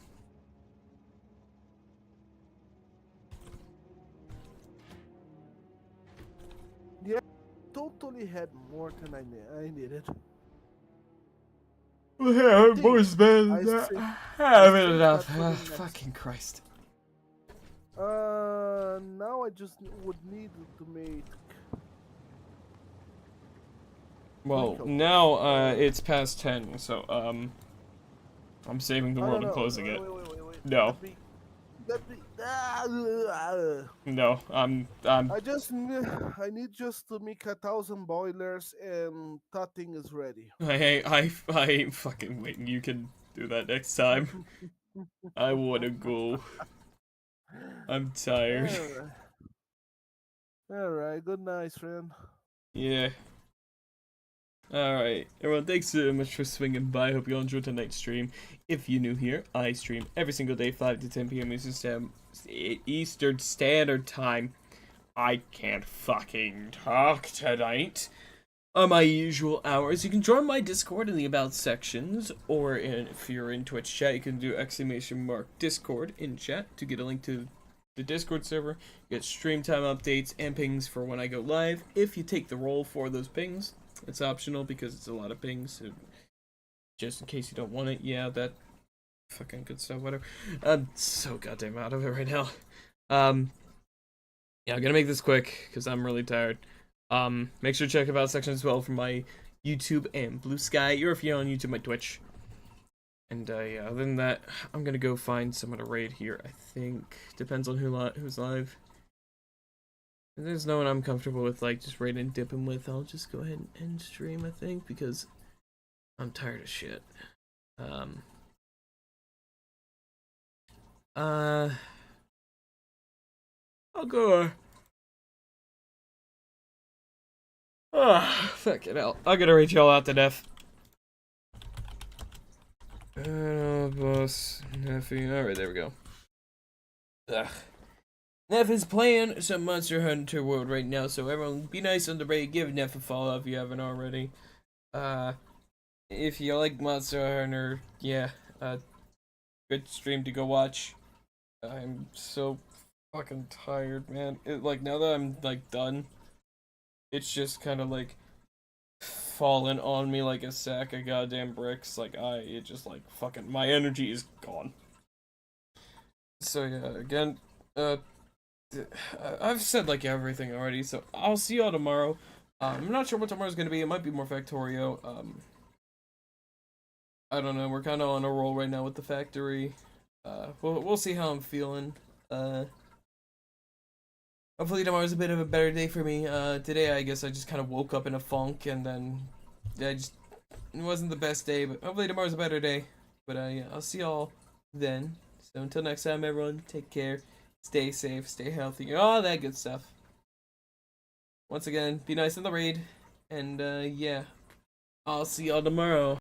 Yeah, totally had more than I needed. Yeah, think boys, man. I Have think it enough. that's what it Fucking Christ. Now I just would need to make. Well, Michael. now it's past 10, so I'm saving the Oh, world no, and closing wait, it. Wait. No. Let me. No. I need just to make 1,000 boilers and that thing is ready. I ain't fucking waiting. You can do that next time. I wanna go. I'm tired. Alright. Alright, good night, friend. Yeah. Alright, everyone, thanks so much for swinging by. Hope you all enjoyed tonight's stream. If you're new here, I stream every single day, 5 to 10 p.m. Eastern Standard Time. I can't fucking talk tonight. On my usual hours, you can join my Discord in the About sections, or if you're in Twitch chat, you can do !Discord in chat to get a link to the Discord server, get stream time updates and pings for when I go live. If you take the role for those pings, it's optional because it's a lot of pings, so just in case you don't want it. Yeah, that fucking good stuff, whatever. I'm so goddamn out of it right now. Yeah, I'm gonna make this quick because I'm really tired. Make sure to check About section as well for my YouTube and Blue Sky, or if you're on YouTube, my Twitch. And yeah, other than that, I'm gonna go find someone to raid here. I think depends on who's live. If there's no one I'm comfortable with, like just raiding and dipping with, I'll just go ahead and end stream. I think because I'm tired of shit. I'll go. Fuck it out. I'm gonna raid y'all out to death. Boss, Neffy. Alright, there we go. Ugh. Neff is playing some Monster Hunter World right now, so everyone be nice on the raid. Give Neff a follow if you haven't already. If you like Monster Hunter, yeah, good stream to go watch. I'm so fucking tired, man. Like, now that I'm, like, done, it's just kind of, like, falling on me like a sack of goddamn bricks. Like, it just, like, fucking, my energy is gone. So, yeah, again, I've said, like, everything already, so I'll see y'all tomorrow. I'm not sure what tomorrow's gonna be. It might be more Factorio. I don't know. We're kind of on a roll right now with the factory. We'll see how I'm feeling. Hopefully tomorrow's a bit of a better day for me. Today I guess I just kind of woke up in a funk, and then it wasn't the best day, but hopefully tomorrow's a better day. But yeah, I'll see y'all then. So until next time, everyone, take care, stay safe, stay healthy, all that good stuff. Once again, be nice in the raid, and yeah, I'll see y'all tomorrow.